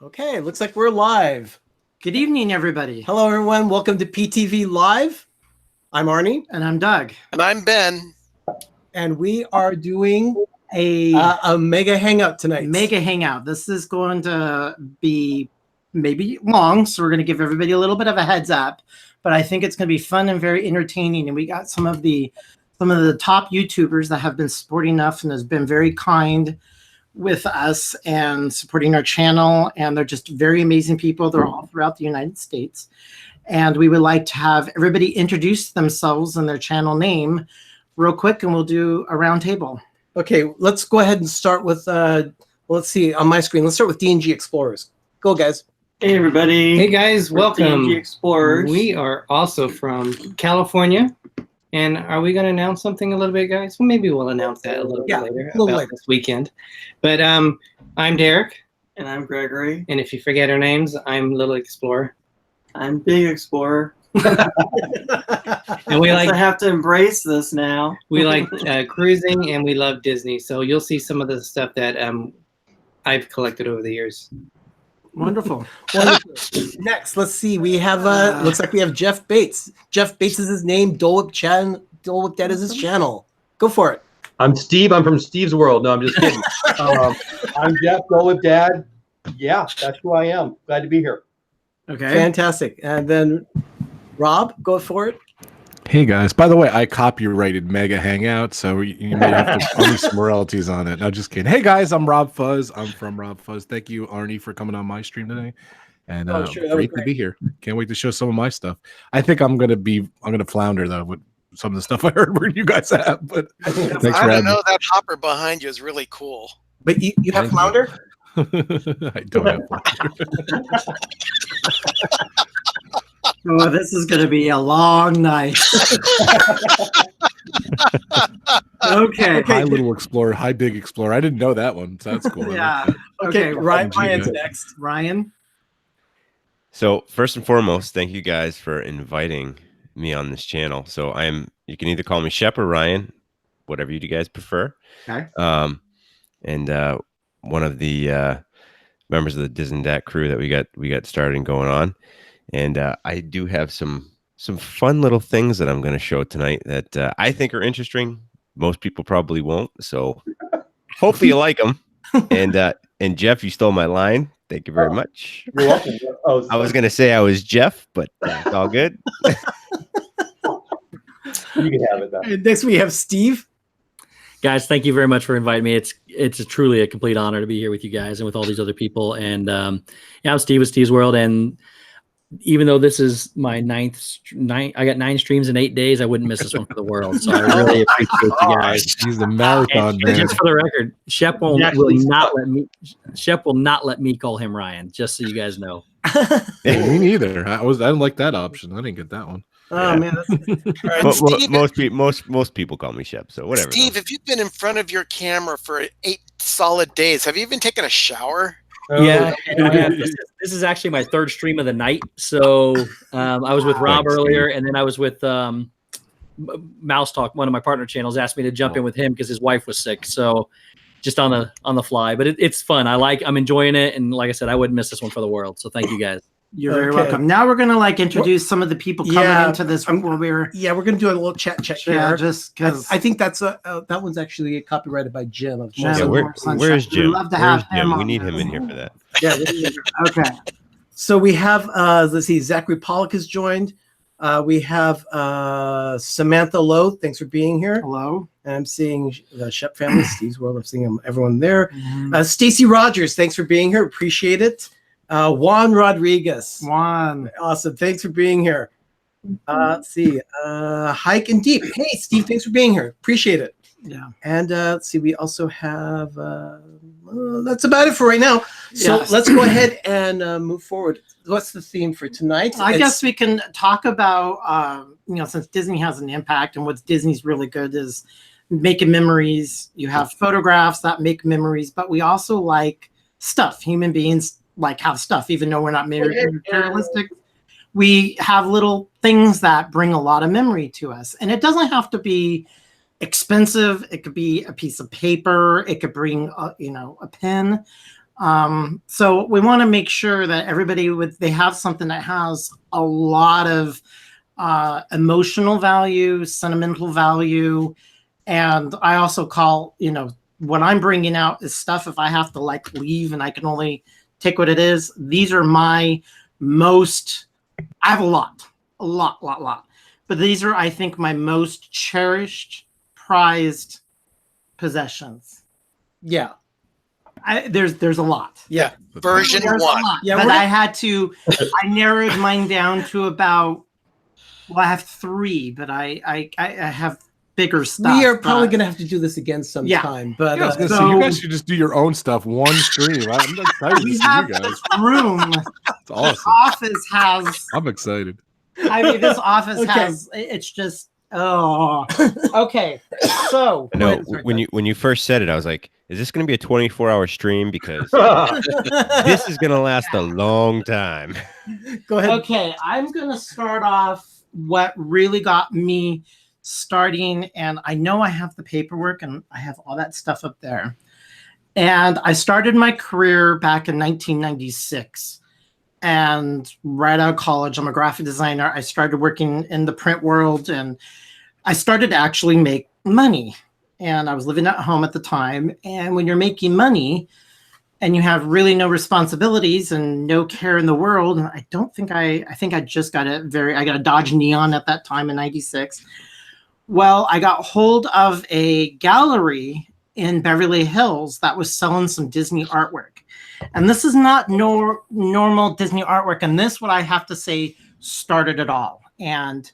Okay, looks like we're live. Good evening, everybody. Hello, everyone. Welcome to PTV Live. I'm Arnie. And I'm Doug. And I'm Ben. And we are doing a mega hangout tonight. Mega hangout. This is going to be maybe long, so we're going to give everybody a little bit of a heads up. But I think it's going to be fun and very entertaining. And we got some of the top YouTubers that have been supporting us and has been very kind with us and supporting our channel, and they're just very amazing people. They're all throughout the United States, and we would like to have everybody introduce themselves and their channel name real quick, and we'll do a round table. Okay, let's go ahead and start with let's see on my screen. Let's start with D&G Explorers. Go, guys. Hey, everybody. Hey, guys. Welcome. D&G Explorers. We are also from California. And are we going to announce something a little bit, guys? Well, maybe we'll announce that a little bit later, this weekend. But I'm Derek. And I'm Gregory. And if you forget our names, I'm Little Explorer. I'm Big Explorer. And we I have to embrace this now. We like cruising, and we love Disney. So you'll see some of the stuff that I've collected over the years. Wonderful. Next, let's see. We have looks like we have Jeff Bates. Jeff Bates is his name. Dole Whip Dad is his channel. Go for it. I'm Steve. I'm from Steve's World. No, I'm just kidding. I'm Jeff, Dole Whip Dad. Yeah, that's who I am. Glad to be here. Okay. Fantastic. And then Rob, go for it. Hey guys, by the way, I copyrighted Mega Hangout, so you may have to owe me some royalties on it. No, just kidding. Hey guys, I'm RobFuz. I'm from RobFuz. Thank you, Arnie, for coming on my stream today. And great to be here. Can't wait to show some of my stuff. I think I'm gonna flounder though with some of the stuff I heard where you guys have. But thanks for having me. That hopper behind you is really cool. But you have flounder? I don't have flounder. Oh, this is going to be a long night. Okay. Hi, Little Explorer. Hi, Big Explorer. I didn't know that one. So that's cool. Yeah. Okay, Ryan's next. Ryan. So first and foremost, thank you guys for inviting me on this channel. So you can either call me Shep or Ryan, whatever you guys prefer. Okay. And one of the members of the Disney Dat crew that we got started and going on. And I do have some fun little things that I'm going to show tonight that I think are interesting. Most people probably won't. So hopefully you like them. And Jeff, you stole my line. Thank you very much. You're welcome. I was going to say I was Jeff, but it's all good. You can have it though. Next we have Steve. Guys, thank you very much for inviting me. It's truly a complete honor to be here with you guys and with all these other people. And I'm Steve with Steve's World, and even though this is my I got 9 streams in 8 days, I wouldn't miss this one for the world. So I really appreciate you guys. He's the marathon man. Just for the record, Shep will not let me call him Ryan. Just so you guys know. Me neither. I didn't like that option. I didn't get that one. Oh man, most people call me Shep, so whatever. Steve, if you've been in front of your camera for 8 solid days, have you even taken a shower? Yeah, this is actually my 3rd stream of the night. So I was with Rob earlier, and then I was with Mouse Talk, one of my partner channels, asked me to jump in with him because his wife was sick. So just on the fly, but it's fun. I'm enjoying it, and like I said, I wouldn't miss this one for the world. So thank you guys. You're very welcome. Now we're gonna introduce some of the people coming into this. We're gonna do a little chat here. Yeah, just because I think that's that one's actually copyrighted by Jim. Yeah, where's Jim? We'd love to have him. We need him in here for that. Yeah. Okay. So we have let's see, Zachary Pollock has joined. We have Samantha Lowe. Thanks for being here. Hello. And I'm seeing the Shep Family, Steve's World. I'm seeing everyone there. Stacy Rogers, thanks for being here. Appreciate it. Juan Rodriguez. Juan. Awesome. Thanks for being here. Let's see. Hike and Deep. Hey, Steve, thanks for being here. Appreciate it. Yeah. And let's see. We also have, that's about it for right now. So let's go ahead and move forward. What's the theme for tonight? I guess we can talk about, since Disney has an impact, and what Disney's really good is making memories. You have photographs that make memories, but we also like stuff. Human beings like have stuff, even though we're not materialistic. We have little things that bring a lot of memory to us, and it doesn't have to be expensive. It could be a piece of paper. It could bring a pen. So we want to make sure that everybody they have something that has a lot of emotional value, sentimental value, and I also call, what I'm bringing out is stuff if I have to like leave and I can only take what it is. These are my most. I have a lot, but these are, I think, my most cherished, prized possessions. Yeah. There's a lot. Yeah. Version There's 1. a lot, Yeah, but we're I had to. I narrowed mine down to about. Well, I have 3, but I have bigger stuff. We are probably going to have to do this again sometime. But Yeah, I was gonna say, you guys should just do your own stuff, one stream. I'm excited to we see have you guys. this room. It's awesome. This office has. I'm excited. I mean, this office Okay. has. It's just. Oh. Okay. So. No, when you first said it, I was like, is this going to be a 24-hour stream? Because this is going to last a long time. Go ahead. Okay, I'm gonna start off what really got me starting, and I know I have the paperwork and I have all that stuff up there. And I started my career back in 1996. And right out of college, I'm a graphic designer. I started working in the print world and I started to actually make money. And I was living at home at the time. And when you're making money and you have really no responsibilities and no care in the world, and I think I just got I got a Dodge Neon at that time in 96. Well, I got hold of a gallery in Beverly Hills that was selling some Disney artwork. And this is not normal Disney artwork. And this, what I have to say, started it all. And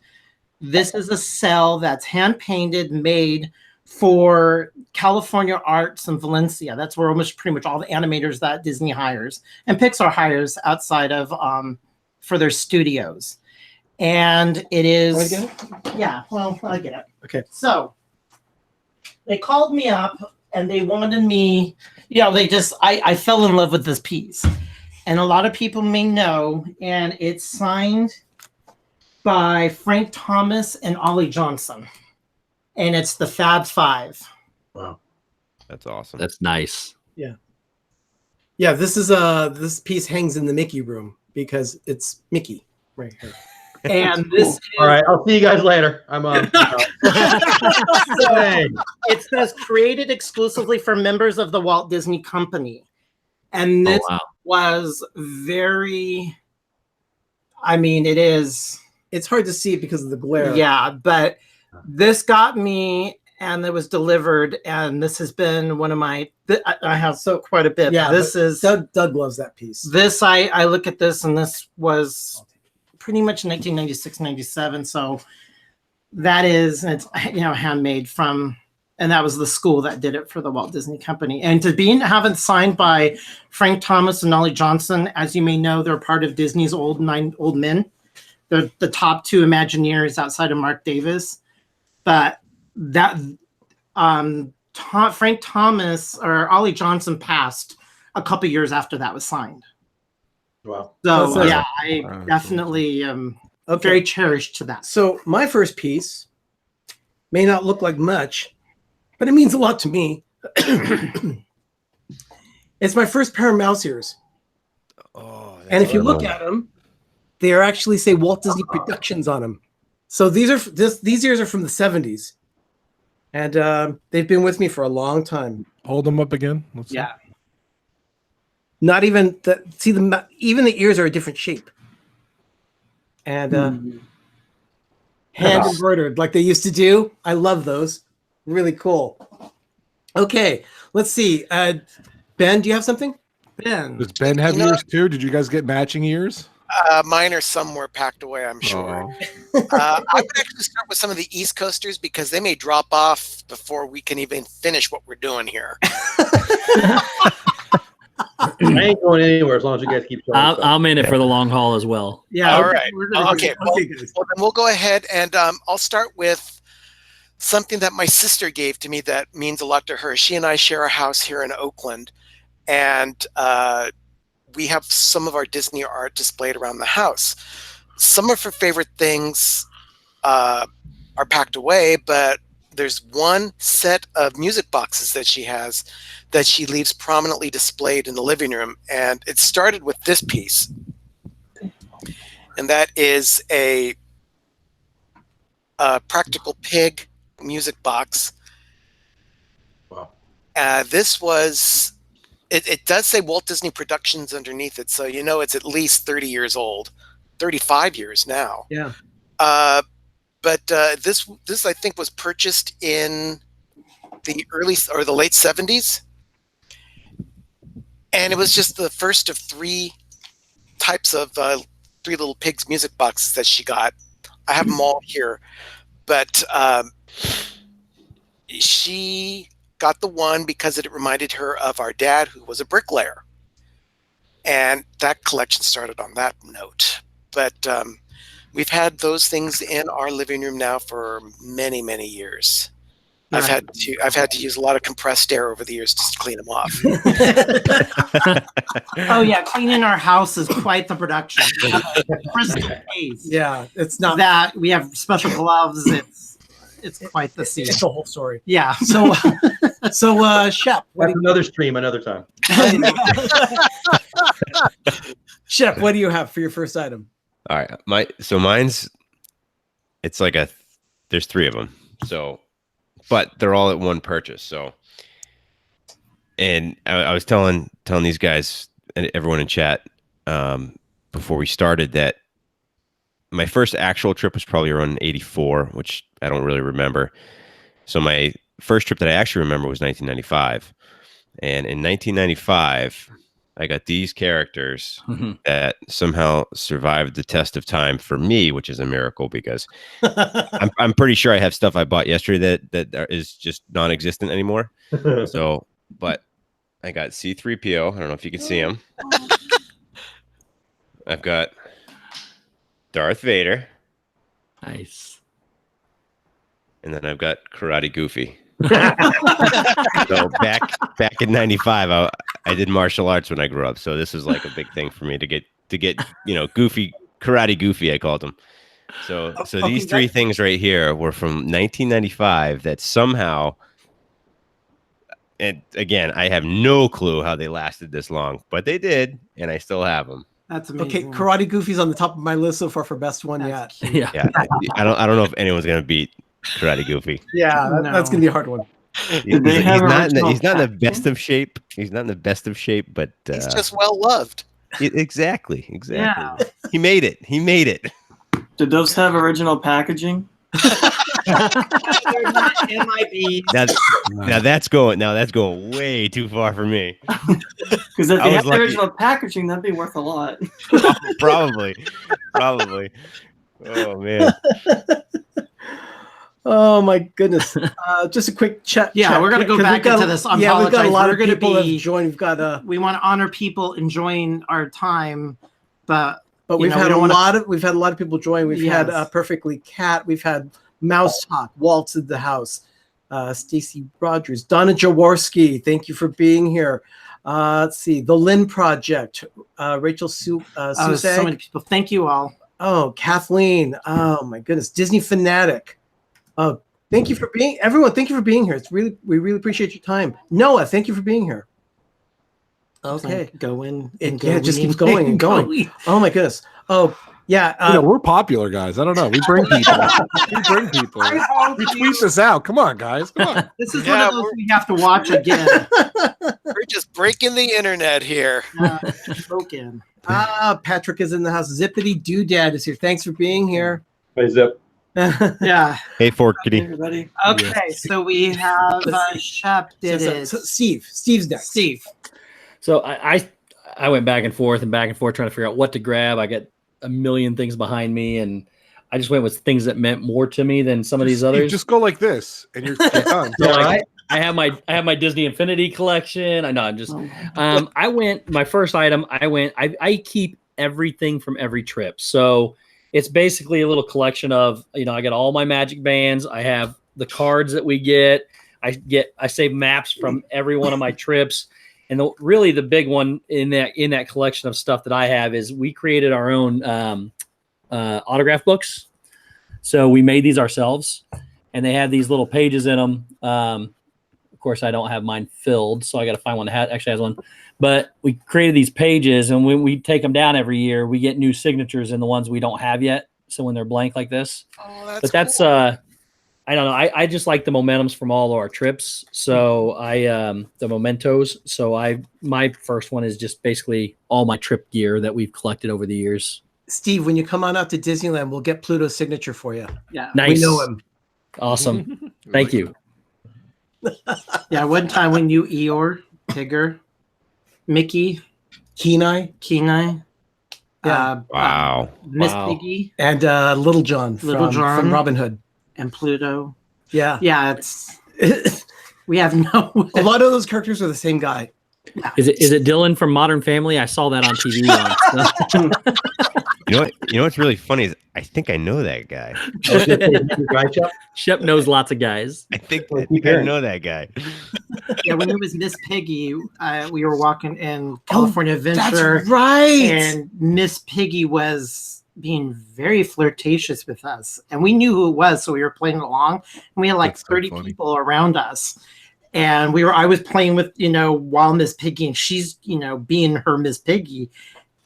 this is a cell that's hand painted, made for California Arts in Valencia. That's where almost pretty much all the animators that Disney hires and Pixar hires outside of for their studios. And it is, yeah, well, I get it. Okay. So they called me up and they wanted me, I fell in love with this piece. And a lot of people may know, and it's signed by Frank Thomas and Ollie Johnson. And it's the Fab Five. Wow. That's awesome. That's nice. Yeah. Yeah, this is this piece hangs in the Mickey room because it's Mickey right here. And this is, All right, I'll see you guys later. I'm Hey. it says created exclusively for members of the Walt Disney Company. And this was very, it's hard to see it because of the glare. Yeah, but this got me, and it was delivered, and this has been one of my. I have quite a bit. Yeah, this is Doug loves that piece. This I look at this, and this was pretty much 1996, 97. So that is, it's handmade from, and that was the school that did it for the Walt Disney Company. And to have it signed by Frank Thomas and Ollie Johnson, as you may know, they're part of Disney's old men. They're the top 2 Imagineers outside of Mark Davis. But that Frank Thomas or Ollie Johnson passed a couple years after that was signed. Wow. So yeah, I definitely very cherished to that. So my first piece may not look like much, but it means a lot to me. It's my first pair of mouse ears. Oh, and if you look at them, they are actually say Walt Disney Productions on them. So these ears are from the 70s, and they've been with me for a long time. Hold them up again. Let's Yeah. see. Not even even the ears are a different shape, and hand embroidered like they used to do. I love those. Really cool. Okay, let's see. Ben, do you have something? Ben. Does Ben have ears too? Did you guys get matching ears? Mine are somewhere packed away, I'm sure. I would actually start with some of the East Coasters because they may drop off before we can even finish what we're doing here. I ain't going anywhere as long as you guys keep showing stuff. I'm in it for the long haul as well. Yeah. All right. Okay. Well, then we'll go ahead and I'll start with something that my sister gave to me that means a lot to her. She and I share a house here in Oakland, and we have some of our Disney art displayed around the house. Some of her favorite things are packed away, but there's one set of music boxes that she has that she leaves prominently displayed in the living room, and it started with this piece, and that is a Practical Pig music box. Wow. This was, it does say Walt Disney Productions underneath it, so you know it's at least 30 years old, 35 years now. Yeah. But this I think was purchased in the early or the late 70s, and it was just the first of three types of Three Little Pigs music boxes that she got. I have them all here, but she got the one because it reminded her of our dad, who was a bricklayer, and that collection started on that note. But we've had those things in our living room now for many, many years. I've had to use a lot of compressed air over the years just to clean them off. Oh yeah, cleaning our house is quite the production. Yeah, it's not that we have special gloves. It's quite the scene. It's a whole story. Yeah. So Shep, That's another stream another time. Shep, what do you have for your first item? All right, mine's, it's like there's three of them. So, but they're all at one purchase. So, and I was telling these guys and everyone in chat before we started that my first actual trip was probably around 84, which I don't really remember. So my first trip that I actually remember was 1995. And in 1995, I got these characters that somehow survived the test of time for me, which is a miracle because I'm pretty sure I have stuff I bought yesterday that is just non-existent anymore. So, but I got C-3PO. I don't know if you can see him. I've got Darth Vader. Nice. And then I've got Karate Goofy. So back in 95, I did martial arts when I grew up. So this is like a big thing for me to get Goofy, Karate Goofy, I called him. So these three things right here were from 1995 that somehow, and again, I have no clue how they lasted this long, but they did, and I still have them. That's amazing. Okay, Karate Goofy's on the top of my list so far for best one yet. Yeah. I don't know if anyone's gonna beat Karate Goofy. Yeah, that's gonna be a hard one. He's not in the best of shape. He's not in the best of shape, but he's just well loved. Exactly. Yeah. He made it. Did those have original packaging? They're not MIB. Now that's going way too far for me. Because if they had the original packaging, that'd be worth a lot. Probably. Oh man. Oh my goodness! Just a quick chat. Yeah, we're gonna go back into this. We've got a lot of people that have joined. We've got we want to honor people enjoying our time, but we've had a lot of people join. We've had Perfectly Cat. We've had Mouse Talk. Walt's in the house. Stacy Rogers, Donna Jaworski. Thank you for being here. Let's see, the Lynn Project. Rachel Susag. So many people. Thank you all. Oh, Kathleen. Oh my goodness, Disney Fanatic. Oh, thank you for being everyone. Thank you for being here. We really appreciate your time. Noah, thank you for being here. Okay, it just keeps going and going. Oh my goodness. Oh yeah, we're popular guys. I don't know. We bring people. We tweet this out. Come on, guys. Come on. This is one of those we have to watch again. We're just breaking the internet here. Broken. Patrick is in the house. Zippity Doo Dad is here. Thanks for being here. Hey, Zip. Yeah. Hey, Forkity. Everybody. Okay, so we have Shep did it. Steve's next. Steve. So I went back and forth trying to figure out what to grab. I got a million things behind me, and I just went with things that meant more to me than some of these others. Just go like this, and you're done. So I have my Disney Infinity collection. I know I'm just. I went my first item. I keep everything from every trip. So it's basically a little collection of, I got all my magic bands. I have the cards that we get. I save maps from every one of my trips. And really the big one in that collection of stuff that I have is we created our own autograph books. So we made these ourselves. and they had these little pages in them. Of course, I don't have mine filled, so I got to find one that actually has one. But we created these pages, and when we take them down every year, we get new signatures in the ones we don't have yet. So when they're blank like this, that's cool. I don't know. I just like the momentums from all of our trips. So the mementos. So my first one is just basically all my trip gear that we've collected over the years. Steve, when you come on out to Disneyland, we'll get Pluto's signature for you. Yeah, nice. We know him. Awesome. Thank you. Yeah, one time when you Eeyore, Tigger, Mickey, Kenai, wow, Miss Piggy, and Little John from Robin Hood, and Pluto. Yeah, it's we have no. A lot of those characters are the same guy. Is it Dylan from Modern Family? I saw that on TV once. You know what's really funny is I think I know that guy. Shep knows lots of guys. I think I know that guy. Yeah, when it was Miss Piggy, we were walking in California Adventure. That's right. And Miss Piggy was being very flirtatious with us, and we knew who it was, so we were playing along. And we had like 30 people around us, and I was playing with Wild Miss Piggy, and she's being her Miss Piggy.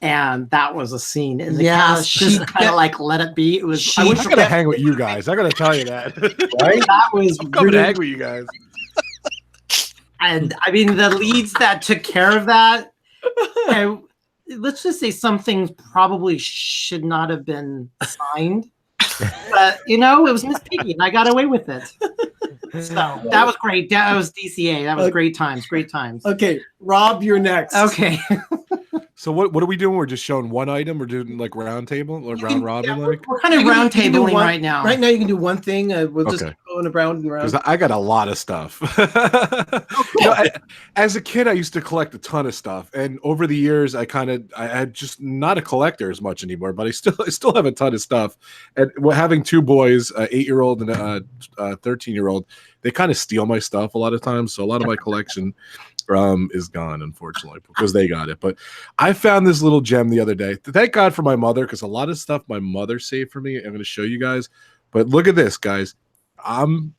And that was a scene. And the cast just kind of like let it be. It was. I gotta hang with you guys. I gotta tell you that. Right? That was I'm coming to hang with you guys. And I mean, the leads that took care of that. Let's just say some things probably should not have been signed, but it was Miss Piggy, and I got away with it. So that was great. That was DCA. That was great times. Great times. Okay, Rob, you're next. Okay. So what are we doing? We're just showing one item. We're doing like round table or round robin. We're kind of round tabling right now. Right now, you can do one thing. We'll just go in around and round. Because I got a lot of stuff. As a kid, I used to collect a ton of stuff, and over the years, I had just not a collector as much anymore. But I still have a ton of stuff. And having two boys, an 8-year-old and a 13-year-old, they kind of steal my stuff a lot of times. So a lot of my collection is gone, unfortunately, because they got it. But I found this little gem the other day. Thank God for my mother, because a lot of stuff my mother saved for me. I'm going to show you guys. But look at this, guys. I'm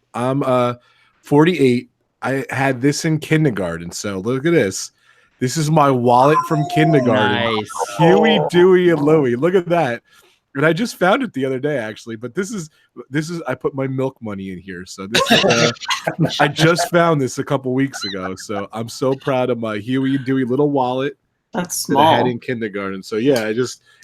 48. I had this in kindergarten. So look at this. This is my wallet from kindergarten. Nice. Huey, Dewey, and Louie. Look at that. And I just found it the other day, actually. But this is I put my milk money in here. So this is, I just found this a couple weeks ago. So I'm so proud of my Huey and Dewey little wallet. That's small. That I had in kindergarten. So yeah,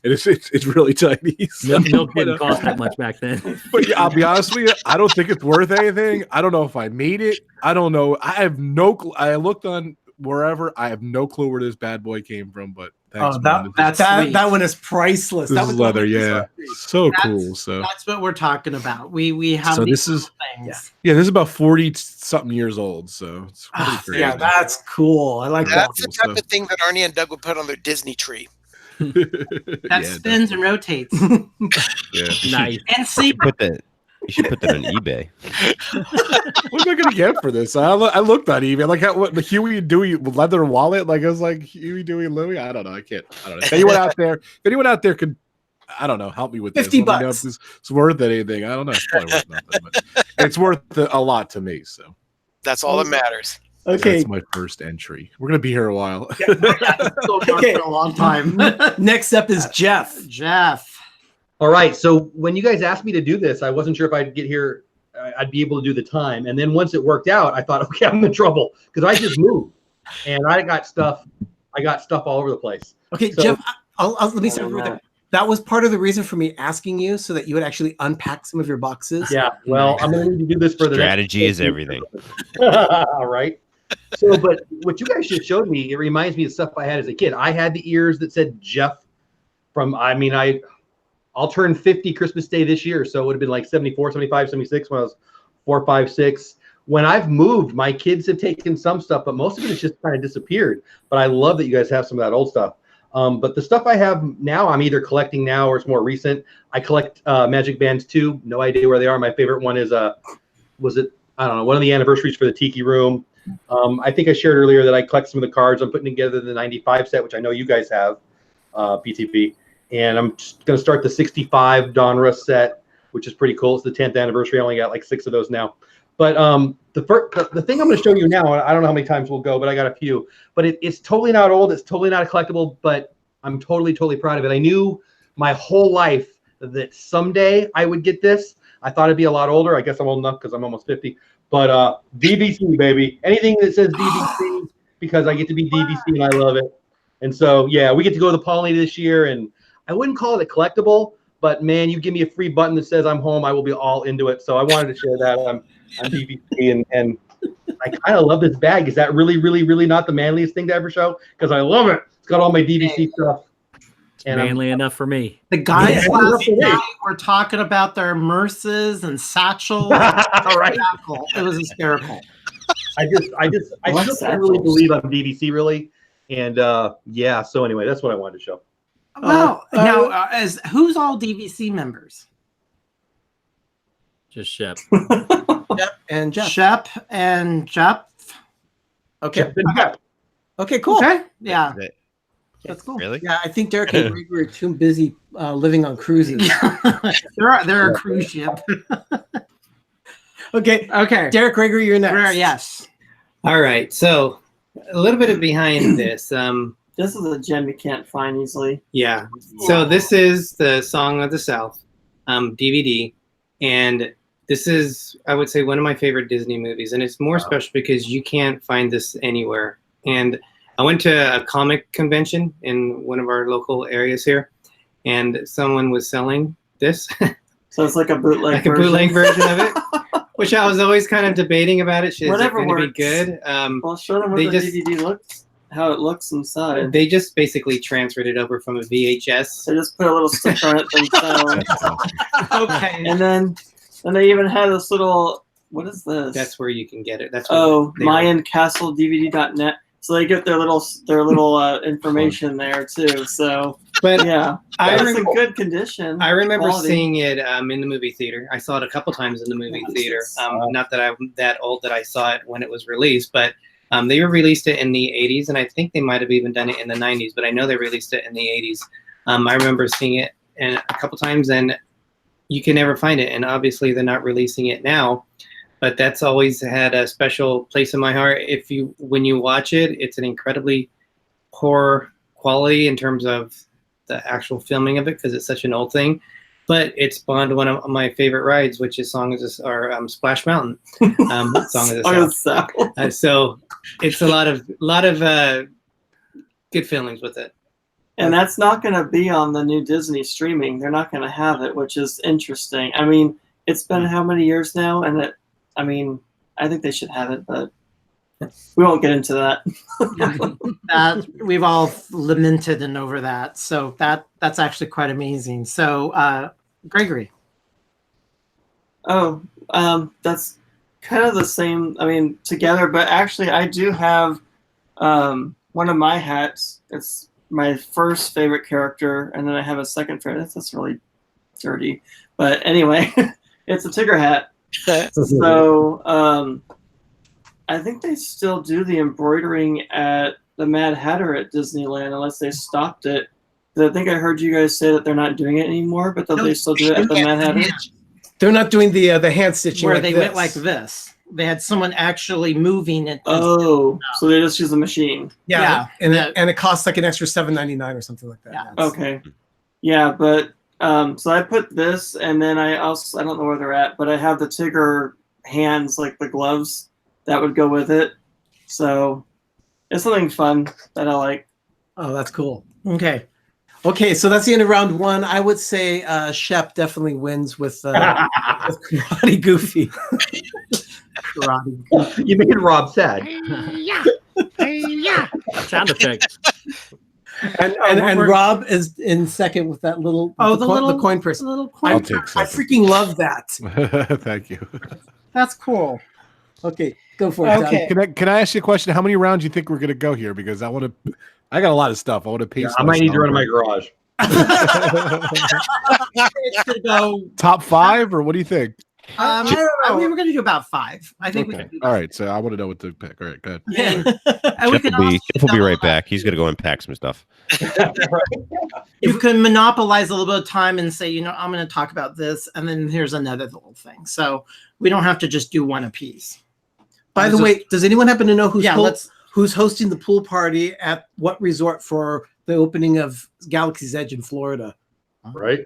it's really tiny. So, milk didn't cost that much back then. But yeah, I'll be honest with you, I don't think it's worth anything. I don't know if I made it. I don't know. I have no clue. I looked on wherever. I have no clue where this bad boy came from, but thanks, that one is priceless. This is leather, yeah. So cool. So that's what we're talking about. We have so these this is things. Yeah, this is about 40-something years old. So it's pretty crazy. Yeah, that's cool. I like that. That's the type of thing that Arnie and Doug would put on their Disney tree. That spins and rotates. Yeah. Nice. And see, you should put that on eBay. What am I gonna get for this? I looked on eBay, like what the Huey and Dewey leather wallet. Like I was like Huey, Dewey, and Louie. I don't know. I don't know. If anyone out there could, I don't know, help me with $50. Let me know if this is worth anything. I don't know. It's probably worth nothing, but it's worth a lot to me. So that's all that matters. Okay, that's my first entry. We're gonna be here a while. Okay, for a long time. Next up is Jeff. All right. So when you guys asked me to do this, I wasn't sure if I'd get here, I'd be able to do the time. And then once it worked out, I thought, okay, I'm in trouble because I just moved and I got stuff all over the place. Okay, so, Jeff, let me say that was part of the reason for me asking you so that you would actually unpack some of your boxes. Yeah. Well, I'm going to need to do this for the strategy is everything. All right. So, but what you guys just showed me, it reminds me of stuff I had as a kid. I had the ears that said Jeff I'll turn 50 Christmas Day this year. So it would have been like 74, 75, 76 when I was 4, 5, 6. When I've moved, my kids have taken some stuff, but most of it has just kind of disappeared. But I love that you guys have some of that old stuff. But the stuff I have now, I'm either collecting now or it's more recent. I collect Magic Bands too. No idea where they are. My favorite one is, I don't know, one of the anniversaries for the Tiki Room. I think I shared earlier that I collect some of the cards. I'm putting together the 95 set, which I know you guys have, PTV. And I'm just going to start the 65 Donruss set. which is pretty cool. It's the 10th anniversary. I only got like 6 of those now. But the thing I'm going to show you now, I don't know how many times we'll go, but I got a few. But it's totally not old. It's totally not a collectible, but I'm totally, totally proud of it. I knew my whole life that someday I would get this. I thought it'd be a lot older. I guess I'm old enough because I'm almost 50. But DVC, baby. Anything that says DVC, because I get to be DVC and I love it. And so, yeah, we get to go to the Pollinator this year. And I wouldn't call it a collectible, but man, you give me a free button that says I'm home, I will be all into it. So I wanted to share that. I'm DVC, and I kind of love this bag. Is that really, really, really not the manliest thing to ever show? Because I love it. It's got all my DVC stuff. And manly enough for me. The guys last night were talking about their merces and satchels. Right. It was hysterical. I just can't really believe I'm DVC, really. And yeah, so anyway, that's what I wanted to show. Well, now, who's all DVC members? Just Shep. Shep and Jeff. Shep and Jeff. Okay. Jeff. Okay, cool. Okay. Yeah. That's cool. Really? Yeah, I think Derek and Gregory are too busy living on cruises. they're a cruise ship. Okay. Derek, Gregory, you're next. Yes. All right. So a little bit of behind this. This is a gem you can't find easily. Yeah. So this is the Song of the South DVD, and this is, I would say, one of my favorite Disney movies, and it's more special because you can't find this anywhere. And I went to a comic convention in one of our local areas here, and someone was selling this. So it's like a bootleg like a bootleg version of it, which I was always kind of debating about it. Is it going to be good? Well, show them what the DVD looks, how it looks inside. They just basically transferred it over from a VHS. They just put a little sticker on it themselves. Okay. And then they even had this little, what is this? That's where you can get it. That's MayanCastleDVD.net. So they get their little information there too. So, but yeah, it's in good condition. I remember seeing it in the movie theater. I saw it a couple times in the movie theater. Not that I'm that old that I saw it when it was released, but they released it in the 80s, and I think they might have even done it in the 90s. But I know they released it in the 80s. I remember seeing it a couple times, and you can never find it. And obviously, they're not releasing it now. But that's always had a special place in my heart. When you watch it, it's an incredibly poor quality in terms of the actual filming of it because it's such an old thing. But it spawned one of my favorite rides, which is Splash Mountain. Song of the South. So it's a lot of good feelings with it. And that's not going to be on the new Disney streaming. They're not going to have it, which is interesting. I mean, it's been how many years now, and I think they should have it, but we won't get into that. We've all lamented and over that. So that's actually quite amazing. So, Gregory. Oh, that's kind of the same. Together, but actually, I do have one of my hats. It's my first favorite character, and then I have a second favorite. That's really dirty, but anyway, it's a Tigger hat. So I think they still do the embroidering at the Mad Hatter at Disneyland unless they stopped it. I think I heard you guys say that they're not doing it anymore, but they still do it at the Mad Hatter. They're not doing the hand stitching where they went like this. They had someone actually moving it. Oh, so they just use the machine. Yeah. And it costs like an extra $7.99 or something like that. Yeah. Okay. Yeah, but so I put this, and then I don't know where they're at, but I have the Tigger hands, like the gloves that would go with it. So it's something fun that I like. Oh, that's cool. Okay, so that's the end of round one. I would say Shep definitely wins with Karate Goofy. Karate Goofy. You made Rob sad. Yeah. Sound effects. And Rob is in second with that little the coin purse. I'll take second. I freaking love that. Thank you. That's cool. Okay, go for it. Okay. Can I ask you a question? How many rounds do you think we're gonna go here? Because I got a lot of stuff. I want to pace. I might need to run in my garage. It's gonna go top 5, or what do you think? I don't know. We were going to do about 5. I think. Okay. All right. So I want to know what to pick. All right. Good. Yeah. Jeff will be right back. He's going to go and pack some stuff. You can monopolize a little bit of time and say, I'm going to talk about this, and then here's another little thing. So we don't have to just do one apiece. By the way, does anyone happen to know who's hosting the pool party at what resort for the opening of Galaxy's Edge in Florida? Right.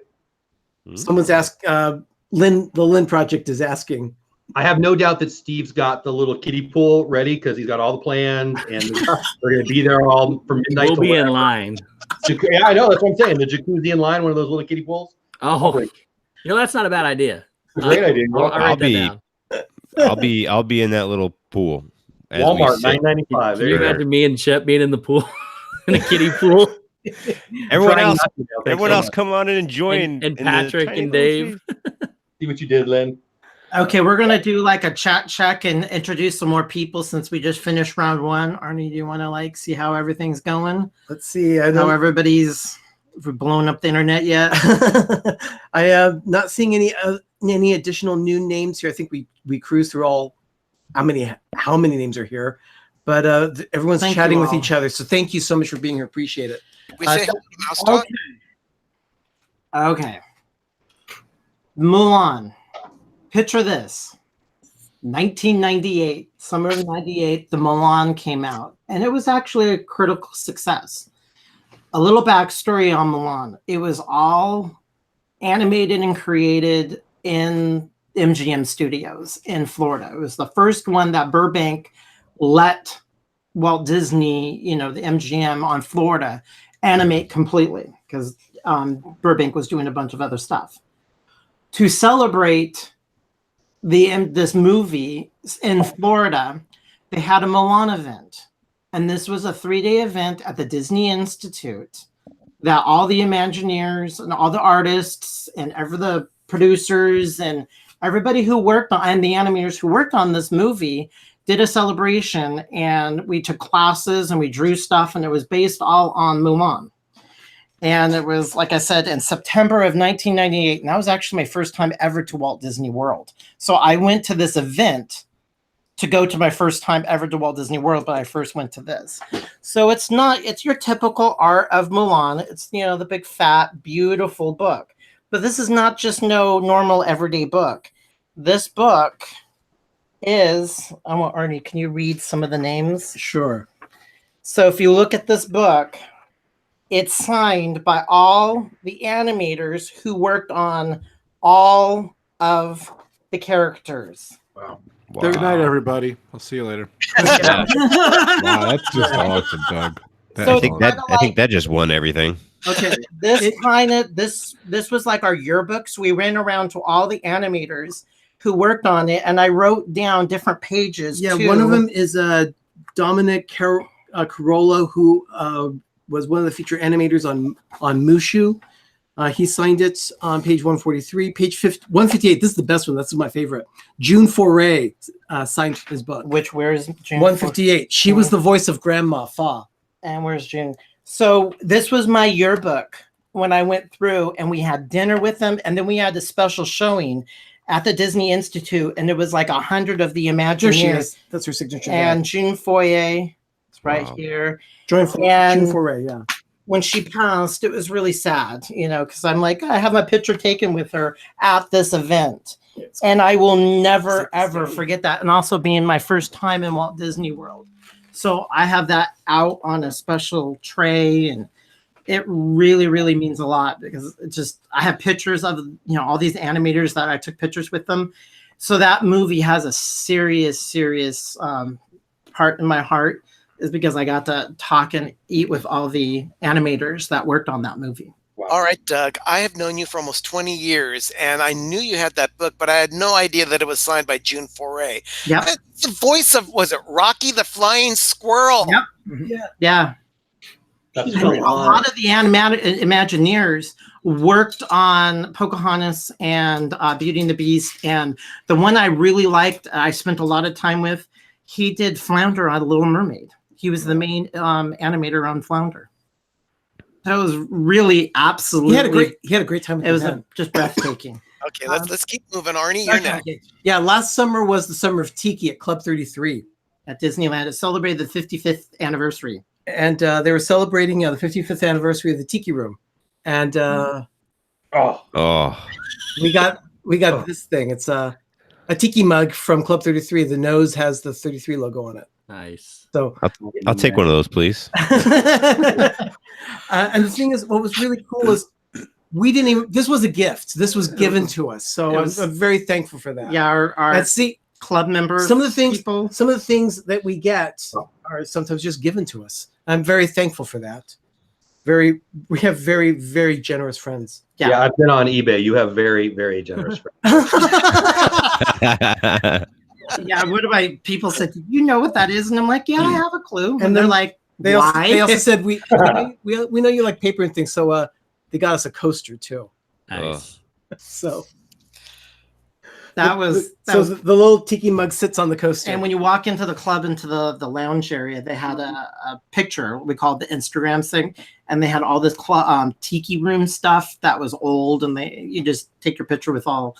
Someone's asked. The Lynn Project is asking. I have no doubt that Steve's got the little kiddie pool ready because he's got all the plans, and we're going to be there all from midnight. We'll be in line. Yeah, I know. That's what I'm saying. The jacuzzi in line, one of those little kiddie pools. Oh, that's not a bad idea. Great idea. I'll be in that little pool. Walmart, $9.95. Can you imagine me and Shep being in the pool, in a kiddie pool? Everyone else, come on and join. And Patrick and Dave. See what you did, Lynn. Okay, we're gonna do like a chat check and introduce some more people since we just finished round 1. Arnie, do you want to see how everything's going? Let's see. I know everybody's blown up the internet yet. I am not seeing any additional new names here. I think we cruised through how many names are here, but everyone's chatting with each other. So thank you so much for being here. Appreciate it. We say hello to Mouse Talk. Okay. Mulan. Picture this. 1998, summer of 98, the Mulan came out, and it was actually a critical success. A little backstory on Mulan. It was all animated and created in MGM Studios in Florida. It was the first one that Burbank let Walt Disney, the MGM on Florida, animate completely because Burbank was doing a bunch of other stuff. To celebrate this movie in Florida, they had a Mulan event. And this was a 3-day event at the Disney Institute that all the Imagineers and all the artists and the producers and everybody who worked on, and the animators who worked on this movie did a celebration, and we took classes and we drew stuff, and it was based all on Mulan. And it was, like I said, in September of 1998. And that was actually my first time ever to Walt Disney World. So I went to this event to go to my first time ever to Walt Disney World, but I first went to this. So it's your typical art of Mulan. It's, the big, fat, beautiful book. But this is not just no normal everyday book. This book is, Arnie, can you read some of the names? Sure. So if you look at this book, it's signed by all the animators who worked on all of the characters. Wow. Good night, everybody. I'll see you later. Wow, that's just awesome, Doug. I think that just won everything. Okay, this was like our yearbook. So we ran around to all the animators who worked on it, and I wrote down different pages. Yeah, too. One of them is Dominic Carolla, who was one of the feature animators on Mushu. He signed it on page 143. Page 158, this is the best one. That's my favorite. June Foray signed his book. Where's June? 158. She was the voice of Grandma Fa. And where's June? So this was my yearbook when I went through, and we had dinner with them, and then we had a special showing at the Disney Institute, and it was like 100 of the Imagineers. There she is. That's her signature. And June Foyer, it's right here. June Foray, yeah. When she passed, it was really sad, because I'm like, I have my picture taken with her at this event. And I will never, ever forget that. And also being my first time in Walt Disney World. So I have that out on a special tray, and it really, really means a lot because I have pictures of, all these animators that I took pictures with them. So that movie has a serious, serious part in my heart, is because I got to talk and eat with all the animators that worked on that movie. Wow. All right, Doug, I have known you for almost 20 years, and I knew you had that book, but I had no idea that it was signed by June Foray. Yeah. The voice of, was it Rocky the Flying Squirrel? Yep. Yeah. Yeah. That's a lot of the Imagineers worked on Pocahontas and Beauty and the Beast, and the one I really liked, I spent a lot of time with, he did Flounder on Little Mermaid. He was the main animator on Flounder. That was really absolutely. He had a great time. It was just breathtaking. Okay, let's keep moving. Arnie, you're next. Yeah, last summer was the summer of Tiki at Club 33 at Disneyland. It celebrated the 55th anniversary, and they were celebrating the 55th anniversary of the Tiki Room, and we got this thing. It's a Tiki mug from Club 33. The nose has the 33 logo on it. Nice. So I'll take one of those, please. And the thing is, what was really cool is we didn't even. This was a gift. This was given to us. So I'm very thankful for that. Yeah, our club members. Some of the things that we get are sometimes just given to us. I'm very thankful for that. We have very, very generous friends. Yeah, I've been on eBay. You have very, very generous friends. Yeah, what about people said, you know what that is? And I'm like, yeah, I have a clue. And they're like, they why? Also said, we know you like paper and things. So they got us a coaster too. Nice. So the little Tiki mug sits on the coaster. And when you walk into the club, into the lounge area, they had a picture, what we called the Instagram thing, and they had all this Tiki room stuff that was old, and you just take your picture with all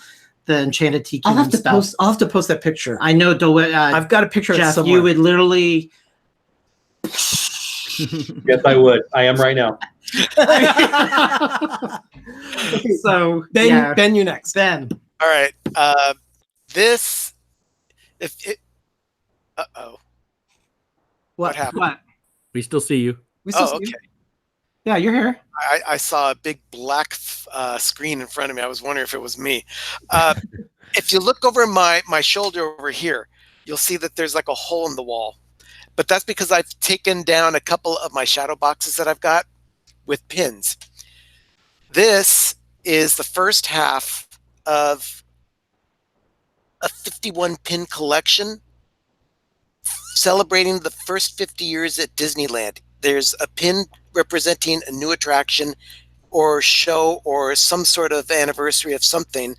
the enchanted Tiki room stuff. I'll have to post that picture. I know, Dole Whip. I've got a picture of it Jeff, somewhere. you would literally. Yes, I would. I am right now. So Ben, you next. Ben. All right. Uh-oh. What happened? What? We still see you. Okay. Yeah, you're here. I saw a big black screen in front of me. I was wondering if it was me. If you look over my shoulder over here, you'll see that there's like a hole in the wall. But that's because I've taken down a couple of my shadow boxes that I've got with pins. This is the first half of a 51 pin collection celebrating the first 50 years at Disneyland. There's a pin representing a new attraction or show or some sort of anniversary of something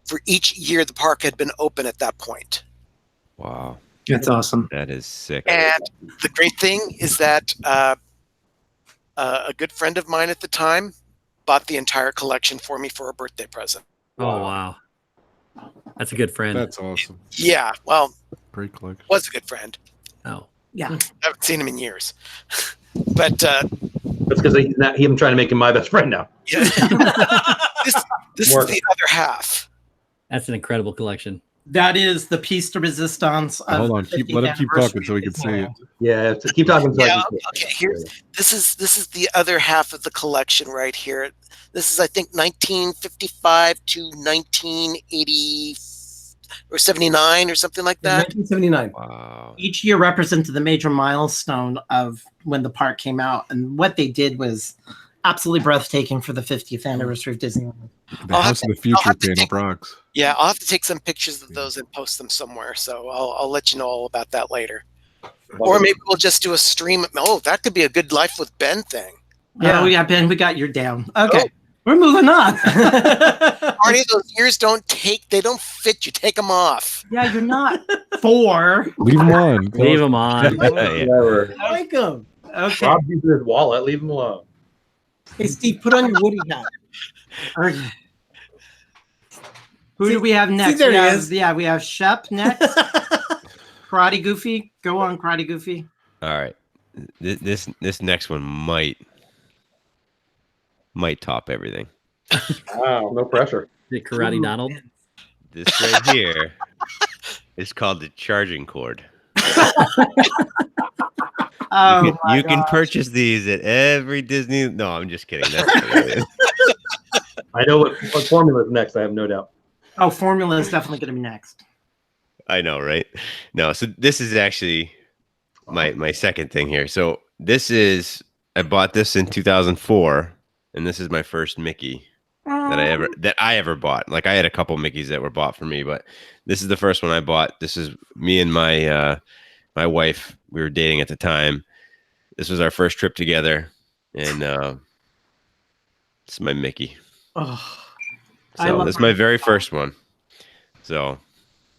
for each year the park had been open at that point. Wow. That's awesome. That is sick. And the great thing is that a good friend of mine at the time bought the entire collection for me for a birthday present. Oh, wow. That's a good friend. That's awesome. Yeah, well, Great collection. was a good friend. Oh. Yeah. I haven't seen him in years. But that's because I'm trying to make him my best friend now. yeah. this is the other half. That's an incredible collection. That is the piece de resistance. Hold on, let him keep talking so we can see it. Yeah, keep talking. So Yeah, okay. This is the other half of the collection right here. This is, I think, 1955 to 1980 or 79 or something like that. 1979. Wow. Each year represented the major milestone of when the park came out, and what they did was absolutely breathtaking for the 50th anniversary of Disneyland. The House of the Future Daniel Brooks. Yeah, I'll have to take some pictures of those and post them somewhere. So I'll let you know all about that later. Or maybe we'll just do a stream. Oh, that could be a good Life with Ben thing. Yeah, we got Ben. We got your down. Okay, we're moving on. Arnie, those ears don't fit. You take them off. Yeah, you're not 4. Leave them on. Leave them on. I like him. Okay. Rob uses his wallet. Leave him alone. Hey, Steve, put on your Woody hat. Okay. Who do we have next? there he is. Yeah, we have Shep next. Karate Goofy. Go on, Karate Goofy. All right. This next one might top everything. Wow, no pressure. The Karate Donald. This right here is called the charging cord. You can purchase these at every Disney. No, I'm just kidding. That's what it is. I know what formula is next. I have no doubt. Oh, formula is definitely going to be next. I know, right? No, so this is actually my second thing here. So I bought this in 2004, and this is my first Mickey that I ever bought. Like, I had a couple Mickeys that were bought for me, but this is the first one I bought. This is me and my wife. We were dating at the time. This was our first trip together, and this is my Mickey. Oh, So this is my very first one. So,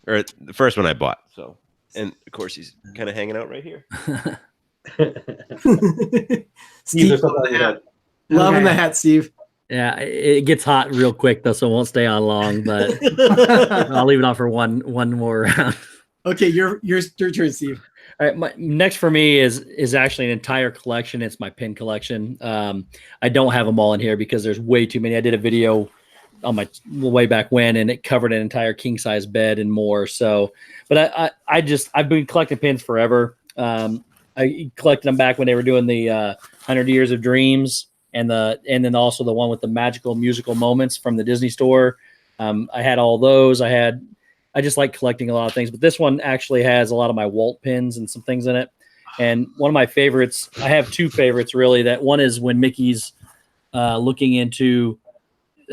or the first one I bought. So, and of course he's kind of hanging out right here. Steve, loving the hat, Steve. Yeah, it gets hot real quick though, so it won't stay on long. But I'll leave it on for one more round. Okay, your turn, Steve. All right, next for me is actually an entire collection. It's my pin collection. I don't have them all in here because there's way too many. I did a video on my way back when, and it covered an entire king size bed and more. So, but I've been collecting pins forever. I collected them back when they were doing the 100 Years of Dreams. And then also the one with the magical musical moments from the Disney store. I had all those. I just like collecting a lot of things, but this one actually has a lot of my Walt pins and some things in it. And one of my favorites, I have two favorites really. That one is when Mickey's looking into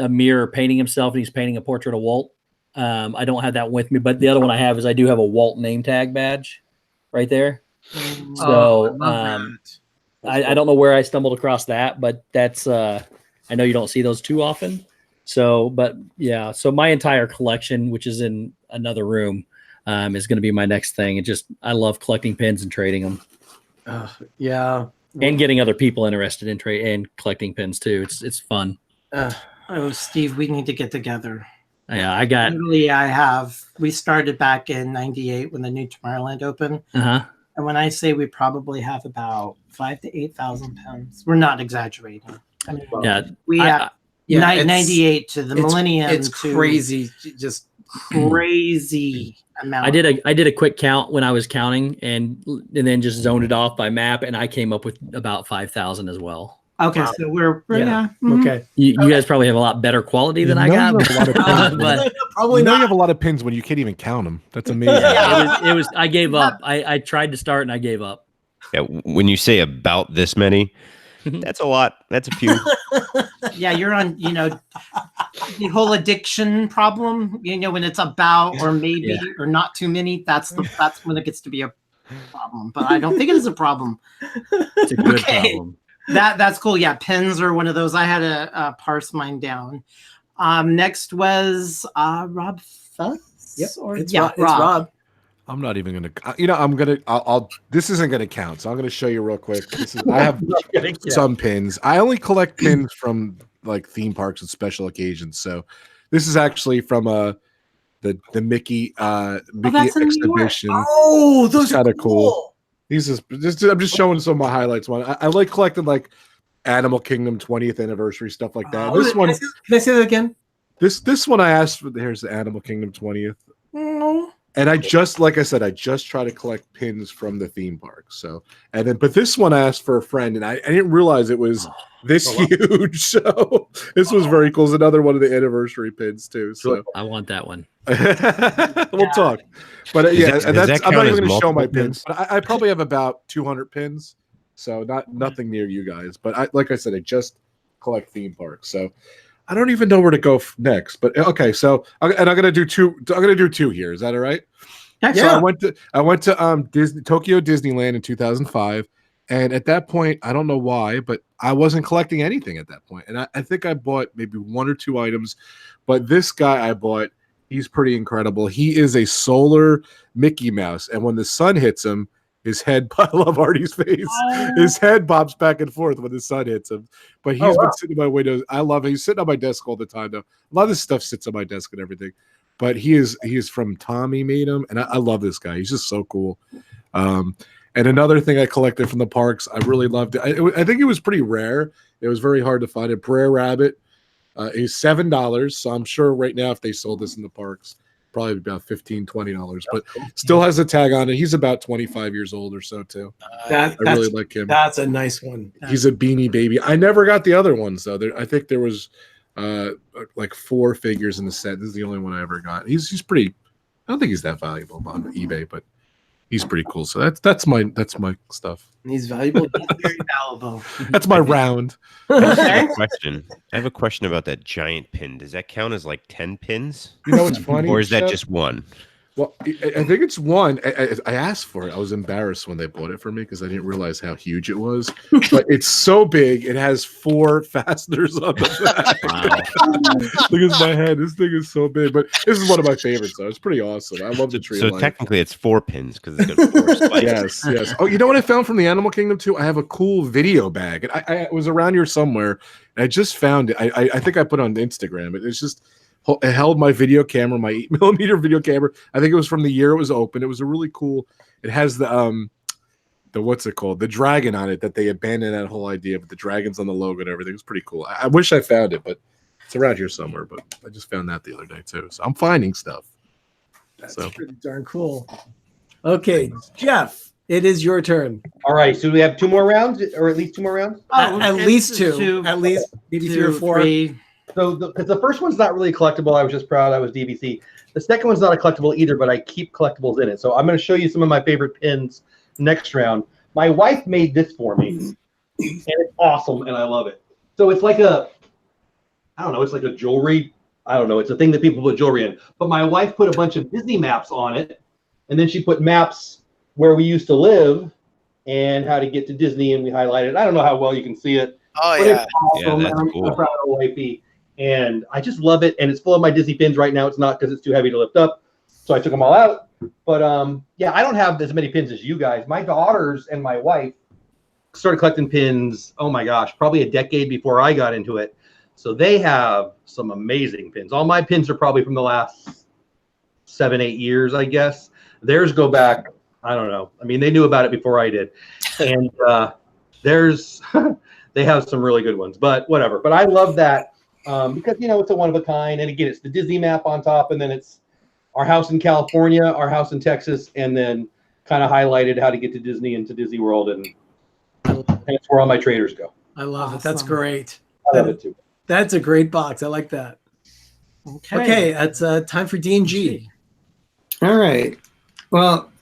a mirror, painting himself, and he's painting a portrait of Walt. I don't have that with me, but the other one I have is I do have a Walt name tag badge right there. So I don't know where I stumbled across that, but that's I know you don't see those too often. So, but yeah, so my entire collection, which is in another room, is going to be my next thing. I love collecting pins and trading them. Yeah, and getting other people interested in trade and collecting pins too. It's fun. Oh, Steve, we need to get together. Yeah, we started back in '98 when the new Tomorrowland opened. And when I say we probably have about 5,000 to 8,000 pins, we're not exaggerating. I mean, we have 98 to the millennium. It's crazy, just crazy amount. I did a quick count when I was counting, and then just zoned it off by map, and I came up with about 5,000 as well. Okay, so we're okay. You guys probably have a lot better quality than I got. But probably not. You have a lot of pins when you can't even count them. That's amazing. It was. I gave up. I tried to start and I gave up. Yeah, when you say about this many, that's a lot. That's a few. Yeah, you're on. The whole addiction problem. When it's about or maybe or not too many. That's when it gets to be a problem. But I don't think it is a problem. It's a good problem. That's cool. Yeah, pins are one of those. I had to parse mine down. Next was RobFuz. Yep, It's Rob. I'm not even gonna. I'll. This isn't gonna count, so I'm gonna show you real quick. I have some pins. I only collect pins from like theme parks and special occasions. So this is actually from the Mickey exhibition. Oh, those are kind of cool. I'm just showing some of my highlights. I like collecting like Animal Kingdom 20th anniversary stuff like that. This one, can I say that again? This one I asked for. Here's the Animal Kingdom 20th. And I just try to collect pins from the theme park. So, but this one I asked for a friend, and I didn't realize it was this huge. So this was very cool. It's another one of the anniversary pins too. So I want that one. We'll talk. But I'm not even going to show my pins. But I probably have about 200 pins. So nothing near you guys. But like I said, I just collect theme parks. So I don't even know where to go next, but okay. So, I'm gonna do two. I'm gonna do two here. Is that all right? Yeah. So I went to Tokyo Disneyland in 2005, and at that point, I don't know why, but I wasn't collecting anything at that point, and I think I bought maybe one or two items, but this guy I bought, he's pretty incredible. He is a solar Mickey Mouse, and when the sun hits him, his head, I love Arnie's face. His head bobs back and forth when the sun hits him. But he's been sitting in my window. I love it. He's sitting on my desk all the time, though. A lot of this stuff sits on my desk and everything. But he is from Tommy made him, and I love this guy. He's just so cool. And another thing I collected from the parks, I really loved it. I think it was pretty rare. It was very hard to find it. Brer Rabbit is $7. So I'm sure right now if they sold this in the parks, probably about $15, $20, but still has a tag on it. He's about 25 years old or so too. I really like him. That's a nice one. He's a Beanie Baby. I never got the other ones though. I think there was like 4 figures in the set. This is the only one I ever got. He's pretty. I don't think he's that valuable on eBay, but he's pretty cool. So that's my stuff. He's valuable. He's very valuable. That's my round. I have a question about that giant pin. Does that count as like 10 pins? You know what's funny? Or is that just one? Well, I think it's one. I asked for it. I was embarrassed when they bought it for me because I didn't realize how huge it was. But it's so big. It has 4 fasteners on the back. Wow. Look at my head. This thing is so big. But this is one of my favorites, though. It's pretty awesome. I love the tree. So technically, it's 4 pins because it's got 4 spikes. Yes, yes. Oh, you know what I found from the Animal Kingdom too? I have a cool video bag. I was around here somewhere, and I just found it. I think I put it on Instagram. It's just. It held my video camera, my 8mm video camera. I think it was from the year it was open. It was a really cool. It has the what's it called? The dragon on it that they abandoned that whole idea, but the dragon's on the logo and everything. It was pretty cool. I wish I found it, but it's around here somewhere. But I just found that the other day too. So I'm finding stuff. That's pretty darn cool. Okay, Jeff, it is your turn. All right. So we have 2 more rounds, or at least 2 more rounds. At least 2. At least maybe 3 or 4. 3. So, because the first one's not really a collectible, I was just proud I was DVC. The second one's not a collectible either, but I keep collectibles in it. So I'm going to show you some of my favorite pins next round. My wife made this for me, and it's awesome, and I love it. So it's like I don't know, it's like a jewelry. I don't know, it's a thing that people put jewelry in. But my wife put a bunch of Disney maps on it, and then she put maps where we used to live and how to get to Disney, and we highlighted. I don't know how well you can see it. Oh, but yeah. It's awesome, Yeah, that's and I'm cool. so proud of wifey. And I just love it, and it's full of my Disney pins right now. It's not because it's too heavy to lift up, so I took them all out. But yeah, I don't have as many pins as you guys. My daughters and my wife started collecting pins, oh my gosh, probably a decade before I got into it. So they have some amazing pins. All my pins are probably from the last 7-8 years, I guess. Theirs go back, I don't know. I mean, they knew about it before I did. And they have some really good ones, but whatever. But I love that. Because, you know, it's a one of a kind. And again, it's the Disney map on top. And then it's our house in California, our house in Texas, and then kind of highlighted how to get to Disney and to Disney World. And it's where all my traders go. I love it. That's great. I love it too. That's a great box. I like that. Okay, that's time for D&G. All right. Well,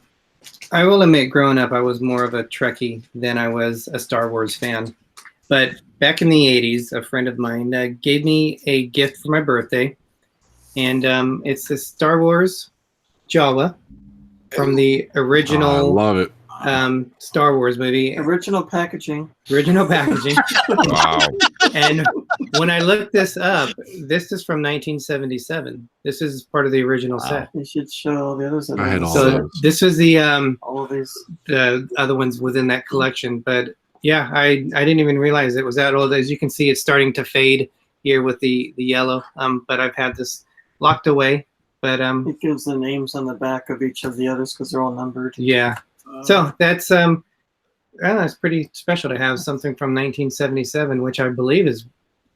I will admit, growing up, I was more of a Trekkie than I was a Star Wars fan. But back in the 80s, a friend of mine gave me a gift for my birthday. And it's the Star Wars Jawa from the original I love it. Star Wars movie. Original packaging. Original packaging. Wow. And when I looked this up, this is from 1977. This is part of the original set. You should show the others. I had all So those. this was the all of these. the other ones within that collection. But yeah, I didn't even realize it was that old. As you can see, it's starting to fade here with the yellow. But I've had this locked away. But It gives the names on the back of each of the others because they're all numbered. yeah. So that's it's pretty special to have something from 1977, which I believe is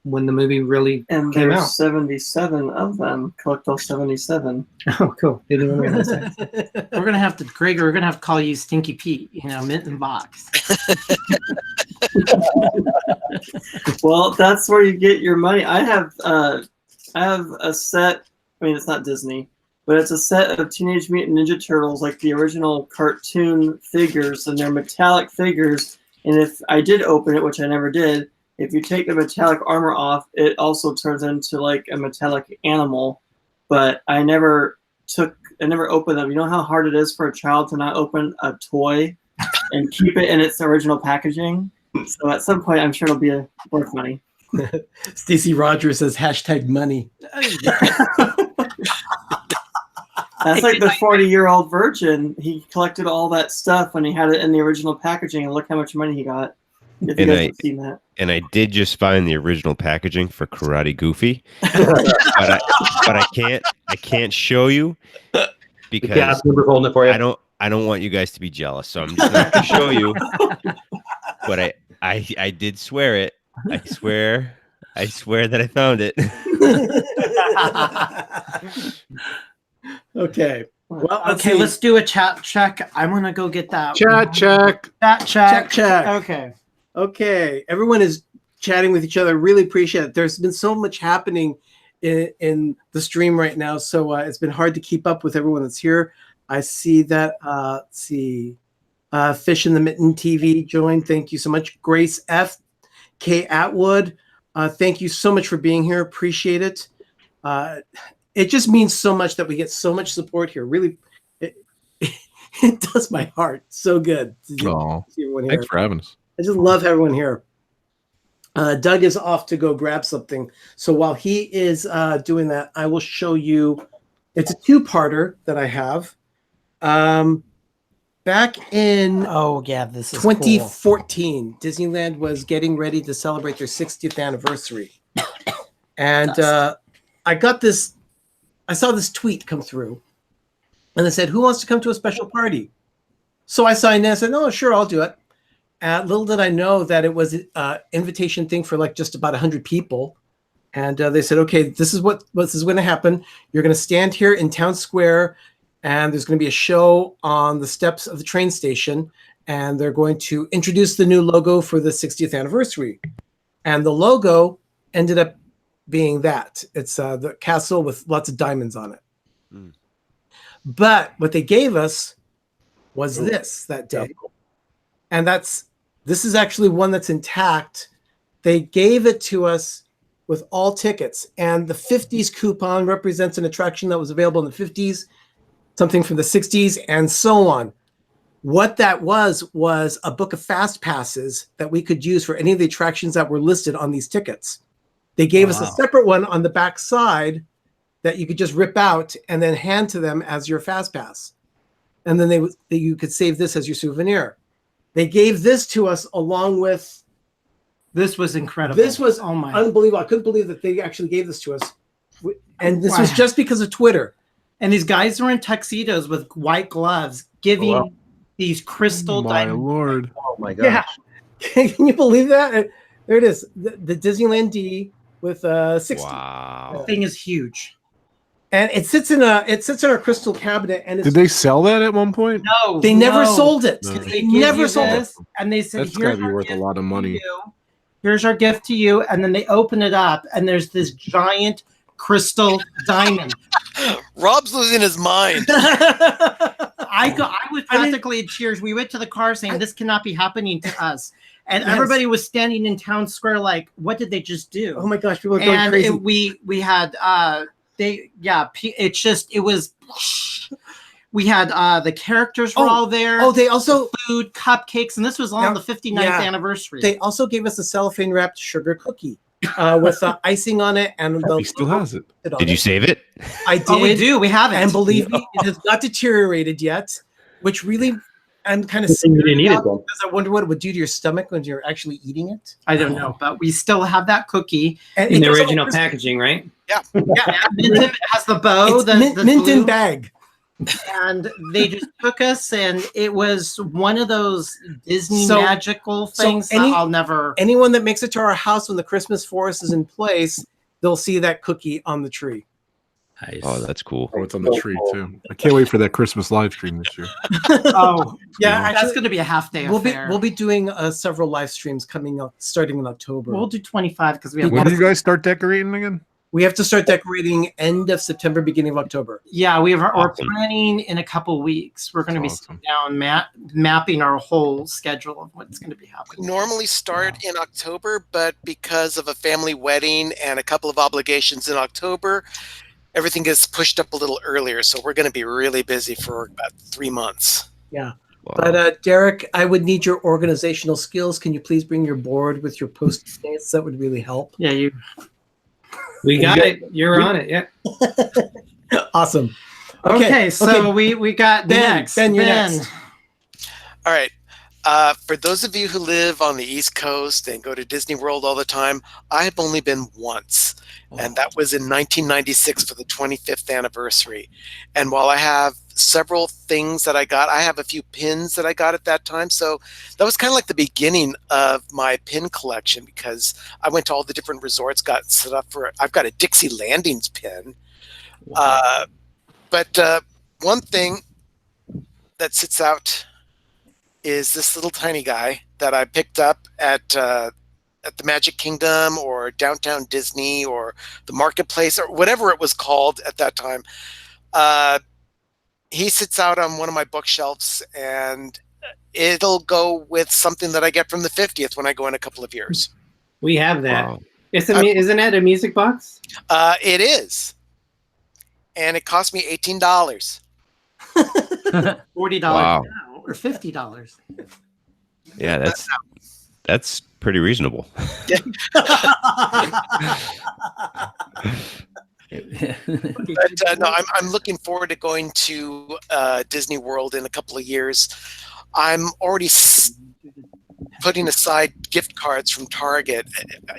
when the movie really And came there's out. 77 of them. Collect all 77. Oh, cool. Didn't even realize that. We're gonna have to, Greg. We're gonna have to call you Stinky Pete. You know, mint and box. Well, that's where you get your money. I have a set. I mean, it's not Disney, but it's a set of Teenage Mutant Ninja Turtles, like the original cartoon figures, and they're metallic figures. And if I did open it, which I never did, if you take the metallic armor off, it also turns into like a metallic animal. But I never opened them. You know how hard it is for a child to not open a toy and keep it in its original packaging? So at some point, I'm sure it'll be worth money. Stacey Rogers says #money. That's like the 40-year-old virgin. He collected all that stuff when he had it in the original packaging, and look how much money he got. If you guys have seen that. And I did just find the original packaging for Karate Goofy, but I can't show you because holding it for you. I don't want you guys to be jealous, so I'm just not going to show you. But I did swear it. I swear that I found it. Okay. Well, Let's do a chat check. I'm gonna go get that. Chat check. Chat check. Check. Okay. Okay. Everyone is chatting with each other. Really appreciate it. There's been so much happening in the stream right now, so it's been hard to keep up with everyone that's here. I see that. Let's see. Fish in the Mitten TV joined. Thank you so much. Grace F. K. Atwood. Thank you so much for being here. Appreciate it. it just means so much that we get so much support here. Really, it does my heart so good. Oh, thanks for having us. I just love everyone here. Doug is off to go grab something. So while he is doing that, I will show you. It's a two-parter that I have. Back in this is 2014, cool. Disneyland was getting ready to celebrate their 60th anniversary. And I saw this tweet come through. And they said, who wants to come to a special party? So I signed in and said, no, sure, I'll do it. Little did I know that it was an invitation thing for like just about 100 people. And they said, okay, this is what is going to happen. You're going to stand here in Town Square, and there's going to be a show on the steps of the train station. And they're going to introduce the new logo for the 60th anniversary. And the logo ended up being that. It's the castle with lots of diamonds on it. Mm. But what they gave us was this that day. And this is actually one that's intact. They gave it to us with all tickets. And the 50s coupon represents an attraction that was available in the 50s, something from the 60s, and so on. What that was a book of fast passes that we could use for any of the attractions that were listed on these tickets. They gave us a separate one on the back side that you could just rip out and then hand to them as your fast pass. And then you could save this as your souvenir. They gave this to us along with. This was incredible. This was unbelievable. I couldn't believe that they actually gave this to us. And this was just because of Twitter. And these guys were in tuxedos with white gloves giving these crystal diamonds. My Lord. Oh my gosh. Yeah. Can you believe that? There it is. The Disneyland D with 60. Wow. The thing is huge. And it sits in our crystal cabinet. And did they sell that at one point? No, they never sold it. No. They never sold it. And they said, that's gotta be worth a lot of money. Here's our gift to you. And then they open it up, and there's this giant crystal diamond. Rob's losing his mind. I was practically in tears. We went to the car saying, this cannot be happening to us. And everybody was standing in Town Square like, what did they just do? Oh my gosh, people are going crazy. And we had we had the characters were all there. Oh, they also food, cupcakes, and this was on the 59th anniversary. They also gave us a cellophane wrapped sugar cookie with icing on it, and he still has it. Did you save it? I did. Oh, we do. We have it, and believe me, it has not deteriorated yet. Which really, I'm kind of you didn't eat it though. because I wonder what it would do to your stomach when you're actually eating it. I don't know, but we still have that cookie in the original packaging, right? Yeah. It has the bow, the mint in bag. And they just took us, and it was one of those Disney magical things that I'll never. Anyone that makes it to our house when the Christmas forest is in place, they'll see that cookie on the tree. Nice. Oh, that's cool. Oh, it's on the tree too. I can't wait for that Christmas live stream this year. That's going to be a half-day affair. We'll be doing several live streams coming up starting in October. We'll do 25 because we have. When do you guys start decorating again? We have to start decorating end of September, beginning of October. Yeah, we're planning in a couple weeks. We're going to be sitting down mapping our whole schedule of what's going to be happening. Normally start in October, but because of a family wedding and a couple of obligations in October, everything gets pushed up a little earlier. So we're going to be really busy for about 3 months. Yeah. Wow. But Derek, I would need your organizational skills. Can you please bring your board with your Post-its? That would really help. Yeah, we got it. You're on it. Yeah. Awesome. Okay, so we got Ben. Ben, you're next. All right. For those of you who live on the East Coast and go to Disney World all the time, I have only been once, and that was in 1996 for the 25th anniversary. And while I have several things that I got, I have a few pins that I got at that time. So that was kind of like the beginning of my pin collection, because I went to all the different resorts, got set up for it. I've got a Dixie Landings pin. Wow. But one thing that sits out is this little tiny guy that I picked up at the Magic Kingdom or Downtown Disney or the Marketplace or whatever it was called at that time. He sits out on one of my bookshelves, and it'll go with something that I get from the 50th when I go in a couple of years. We have that. Wow. Isn't that a music box? It is. and it cost me $18. $40 Wow. now, or $50. Yeah, that's pretty reasonable. But no, I'm looking forward to going to Disney World in a couple of years. I'm already putting aside gift cards from Target.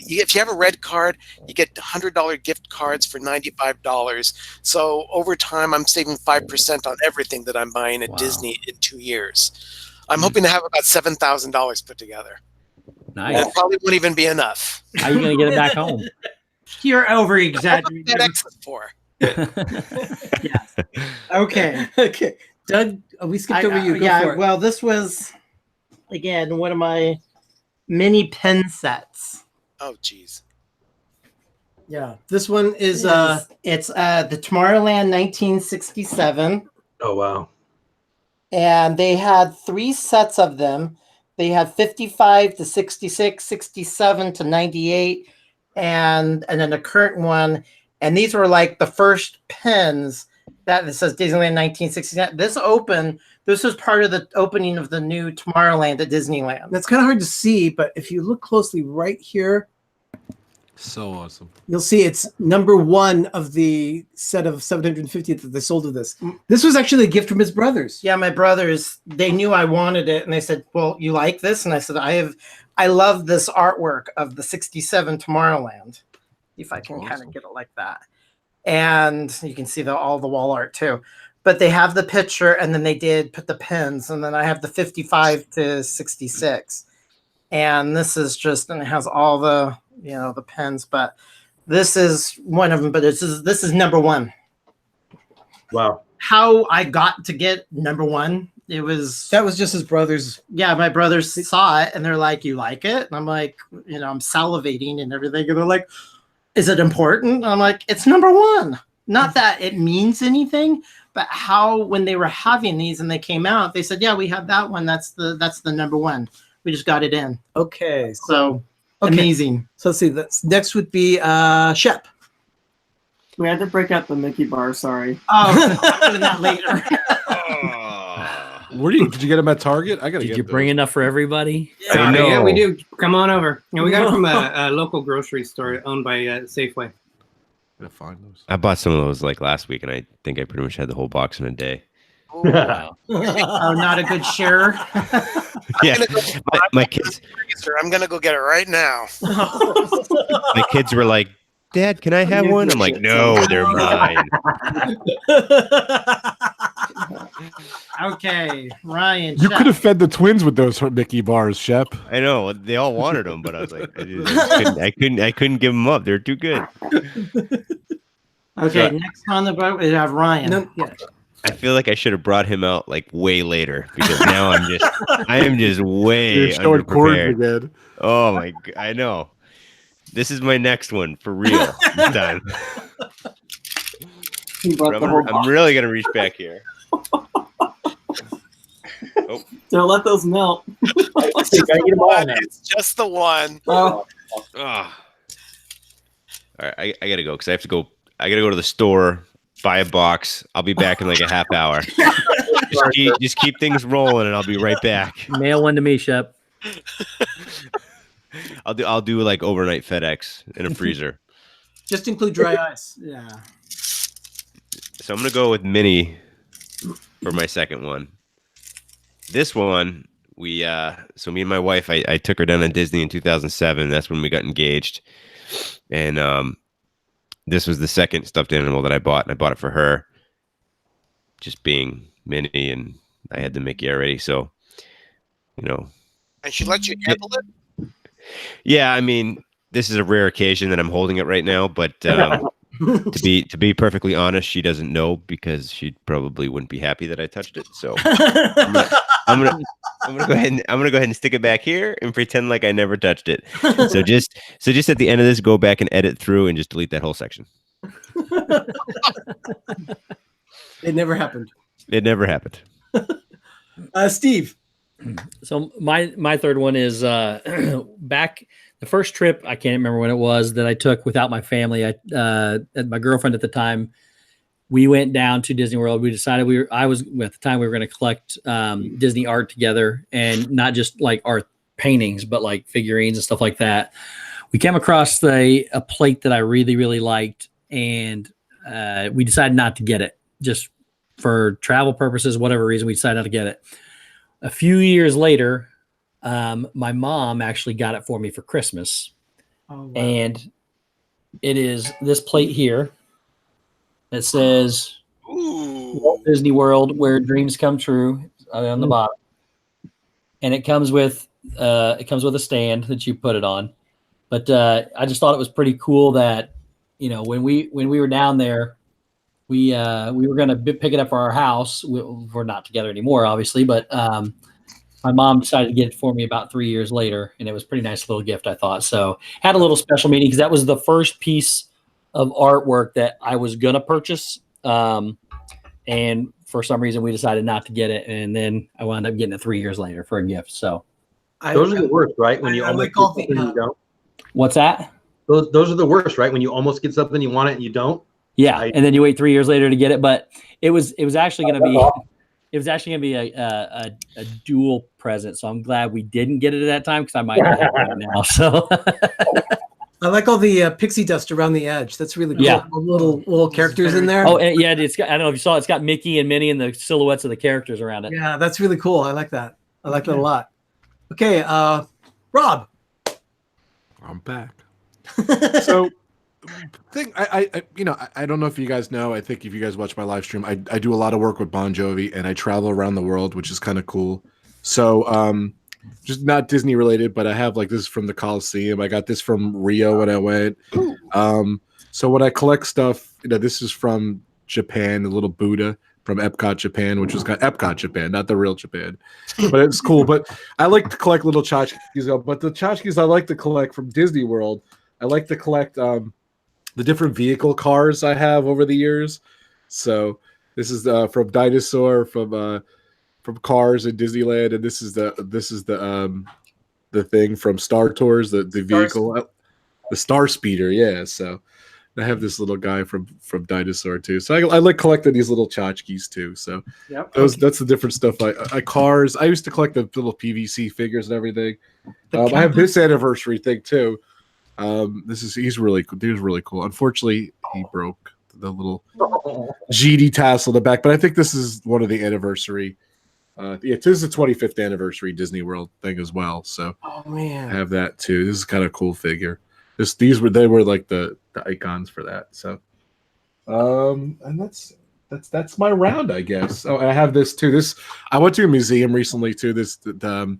If you have a red card, you get $100 gift cards for $95. So over time, I'm saving 5% on everything that I'm buying at Disney in 2 years. I'm hoping to have about $7,000 put together. Nice. That probably won't even be enough. How are you going to get it back home? You're over exaggerating. That's what FedEx is for. Yes. Okay. Okay, Doug, we skipped over you. Go for it. Well, this was again one of my mini pen sets. Oh, geez. Yeah, this one is it's the Tomorrowland 1967. Oh wow. And they had 3 sets of them. They had 55 to 66, 67 to 98, and then the current one. And these were like the first pens that it says Disneyland 1969. This was part of the opening of the new Tomorrowland at Disneyland. That's kind of hard to see, but if you look closely right here, So awesome. you'll see it's number 1 of the set of 750 that they sold of this. This was actually a gift from his brothers. Yeah, my brothers, they knew I wanted it, and they said, "Well, you like this?" And I said, I love this artwork of the 67 Tomorrowland. If I can kind of get it like that. And you can see all the wall art too. But they have the picture, and then they did put the pins, and then I have the 55 to 66. And this is just, and it has all the, the pins, but this is one of them, but this is number 1. Wow. How I got to get number 1, that was just his brothers. Yeah, my brothers saw it and they're like, "You like it?" And I'm like, I'm salivating and everything. And they're like, "Is it important?" And I'm like, "It's number 1." Not that it means anything, but how when they were having these and they came out, they said, "Yeah, we have that one. That's the number 1. We just got it in." Okay. So amazing. So let's see. Next would be Shep. We had to break out the Mickey bar. Sorry. Oh, I'll do that later. Did you get them at Target? I gotta. Did you bring enough for everybody? Yeah, yeah, we do. Come on over. Yeah, we got it from a local grocery store owned by Safeway. Gotta find those. I bought some of those like last week, and I think I pretty much had the whole box in a day. Oh, Wow. Oh, not a good sharer. Yeah, my kids. I'm gonna go get it right now. My kids were like, "Dad, can I have one?" I'm like, "No, they're mine." Okay, Ryan. You Shep. could have fed the twins with those Mickey bars, Shep. I know they all wanted them, but I was like, I couldn't give them up. They're too good. Okay, next on the boat we have Ryan. No, yeah. I feel like I should have brought him out like way later because now I am just way You're short cord underprepared. again. Oh my! I know. This is my next one for real this time. I'm really gonna reach back here. Oh. Don't let those melt. It's just the one. Oh. Oh. All right, I gotta go because I have to go. I gotta go to the store, buy a box. I'll be back in like a half hour. just keep things rolling, and I'll be right back. Mail one to me, Shep. I'll do like overnight FedEx in a freezer. Just include dry ice. Yeah. So I'm gonna go with Minnie for my second one. This one, so me and my wife, I took her down to Disney in 2007. That's when we got engaged, and this was the second stuffed animal that I bought, and I bought it for her. Just being Minnie, and I had the Mickey already, so And she let you handle it. Yeah, I mean, this is a rare occasion that I'm holding it right now, but to be perfectly honest, she doesn't know because she probably wouldn't be happy that I touched it. So I'm gonna go ahead and stick it back here and pretend like I never touched it. So just at the end of this, go back and edit through and just delete that whole section. It never happened. It never happened. Steve. So my third one is back the first trip. I can't remember when it was that I took without my family. My girlfriend at the time we went down to Disney World. We decided at the time we were going to collect Disney art together, and not just like art paintings, but like figurines and stuff like that. We came across a plate that I really, really liked, and we decided not to get it, just for travel purposes, whatever reason. We decided not to get it. A few years later, my mom actually got it for me for Christmas. Oh, wow. And it is this plate here. It says Walt Disney World, where dreams come true, on the bottom. And it comes with a stand that you put it on. But I just thought it was pretty cool that, when we were down there, we were going to pick it up for our house. We're not together anymore, obviously, but my mom decided to get it for me about 3 years later, and it was a pretty nice little gift, I thought. So had a little special meaning because that was the first piece of artwork that I was going to purchase. And for some reason, we decided not to get it, and then I wound up getting it 3 years later for a gift. So those are the worst, right? When you almost get something you don't. What's that? Those are the worst, right? When you almost get something you want it and you don't. Yeah, and then you wait 3 years later to get it. But it was actually going to be a dual present. So I'm glad we didn't get it at that time, because I might not have it now. So I like all the pixie dust around the edge. That's really cool. Yeah. Little characters in there. Oh, and yeah, I don't know if you saw it. It's got Mickey and Minnie and the silhouettes of the characters around it. Yeah, that's really cool. I like that. I like that a lot. Okay, Rob. I'm back. So, I don't know if you guys know. I think if you guys watch my live stream, I do a lot of work with Bon Jovi, and I travel around the world, which is kind of cool. So, just not Disney related, but I have like this from the Coliseum. I got this from Rio when I went. So when I collect stuff, this is from Japan, the little Buddha from Epcot, Japan, which was Epcot, Japan, not the real Japan, but it's cool. But I like to collect little tchotchkes. But the tchotchkes I like to collect from Disney World, I like to collect the different vehicle cars I have over the years. So this is from Dinosaur, from Cars in Disneyland, and this is the thing from Star Tours, the vehicle, the Star Speeder. Yeah, so I have this little guy from Dinosaur too. So I like collecting these little tchotchkes too. So that's the different stuff. I cars. I used to collect the little PVC figures and everything. I have this anniversary thing too. He's really cool. Unfortunately, he broke the little GD tassel in the back, but I think this is one of the anniversary. This is the 25th anniversary Disney World thing as well. So I have that too. This is kind of cool figure. They were like the icons for that. So, and that's my round, I guess. Oh, I have this too. I went to a museum recently too. The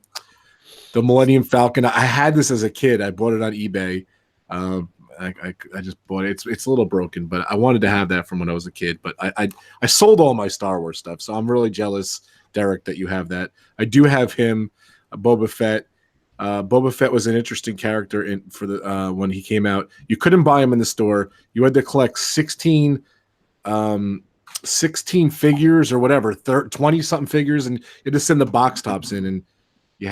Millennium Falcon. I had this as a kid. I bought it on eBay. I just bought it. It's a little broken, but I wanted to have that from when I was a kid. But I sold all my Star Wars stuff, so I'm really jealous, Derek, that you have that. I do have him, Boba Fett. Boba Fett was an interesting character when he came out. You couldn't buy him in the store. You had to collect 16 figures or whatever, 20 something figures, and you had to send the box tops in, and you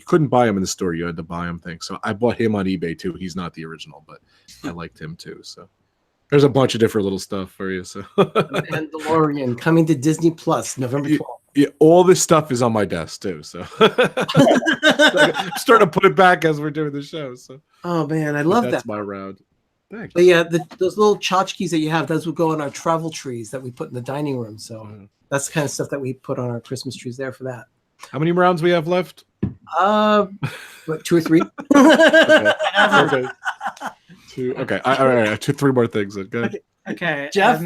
couldn't buy him in the store. You had to buy him things. So I bought him on eBay too. He's not the original, but I liked him too. So there's a bunch of different little stuff for you. So Mandalorian coming to Disney Plus November 12th. Yeah, all this stuff is on my desk too. So I'm starting to put it back as we're doing the show. So oh man, I love that. That's my round. Thanks. But yeah, those little tchotchkes that you have, those will go on our travel trees that we put in the dining room. So that's the kind of stuff that we put on our Christmas trees there for that. How many rounds we have left? What, 2 or 3? Okay. Two. Okay. All right. 2, 3 more things. Okay. Jeff.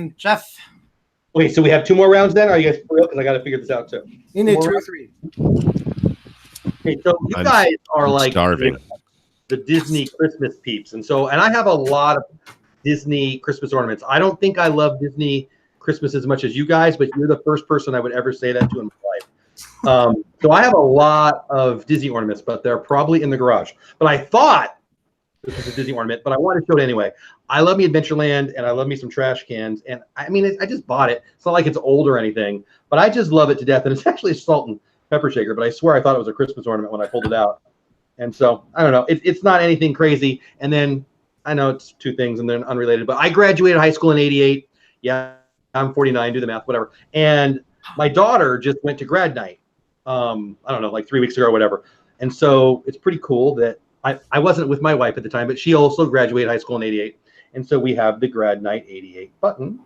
Wait, so we have 2 more rounds then? Or are you guys for real? Because I got to figure this out too. You need 2 or 3. Okay, so you guys are like starving. The Disney Christmas peeps, and I have a lot of Disney Christmas ornaments. I don't think I love Disney Christmas as much as you guys, but you're the first person I would ever say that to in my life. So I have a lot of Disney ornaments, but they're probably in the garage. But I thought this was a Disney ornament, but I wanted to show it anyway. I love me Adventureland, and I love me some trash cans. And I mean, I just bought it. It's not like it's old or anything, but I just love it to death. And it's actually a salt and pepper shaker, but I swear I thought it was a Christmas ornament when I pulled it out. And so I don't know. It's not anything crazy. And then I know it's 2 things and they're unrelated, but I graduated high school in '88. Yeah, I'm 49. Do the math, whatever. And my daughter just went to grad night. I don't know, like 3 weeks ago or whatever. And so it's pretty cool that I wasn't with my wife at the time, but she also graduated high school in '88. And so we have the grad night '88 button,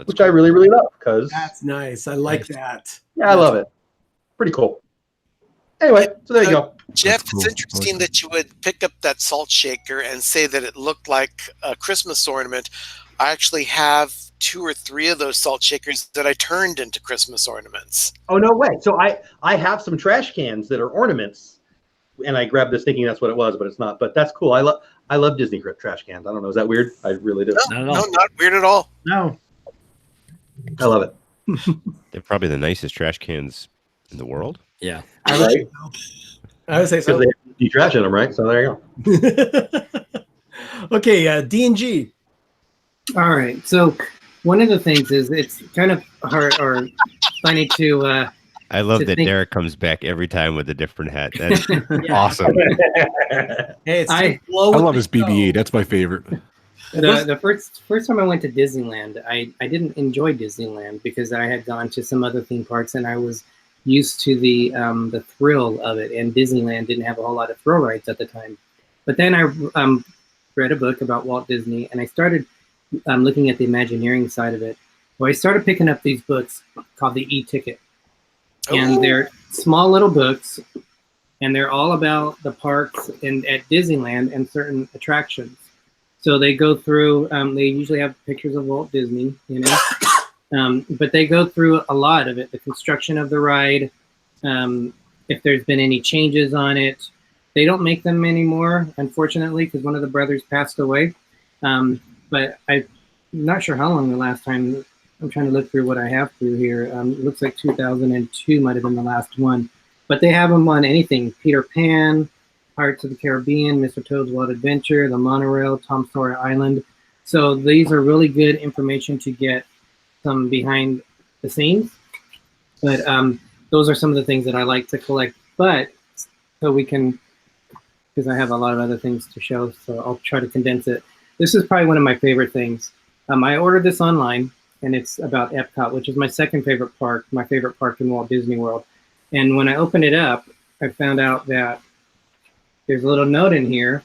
which cool. I really, really love because that's nice. I like that. Yeah, I love it. Pretty cool. Anyway, so there you go. Jeff, it's interesting that you would pick up that salt shaker and say that it looked like a Christmas ornament. I actually have 2 or 3 of those salt shakers that I turned into Christmas ornaments. Oh, no way. So I have some trash cans that are ornaments, and I grabbed this thinking that's what it was, but it's not. But that's cool. I love Disney trash cans. I don't know. Is that weird? I really do. No, not weird at all. No. I love it. They're probably the nicest trash cans in the world. Yeah. Right? I would say so. Because they have trash in them, right? So there you go. Okay, D&G. All right. So one of the things is it's kind of hard or funny to I love that Derek comes back every time with a different hat. That's awesome. Hey, I love his BB-8. That's my favorite. The first time I went to Disneyland, I didn't enjoy Disneyland because I had gone to some other theme parks and I was used to the thrill of it, and Disneyland didn't have a whole lot of thrill rides at the time. But then I read a book about Walt Disney, and I started looking at the Imagineering side of it. Well, I started picking up these books called the E-Ticket, and they're small little books, and they're all about the parks at Disneyland and certain attractions. So they go through. They usually have pictures of Walt Disney, you know. But they go through a lot of it, the construction of the ride, if there's been any changes on it. They don't make them anymore, unfortunately, because one of the brothers passed away. But I'm not sure how long the last time. I'm trying to look through what I have through here. It looks like 2002 might have been the last one. But they have them on anything. Peter Pan, Pirates of the Caribbean, Mr. Toad's Wild Adventure, The Monorail, Tom Sawyer Island. So these are really good information to get some behind the scenes, but those are some of the things that I like to collect. But so we can, because I have a lot of other things to show, so I'll try to condense it. This is probably one of my favorite things. I ordered this online, and it's about Epcot, which is my second favorite park, my favorite park in Walt Disney World. And when I opened it up, I found out that there's a little note in here,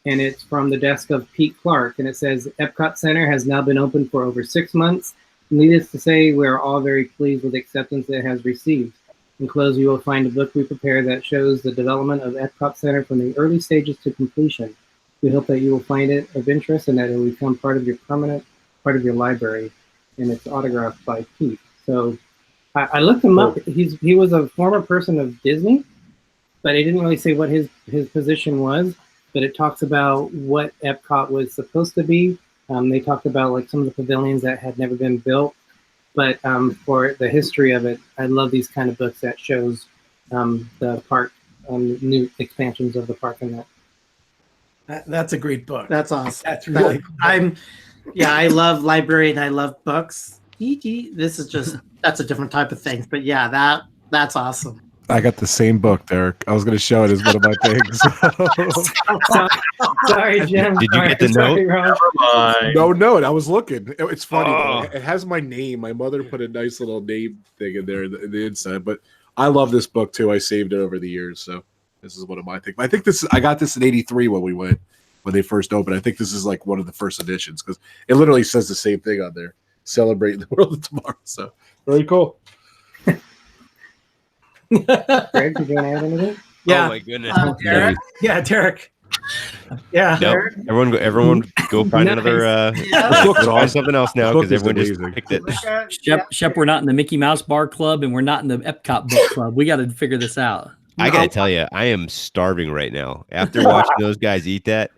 and it's from the desk of Pete Clark, and it says, Epcot Center has now been open for over 6 months. Needless to say, we are all very pleased with the acceptance it has received. Enclosed, you will find a book we prepared that shows the development of Epcot Center from the early stages to completion. We hope that you will find it of interest and that it will become part of your permanent part of your library. And it's autographed by Pete. So I looked him up. He was a former person of Disney, but it didn't really say what his position was. But it talks about what Epcot was supposed to be. They talked about like some of the pavilions that had never been built, but for the history of it, I love these kind of books that shows the park, new expansions of the park and that. That's a great book. That's awesome. That's really cool. I love library and I love books. This is that's a different type of thing, but yeah, that's awesome. I got the same book, Derek. I was going to show it as one of my things. Sorry, Jim. Did you get the note? No, I was looking. It's funny. It has my name. My mother put a nice little name thing in there, the inside. But I love this book too. I saved it over the years, so this is one of my things. I think I got this in '83 when they first opened. I think this is like one of the first editions because it literally says the same thing on there. Celebrating the world of tomorrow. So very cool. Greg, did you want to add anything? Yeah. Oh my goodness. Derek? Yeah, Derek. Yeah. Nope. Everyone go find another try something else now because everyone just picked it. Shep, we're not in the Mickey Mouse Bar Club and we're not in the Epcot Book Club. We got to figure this out. I got to tell you, I am starving right now. After watching those guys eat that.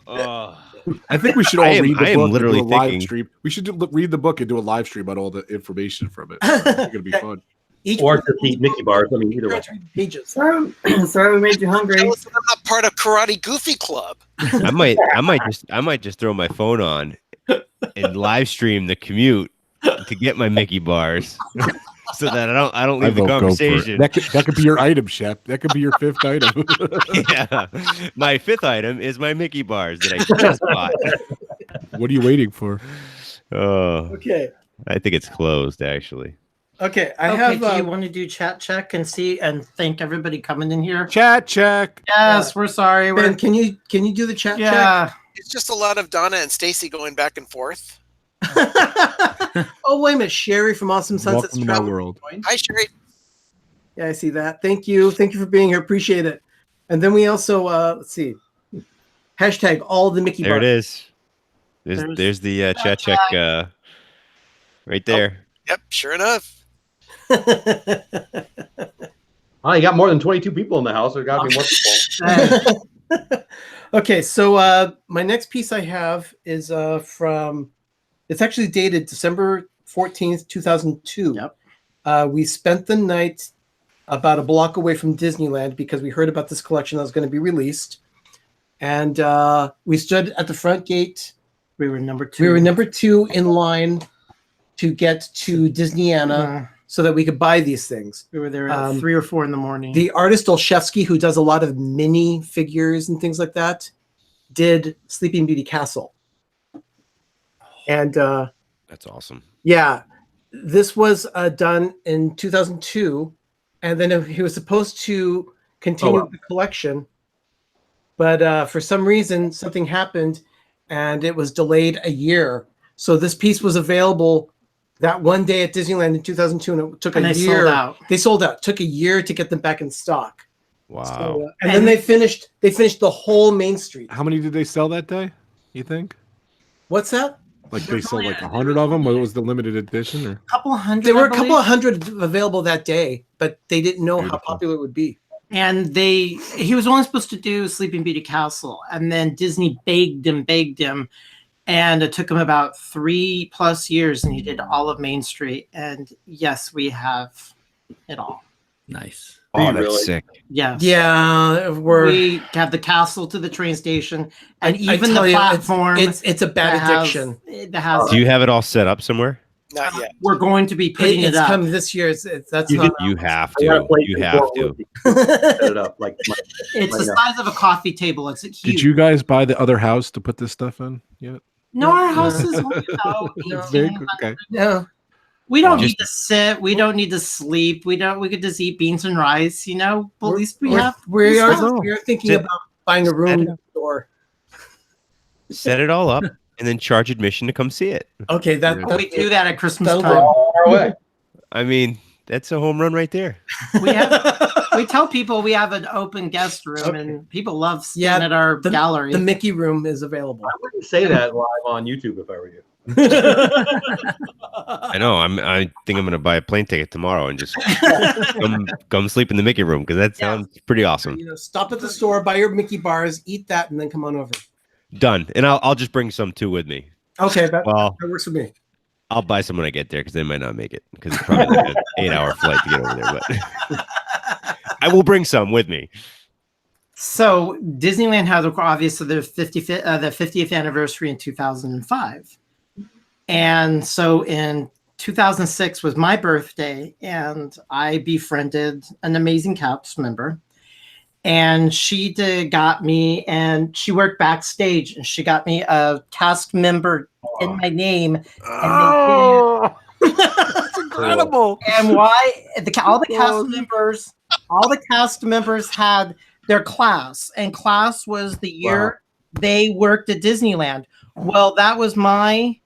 I think we should all read the book. I am literally thinking. Stream. We should read the book and do a live stream on all the information from it. It's going to be fun. Or to eat Mickey bars. I mean, either way. Pages. Sorry, we made you hungry. I'm not part of Karate Goofy Club. I might just throw my phone on and live stream the commute to get my Mickey bars, so that I don't leave the conversation. That could be your item, Shep. That could be your 5th item. Yeah, my 5th item is my Mickey bars that I just bought. What are you waiting for? Okay. I think it's closed actually. Okay, I Okay, have. do you want to do chat check and see and thank everybody coming in here? Chat check. Yes, we're sorry. Ben, can you do the chat check? Yeah. It's just a lot of Donna and Stacy going back and forth. Oh, wait a minute. Sherry from Awesome Sunsets Welcome to my Travel. world. Hi, Sherry. Yeah, I see that. Thank you. Thank you for being here. Appreciate it. And then we also, let's see, hashtag all the Mickey There it bars. is. There's the chat check right there. Yep, sure enough. Oh, you got more than 22 people in the house. There got to be more people. Okay, so my next piece I have is from, it's actually dated December 14th, 2002. Yep. We spent the night about a block away from Disneyland because we heard about this collection that was going to be released. And we stood at the front gate. We were number 2. We were number 2 in line to get to Disneyana so that we could buy these things. We were there at 3 or 4 in the morning. The artist Olszewski, who does a lot of mini figures and things like that, did Sleeping Beauty Castle. And that's awesome. Yeah, this was done in 2002, and then he was supposed to continue the collection, but for some reason something happened, and it was delayed a year. So this piece was available that one day at Disneyland in 2002, and it took a year. Sold out. They sold out. It took a year to get them back in stock. Wow. So, and then they finished the whole Main Street. How many did they sell that day, you think? What's that? Like they sold like 100 of them? Or was the limited edition? Or? Couple hundred. There were I a couple of hundred available that day, but they didn't know Beautiful. how popular it would be. And he was only supposed to do Sleeping Beauty Castle, and then Disney begged him, and it took him about 3+ years, and he did all of Main Street. And yes, we have it all. Nice. Oh, that's sick. Yes. Yeah, we have the castle to the train station, and even the platform. It's a bad addiction. Do you have it all set up somewhere? Not yet. We're going to be putting it up. Coming this year. That's You not. have to. You have to. Set it up like It's the size of a coffee table. It's huge. Did you guys buy the other house to put this stuff in yet? No, our house is only about It's very 1800. okay. No. We don't need to sit. We don't need to sleep. We could just eat beans and rice. You know, but at least we are thinking about buying a room next door. Set it all up and then charge admission to come see it. Okay, we do that at Christmas time. Far away. I mean, that's a home run right there. We tell people we have an open guest room, and people love staying at our gallery. The Mickey room is available. I wouldn't say that live on YouTube if I were you. I know. I think I'm going to buy a plane ticket tomorrow and just come sleep in the Mickey room because that sounds pretty awesome. Stop at the store, buy your Mickey bars, eat that, and then come on over. Done. And I'll just bring some too with me. Okay, that works for me. I'll buy some when I get there because they might not make it because it's probably like an 8-hour flight to get over there. But I will bring some with me. So Disneyland had obviously their 50th anniversary in 2005. And so in 2006 was my birthday, and I befriended an amazing cast member. And she got me, and she worked backstage, and she got me a cast member in my name. And that's incredible. And why all the cast members had their class, and class was the year they worked at Disneyland. Well, that was my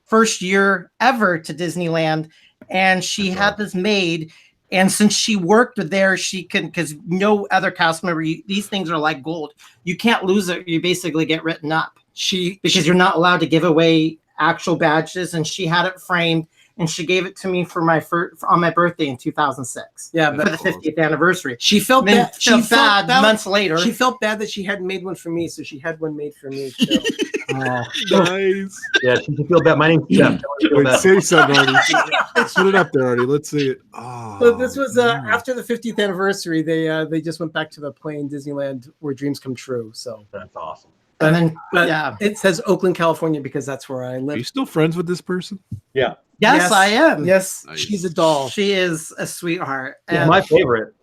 first year ever to Disneyland, and she had this made. And since she worked there, she can, because no other cast member, these things are like gold. You can't lose it. You basically get written up. Because you're not allowed to give away actual badges. And she had it framed, and she gave it to me for on my birthday in 2006. Yeah, for the 50th anniversary. She felt bad. She felt bad months later. She felt bad that she hadn't made one for me, so she had one made for me. So. Nice. Yeah, she can feel bad. My name's Shep. Say something, Arnie. Put it up there, Arnie. Let's see it. Oh, so this was after the 50th anniversary. They just went back to the plane Disneyland where dreams come true. So that's awesome. And then, it says Oakland, California, because that's where I live. Are you still friends with this person? Yeah. Yes, I am. Yes, nice. She's a doll. She is a sweetheart. Yeah, my favorite.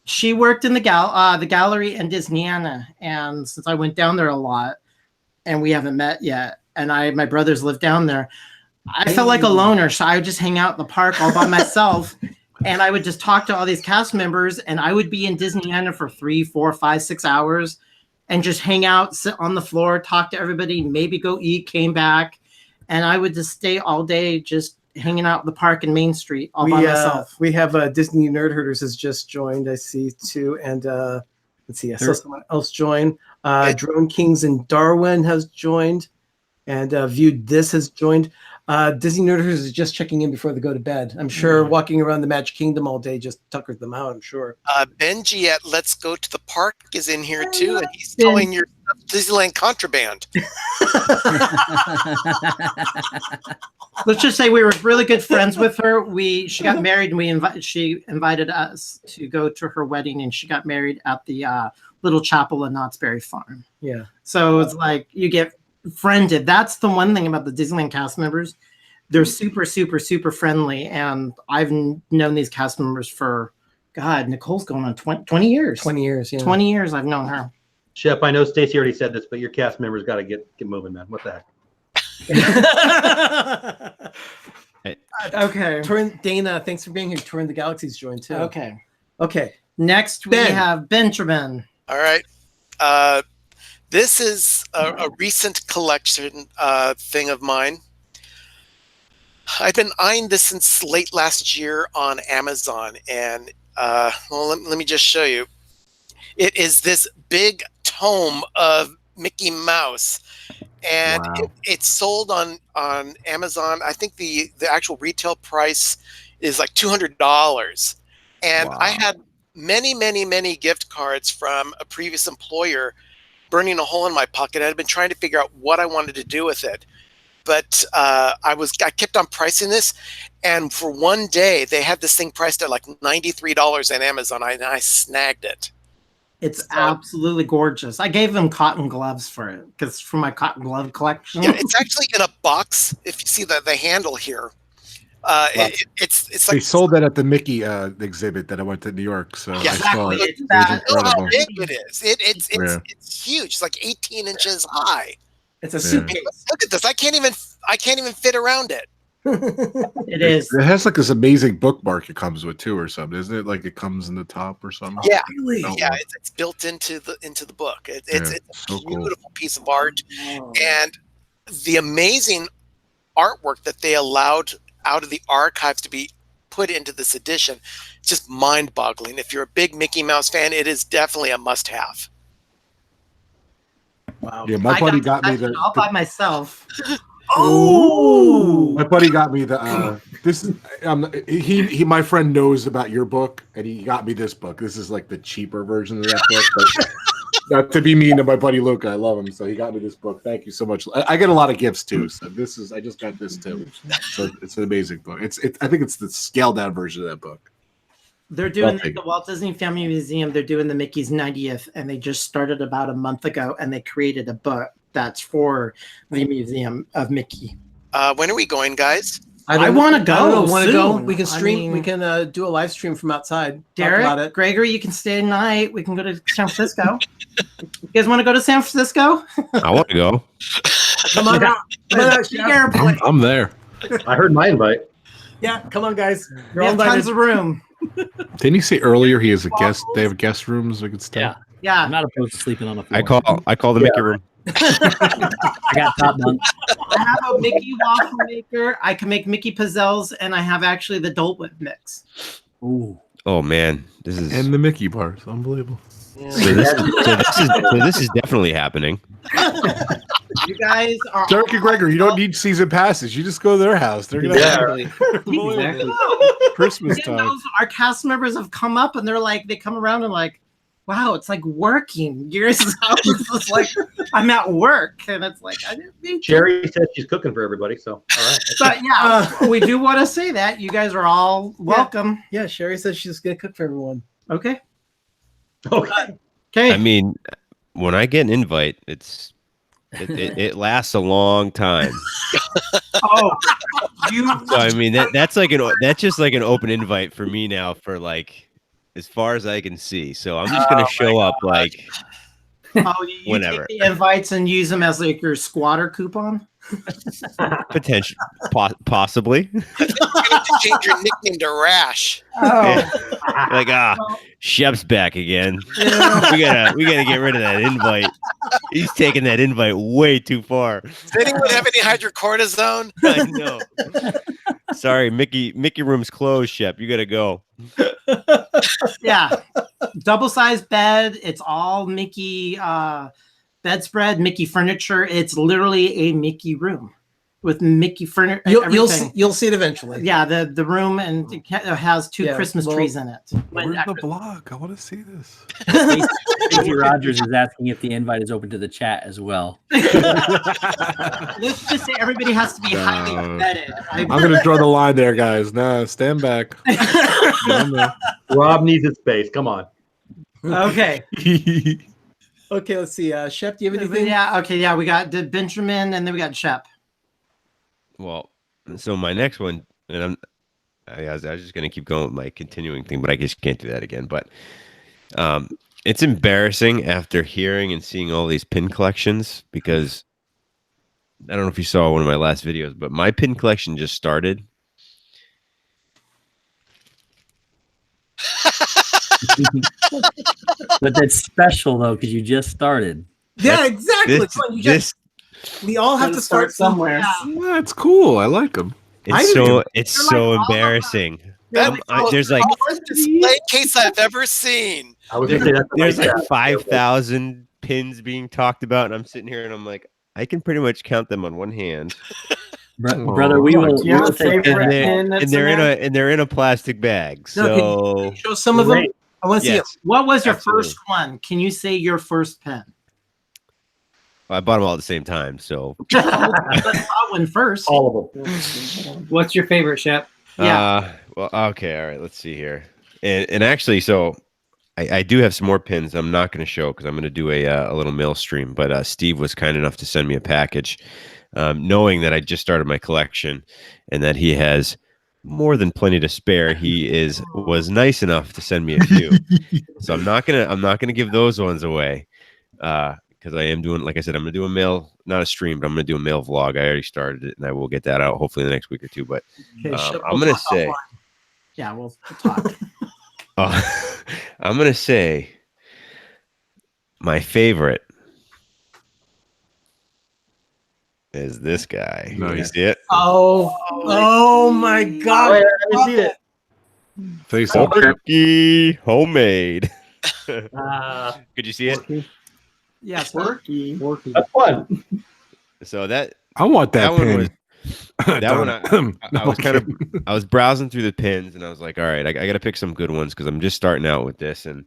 She worked in the gallery in Disneyana, and since I went down there a lot, and we haven't met yet, and my brothers live down there, I felt like a loner, so I would just hang out in the park all by myself, and I would just talk to all these cast members, and I would be in Disneyland for 3, 4, 5, 6 hours, and just hang out, sit on the floor, talk to everybody, maybe go eat, came back, and I would just stay all day just hanging out in the park in Main Street all by myself. We have Disney Nerd Herders has just joined, I see, too, and let's see, I saw someone else join. Drone Kings in Darwin has joined, and Viewed This has joined. Disney Nerd Herders is just checking in before they go to bed. I'm sure walking around the Magic Kingdom all day just tuckered them out, I'm sure. Benji at Let's Go to the Park is in here too, and he's telling your Disneyland contraband. Let's just say we were really good friends with her. She got married, and she invited us to go to her wedding, and she got married at the little chapel in Knott's Berry Farm. Yeah. So it's like you get friended. That's the one thing about the Disneyland cast members. They're super, super, super friendly. And I've known these cast members for, God, Nicole's going on 20 years. 20 years, yeah. 20 years I've known her. Shep, I know Stacy already said this, but your cast members got to get moving, man. What the heck? Okay. Dana, thanks for being here. Touring the Galaxy's joined too. Okay. Next, we have Benjamin. All right. This is a recent collection thing of mine. I've been eyeing this since late last year on Amazon, and let me just show you. It is this big tome of Mickey Mouse, and it's sold on Amazon. I think the actual retail price is like $200, and I had many gift cards from a previous employer burning a hole in my pocket. I'd been trying to figure out what I wanted to do with it, but I kept on pricing this, and for one day they had this thing priced at like $93 on Amazon. I snagged it. It's absolutely gorgeous. I gave them cotton gloves for it because for my cotton glove collection. Yeah, it's actually in a box. If you see the handle here, it's like they sold that at the Mickey exhibit that I went to New York. So yeah, I saw it. It's how big it is. It's huge. It's like 18 inches high. It's a suitcase. Look at this. I can't even fit around it. It is. It has like this amazing bookmark it comes with too, or something, isn't it? Like it comes in the top or something. Yeah, really? Yeah. It's built into the book. It's a so beautiful piece of art, and the amazing artwork that they allowed out of the archives to be put into this edition. It's just mind-boggling. If you're a big Mickey Mouse fan, it is definitely a must-have. Wow. Yeah, my buddy got me all by myself. Oh, my buddy got me my friend knows about your book, and he got me this book. This is like the cheaper version of that book, but not to be mean to my buddy Luca, I love him, so he got me this book. Thank you so much. I get a lot of gifts too, so I just got this too. So it's an amazing book. I think it's the scaled down version of that book. They're doing the Walt Disney Family Museum. They're doing the Mickey's 90th, and they just started about a month ago, and they created a book that's for the Museum of Mickey. When are we going, guys? I want to go. Want to go? We can stream. We can do a live stream from outside. Derek, Gregory, you can stay tonight. We can go to San Francisco. You guys want to go to San Francisco? I want to go. Come on out. I'm there. I heard my invite. Yeah, come on, guys. We have tons of room. Didn't he say earlier he has a guest? They have guest rooms we could stay. Yeah. I'm not opposed to sleeping on the floor. I call the Mickey room. I got top bunk. I have a Mickey waffle maker. I can make Mickey pizzelles, and I have actually the Dole Whip mix. Ooh. Oh man, this is and the Mickey bars, unbelievable. Yeah. So this is definitely happening. You guys are Derek and Gregory, you don't need season passes. You just go to their house. They're gonna exactly. Christmas time. Our cast members have come up and they come around and like, wow, it's like working. Yours is just like I'm at work, and it's like I didn't mean. Sherry said she's cooking for everybody, so all right. But yeah, we do want to say that you guys are all welcome. Yeah, Sherry says she's gonna cook for everyone. Okay. Okay. I mean, when I get an invite, it lasts a long time. So I mean that's just like an open invite for me now for like as far as I can see. So I'm just gonna show up like you whenever. take the invites and use them as like your squatter coupon. Potential, possibly. I think you're going to have to change your nickname to Rash. Yeah. Like Shep's back again. we gotta get rid of that invite. He's taking that invite way too far. Does anyone have any hydrocortisone? I know. Sorry, Mickey room's closed, Shep. You gotta go. Yeah, double-sized bed. It's all Mickey bedspread, Mickey furniture. It's literally a Mickey room with Mickey furniture. You'll see it eventually. Yeah, the room, and it has two Christmas trees in it. Where's the blog? I want to see this. Stacey Rogers is asking if the invite is open to the chat as well. Let's just say everybody has to be highly vetted. I'm going to draw the line there, guys. No, stand back. Rob needs his space. Come on. Okay. Okay, let's see. Shep, do you have anything? Yeah, okay, yeah. We got Benjamin, and then we got Shep. Well, so my next one, and I was just going to keep going with my continuing thing, but I just can't do that again. But it's embarrassing after hearing and seeing all these pin collections, because I don't know if you saw one of my last videos, but my pin collection just started. But that's special though, because you just started. Yeah, exactly. We all have to start somewhere. Yeah, it's cool. I like them. It's so embarrassing. There's like the display case I've ever seen. I was gonna say there's like 5,000 pins being talked about, and I'm sitting here and I'm like, I can pretty much count them on one hand. Brother, we will. And they're in a plastic bag. So show some of them. I want to see it. What was your first one? Can you say your first pen? I bought them all at the same time, so let's buy one first. All of them. What's your favorite, Shep? Yeah. Well, okay, all right. Let's see here. And actually, so I do have some more pins. I'm not going to show because I'm going to do a little mail stream. But Steve was kind enough to send me a package, knowing that I just started my collection and that he has more than plenty to spare. He was nice enough to send me a few. So I'm not gonna give those ones away. Because I am doing, like I said, I'm going to do a mail, not a stream, but I'm going to do a mail vlog. I already started it, and I will get that out hopefully in the next week or two. But I'm going to say, yeah, we'll talk. I'm going to say my favorite is this guy. Nice. You see it? Oh my God! I see it. Face Turkey homemade. Could you see it? Yeah, Porky. That's fun. So that I want that one pin. was I was kind of I was browsing through the pins and I was like, all right, I got to pick some good ones because I'm just starting out with this, and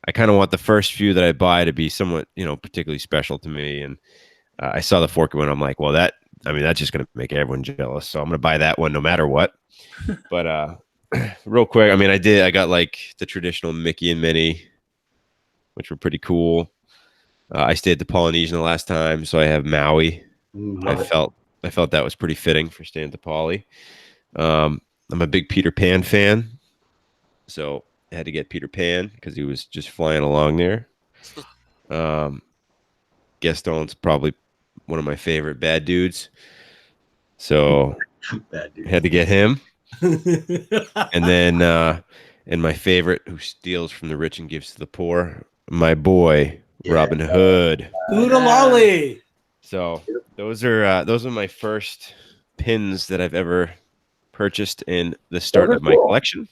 I kind of want the first few that I buy to be somewhat, particularly special to me. And I saw the Forky one. I'm like, well, that's just gonna make everyone jealous. So I'm gonna buy that one no matter what. But real quick, I got like the traditional Mickey and Minnie, which were pretty cool. I stayed at the Polynesian the last time, so I have Maui. I felt that was pretty fitting for staying at the Poly. I'm a big Peter Pan fan, so I had to get Peter Pan because he was just flying along there. Gaston's probably one of my favorite bad dudes, so I had to get him. And then, and my favorite, who steals from the rich and gives to the poor, my boy. Yeah. Robin Hood. Oodalolly. So those are my first pins that I've ever purchased in the start of my collection.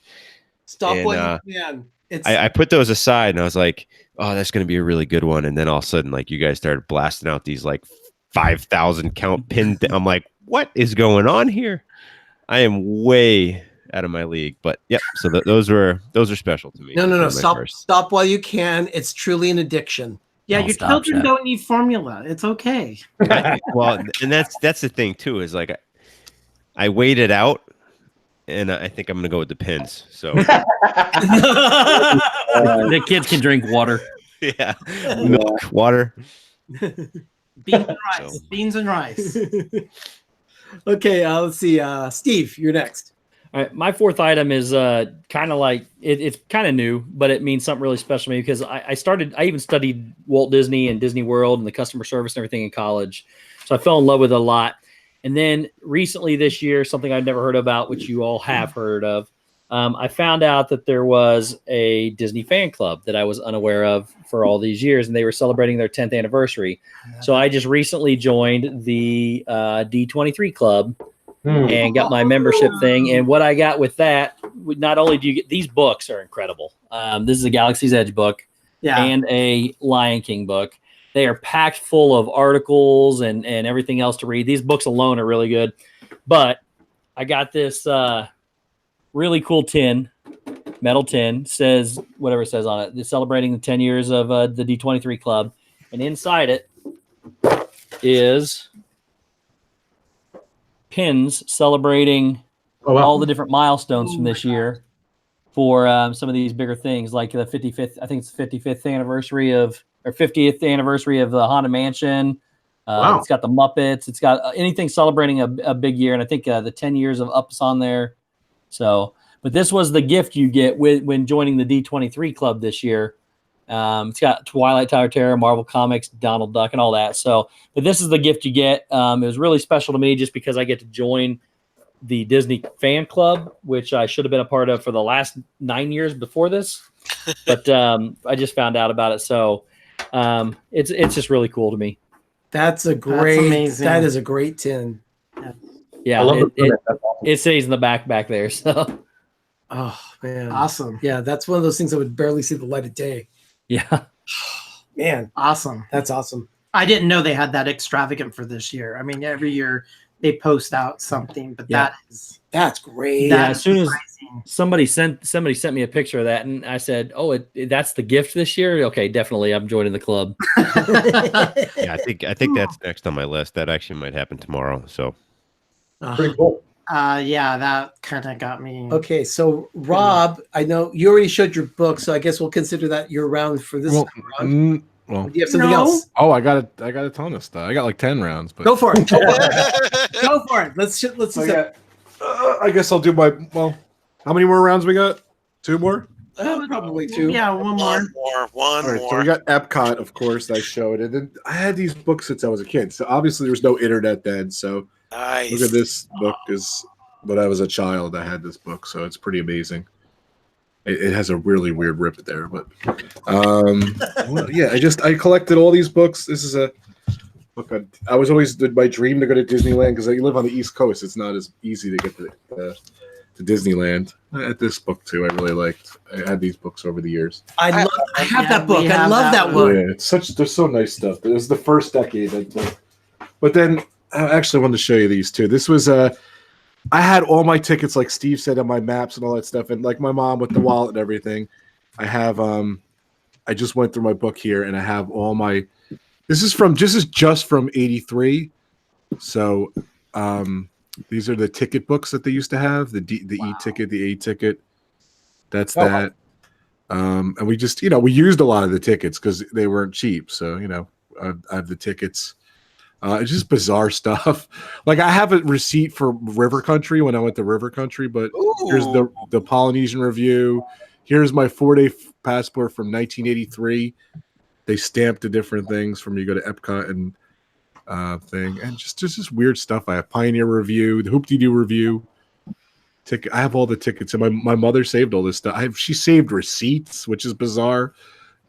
Stop what you can. I put those aside and I was like, oh, that's going to be a really good one. And then all of a sudden, like, you guys started blasting out these like 5,000 count pin. I'm like, what is going on here? I am way out of my league, but yep. So those are special to me. No. Stop while you can. It's truly an addiction. Yeah, your children don't need formula. It's okay. Well, and that's the thing too. Is like I weighed it out, and I think I'm gonna go with the pins. So the kids can drink water. Yeah, milk, water, beans and rice. Okay, let's see. Steve, you're next. All right, my fourth item is kind of like it's kind of new, but it means something really special to me because I even studied Walt Disney and Disney World and the customer service and everything in college. So I fell in love with it a lot. And then recently this year, something I'd never heard about, which you all have heard of, I found out that there was a Disney fan club that I was unaware of for all these years, and they were celebrating their 10th anniversary. So I just recently joined the D23 club and got my membership thing. And what I got with that, not only do you get these books are incredible. This is a Galaxy's Edge book and a Lion King book. They are packed full of articles and everything else to read. These books alone are really good. But I got this really cool metal tin, says whatever it says on it. It's celebrating the 10 years of the D23 club. And inside it is pins celebrating all the different milestones from this year for some of these bigger things, like the 55th, I think it's the 55th anniversary of, or 50th anniversary of the Haunted Mansion. It's got the Muppets. It's got anything celebrating a big year. And I think the 10 years of Up's on there. So, but this was the gift you get when joining the D23 club this year. It's got Twilight Tower Terror, Marvel Comics, Donald Duck, and all that. So, but this is the gift you get. It was really special to me just because I get to join the Disney fan club, which I should have been a part of for the last 9 years before this. But I just found out about it. So it's just really cool to me. That's amazing. That is a great tin. Yeah, it stays in the back there. So, oh man, awesome. Yeah, that's one of those things that would barely see the light of day. Yeah, man, awesome. That's awesome. I didn't know they had that extravagant for this year. I mean, every year they post out something, but that's great. Yeah, as soon as somebody sent me a picture of that, and I said, "Oh, that's the gift this year." Okay, definitely, I'm joining the club. Yeah, I think that's next on my list. That actually might happen tomorrow. So. Pretty cool. Yeah, that kind of got me. Okay, so Rob, I know you already showed your book, so I guess we'll consider that your round for this round. Well, do you have something else? Oh, I got a ton of stuff. I got like 10 rounds. But go for it. Go for it. Let's I guess I'll do my. Well, how many more rounds we got? 2 more. Probably 2. Yeah, one more. One more. So we got Epcot, of course. I showed it, and I had these books since I was a kid. So obviously there was no internet then. So nice. Look at this book. Is when I was a child, I had this book, so it's pretty amazing. It has a really weird rip there, but well, yeah, I collected all these books. This is a book. I was always my dream to go to Disneyland because I live on the East Coast. It's not as easy to get to Disneyland. I had this book too. I really liked. I had these books over the years. I have that book. I love that book. Yeah, there's so nice stuff. It was the first decade, but then I actually wanted to show you these too. This was I had all my tickets, like Steve said, on my maps and all that stuff, and like my mom with the wallet and everything. I have I just went through my book here, and I have all my. This is just from '83, so these are the ticket books that they used to have, the E ticket, the A ticket. That's that. And we just we used a lot of the tickets because they weren't cheap. So I have the tickets. It's just bizarre stuff. Like I have a receipt for River Country when I went to River Country, but here's the Polynesian Review. Here's my 4-day passport from 1983. They stamped the different things from you go to Epcot and thing, and just weird stuff. I have Pioneer Review, the Hoop-Dee-Doo Review. I have all the tickets, and my mother saved all this stuff. She saved receipts, which is bizarre,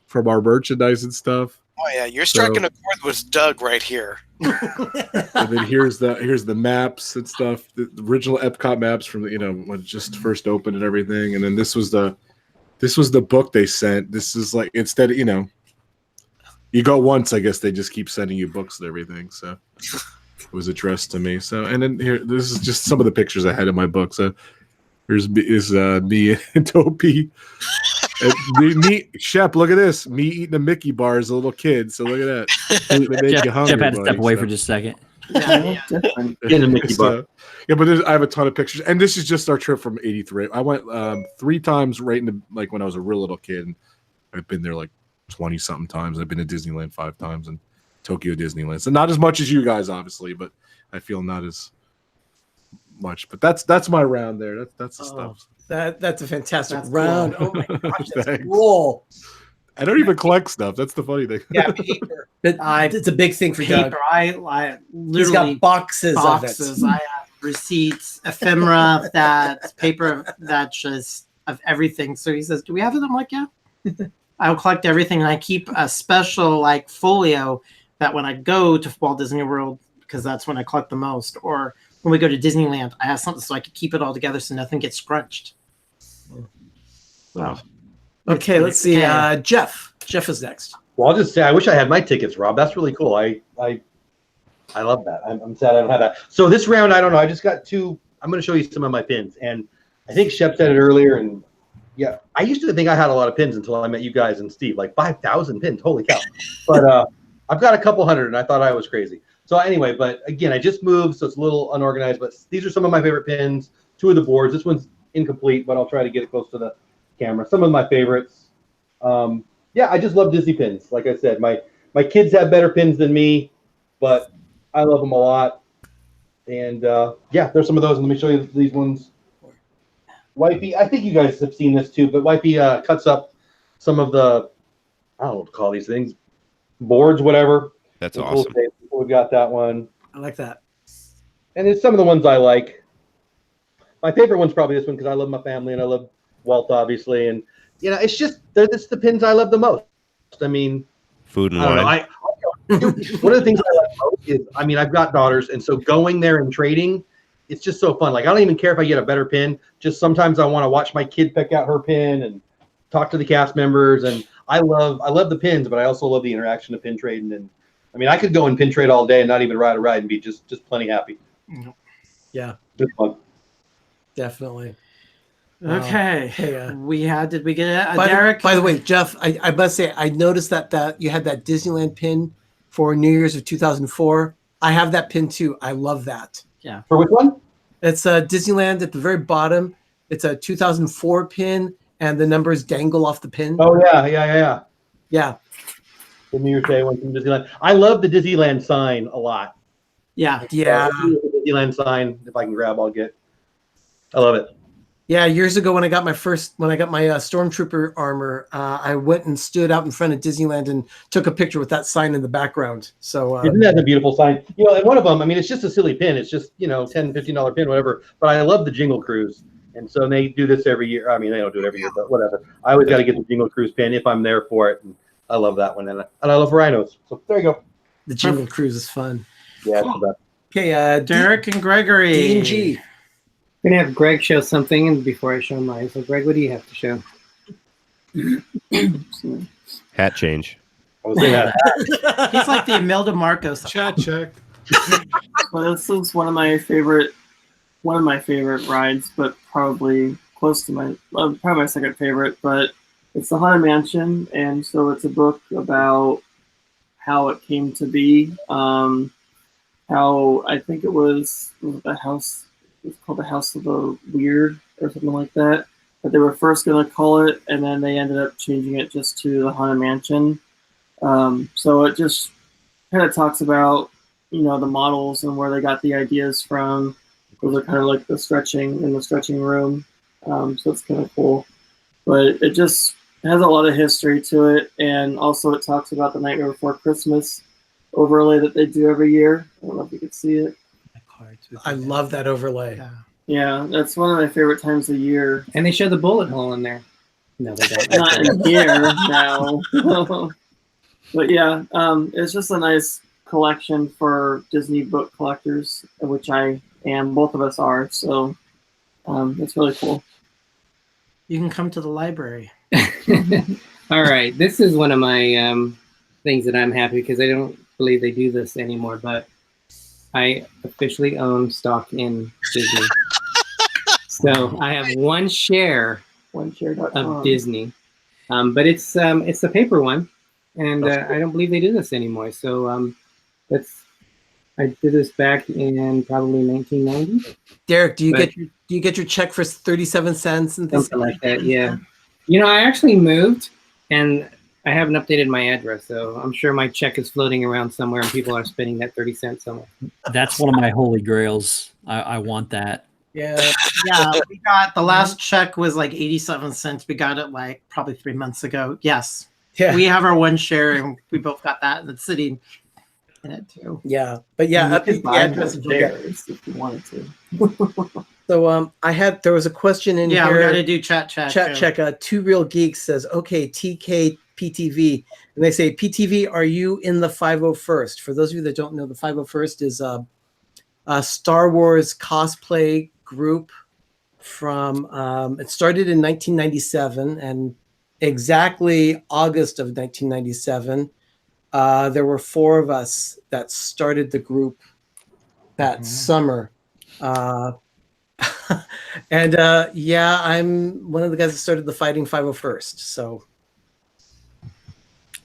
from our merchandise and stuff. Oh yeah, you're striking a chord with Doug right here. And then here's the maps and stuff, the original Epcot maps from when it just first opened and everything. And then this was the book they sent. This is like instead of you go once, I guess they just keep sending you books and everything. So it was addressed to me. So and then this is just some of the pictures I had in my book. So here's me and Topi. Me, Shep, look at this. Me eating a Mickey bar as a little kid. So look at that. Shep had to step away for just a second. Getting a Mickey bar. Yeah, but I have a ton of pictures. And this is just our trip from '83. I went 3 times right into like when I was a real little kid. And I've been there like 20-something times. I've been to Disneyland 5 times and Tokyo Disneyland. So not as much as you guys, obviously, but I feel not as much. But that's my round there. That's the stuff. That's a fantastic round. Oh my gosh, that's cool. I don't even collect stuff. That's the funny thing. Yeah, paper. It's a big thing for Doug. Paper. I He's literally got boxes of it. I have receipts, ephemera of that, paper that just of everything. So he says, "Do we have it?" I'm like, "Yeah." I'll collect everything, and I keep a special like folio that when I go to Walt Disney World, because that's when I collect the most, or when we go to Disneyland, I have something so I can keep it all together so nothing gets scrunched. Wow. Okay, let's see. Jeff. Jeff is next. Well, I'll just say I wish I had my tickets, Rob. That's really cool. I love that. I'm sad I don't have that. So this round, I don't know. I just got two. I'm going to show you some of my pins, and I think Shep said it earlier. And yeah, I used to think I had a lot of pins until I met you guys and Steve. Like 5,000 pins. Holy cow! But I've got a couple hundred, and I thought I was crazy. So anyway, but again, I just moved, so it's a little unorganized. But these are some of my favorite pins. Two of the boards. This one's incomplete, but I'll try to get it close to the camera. Some of my favorites. Yeah, I just love Disney pins. Like I said, my kids have better pins than me, but I love them a lot. And yeah, there's some of those. And let me show you these ones. Wifey, I think you guys have seen this too, but Wifey cuts up some of the, I don't know what to call these things, boards, whatever. That's awesome. We've got that one. I like that. And it's some of the ones I like. My favorite one's probably this one because I love my family and I love Walt, obviously. And, you know, it's just, it's the pins I love the most. I mean, food and wine. One of the things I like most is, I mean, I've got daughters, and so going there and trading, it's just so fun. Like, I don't even care if I get a better pin. Just sometimes I want to watch my kid pick out her pin and talk to the cast members. And I love the pins, but I also love the interaction of pin trading. And I mean, I could go and pin trade all day and not even ride a ride and be just plenty happy. Yeah, just fun. Definitely. Okay. Hey, did we get Derek? By the way, Jeff, I must say, I noticed that you had that Disneyland pin for New Year's of 2004. I have that pin too. I love that. Yeah. For which one? It's Disneyland at the very bottom. It's a 2004 pin, and the numbers dangle off the pin. Oh, yeah. Yeah. The New Year's Day one from Disneyland. I love the Disneyland sign a lot. Yeah. The Disneyland sign, if I can grab, I'll get. I love it. Yeah, years ago when I got my Stormtrooper armor, I went and stood out in front of Disneyland and took a picture with that sign in the background. So isn't that a beautiful sign? You know, and one of them, I mean, it's just a silly pin. It's just, $10, $15 pin, whatever. But I love the Jingle Cruise. And so they do this every year. I mean, they don't do it every year, but whatever. I always got to get the Jingle Cruise pin if I'm there for it. And I love that one. And I love rhinos. So there you go. The Jingle Cruise is fun. Yeah, it's the best. Okay, Derek and Gregory. D&G. We're going to have Greg show something and before I show mine. So, Greg, what do you have to show? Hat change. I was saying that. He's like the Imelda Marcos. Chat check. Well, this is one of my favorite rides, but probably close to probably my second favorite. But it's the Haunted Mansion, and so it's a book about how it came to be. How I think it was the house. It's called the House of the Weird or something like that. But they were first going to call it, and then they ended up changing it just to the Haunted Mansion. So it just kind of talks about, the models and where they got the ideas from. Those are kind of like the stretching room. So it's kind of cool. But it just has a lot of history to it. And also it talks about the Nightmare Before Christmas overlay that they do every year. I don't know if you can see it. I love that overlay. Yeah, that's one of my favorite times of year. And they show the bullet hole in there. No, they don't. Not in here now. But yeah, it's just a nice collection for Disney book collectors, which I am. Both of us are. So it's really cool. You can come to the library. All right. This is one of my things that I'm happy because I don't believe they do this anymore, but I officially own stock in Disney. So I have one share of Disney, but it's the paper one, and I don't believe they do this anymore. So I did this back in probably 1990. Derek, do you get your check for 37 cents and things like that? Yeah. I actually moved, and I haven't updated my address, so I'm sure my check is floating around somewhere and people are spending that 30 cents somewhere. That's one of my holy grails. I want that. Yeah. We got the last check was like 87 cents. We got it like probably 3 months ago. Yes. Yeah. We have our one share, and we both got that, and it's sitting in it too. Yeah, but yeah, You up could the buy address more you'll get. shares if you wanted to. So there was a question in Yeah, here. we got to do chat check. Check. Two Real Geeks says, okay, TK PTV. And they say, PTV, are you in the 501st? For those of you that don't know, the 501st is a Star Wars cosplay group from, it started in 1997, and exactly August of 1997, there were 4 of us that started the group that summer. And yeah, I'm one of the guys that started the Fighting 501st. So,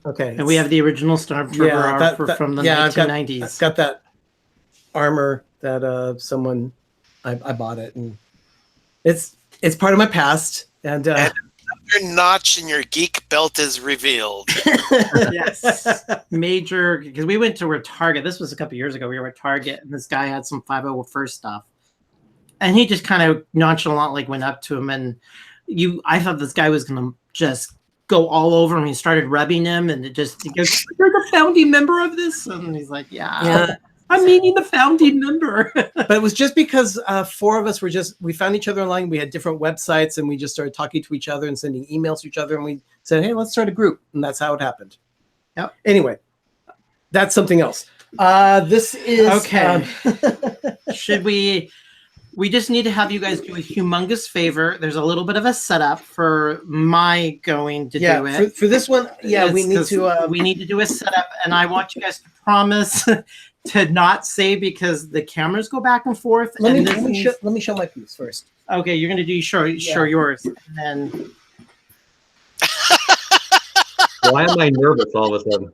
okay. And we have the original Stormtrooper from the 1990s. I've got that armor that someone I bought it, and it's part of my past. And another notch in your geek belt is revealed. Yes, major, because we went to a Target. This was a couple years ago. We were at Target, and this guy had some 501st stuff. And he just kind of nonchalantly went up to him, and I thought this guy was going to just go all over him. He started rubbing him, and he goes, "You're the founding member of this?" And he's like, yeah. I'm meeting the founding member. But it was just because 4 of us we found each other online. We had different websites, and we just started talking to each other and sending emails to each other. And we said, hey, let's start a group. And that's how it happened. Yep. Anyway, that's something else. This is okay. Should we just need to have you guys do a humongous favor. There's a little bit of a setup for my going to do it. For this one, we need to do a setup, and I want you guys to promise to not say, because the cameras go back and forth. Let me show my piece first. Okay, you're gonna do show yours, and then. Why am I nervous all of a sudden?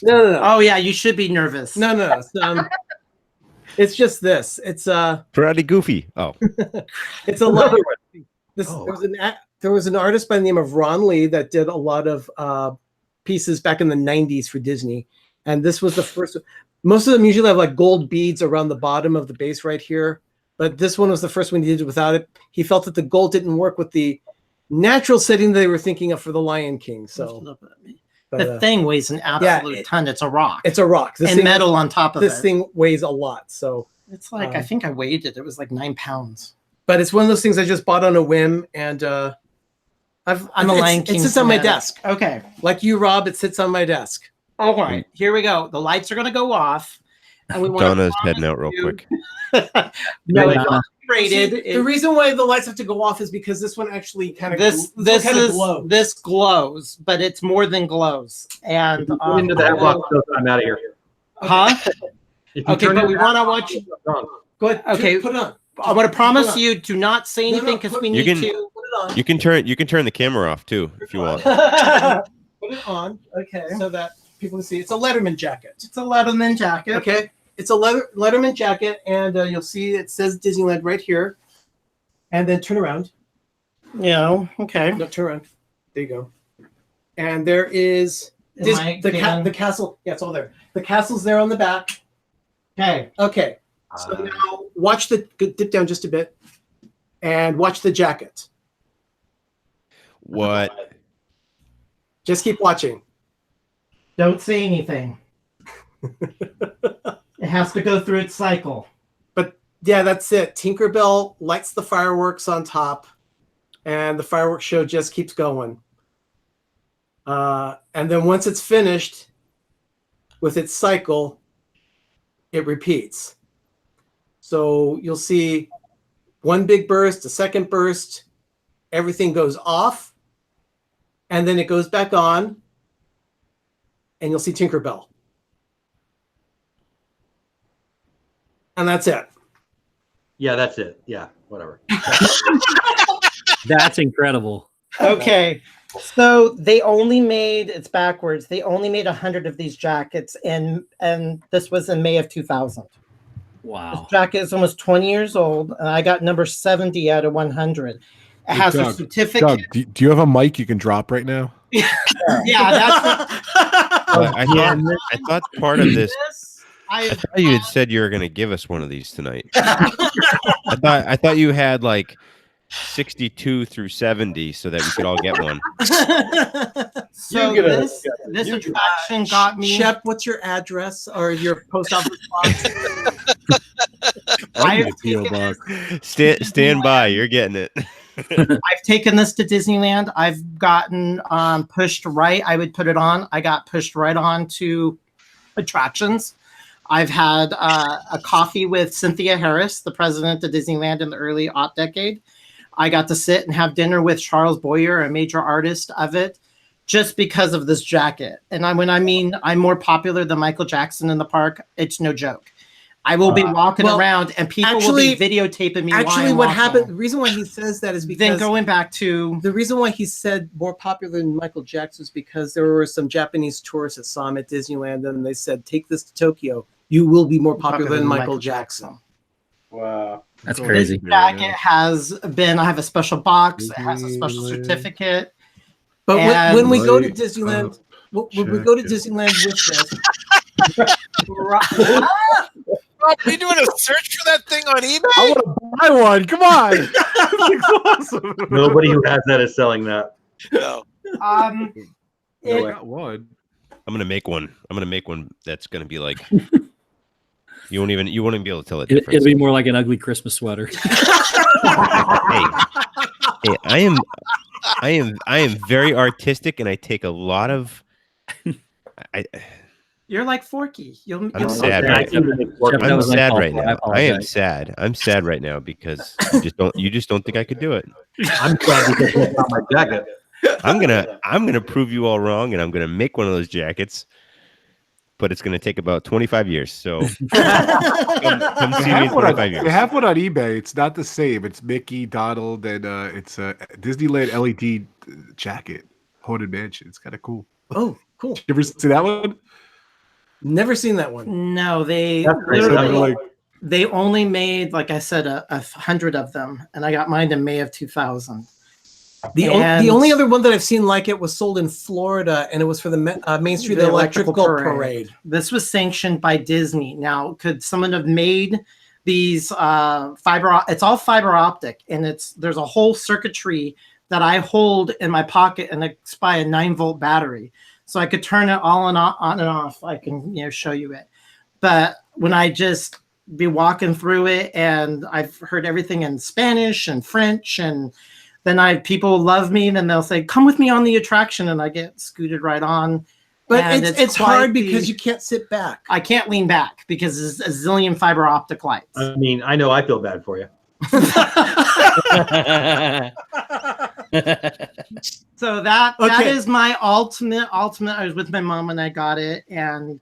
No. Oh yeah, you should be nervous. No. It's just this. It's Pretty goofy. Oh, it's a lot. There was an artist by the name of Ron Lee that did a lot of pieces back in the 90s for Disney, and this was the first. Most of them usually have like gold beads around the bottom of the base right here, but this one was the first one he did without it. He felt that the gold didn't work with the natural setting they were thinking of for the Lion King. So the thing weighs an absolute ton. It's a rock. It's a rock. And metal on top of it. This thing weighs a lot. So it's like, I think I weighed it. It was like 9 pounds. But it's one of those things I just bought on a whim, and I'm a Lion King. It sits on my desk. Okay. Like you, Rob, it sits on my desk. All right. Here we go. The lights are going to go off. And we want Donna's heading out real quick. No, it's not rated. The reason why the lights have to go off is because this one actually kind of glows. This glows, but it's more than glows. And into that box, I'm out of here. Huh? Okay, but we want to watch. Go ahead. Okay, put it on. I want to promise you to not say anything because we need to. Put it on. You can turn the camera off too if you want. Put it on. Okay. So that people can see. It's a Letterman jacket. It's a Letterman jacket. Okay. It's a Letterman jacket, and you'll see it says Disneyland right here. And then turn around. Yeah. Okay. No, turn around. There you go. And there is the castle. Yeah, it's all there. The castle's there on the back. Okay. Okay. So now watch dip down just a bit, and watch the jacket. What? Just keep watching. Don't say anything. It has to go through its cycle. But yeah, that's it. Tinkerbell lights the fireworks on top, and the fireworks show just keeps going. And then once it's finished with its cycle, it repeats. So you'll see one big burst, a second burst, everything goes off, and then it goes back on, and you'll see Tinkerbell. And that's it. Yeah, that's it. Yeah, whatever. That's incredible. Okay. So they only made, it's backwards, they only made 100 of these jackets, and this was in May of 2000. Wow. This jacket is almost 20 years old, and I got number 70 out of 100. It has a certificate. Doug, do you have a mic you can drop right now? Yeah, that's I thought part of this. I thought you had said you were going to give us one of these tonight. I thought you had like 62 through 70 so that we could all get one. So this attraction got me. Shep, what's your address or your post office box? I need a PO box. Stand by, you're getting it. I've taken this to Disneyland. I've gotten pushed right. I would put it on. I got pushed right on to attractions. I've had a coffee with Cynthia Harris, the president of Disneyland in the early decade. I got to sit and have dinner with Charles Boyer, a major artist of it, just because of this jacket. And when I mean I'm more popular than Michael Jackson in the park, it's no joke. I will be walking around and people will be videotaping me. Actually, what happened, the reason why he says that is because then going back to the reason why he said more popular than Michael Jackson is because there were some Japanese tourists that saw him at Disneyland and they said, take this to Tokyo. You will be more popular than Michael Jackson. Wow. That's crazy. This jacket has been, I have a special box. It has a special certificate. But when we go to Disneyland, when we go to Disneyland with this. Rob, are you doing a search for that thing on eBay? I want to buy one. Come on. That's awesome. Nobody who has that is selling that. No. I got one. I'm gonna make one. I'm gonna make one that's gonna be like you won't even be able to tell it. It'll be more like an ugly Christmas sweater. Hey, I am very artistic, and I take a lot of. You're like Forky. I'm sad. I'm sad right now. I am sad. I'm sad right now because you just don't think I could do it. I'm sad because it's not my jacket. I'm gonna prove you all wrong, and I'm gonna make one of those jackets. But it's gonna take about 25 years. So come see me in 25 years. They have one on eBay. It's not the same. It's Mickey, Donald, and it's a Disneyland LED jacket, Haunted Mansion. It's kind of cool. Oh, cool. You ever see that one? Never seen that one. No, they only made, like I said, 100 of them, and I got mine in May of 2000. The only other one that I've seen like it was sold in Florida, and it was for the Main Street Electrical Parade. This was sanctioned by Disney. Now, could someone have made these fiber? It's all fiber optic, and there's a whole circuitry that I hold in my pocket, and it's by a 9-volt battery. So I could turn it all on and off. I can show you it. But when I just be walking through it, and I've heard everything in Spanish and French, and then people love me, and then they'll say, "Come with me on the attraction," and I get scooted right on. But it's hard because you can't sit back. I can't lean back because there's a zillion fiber optic lights. I mean, I know I feel bad for you. So that is my ultimate. I was with my mom when I got it, and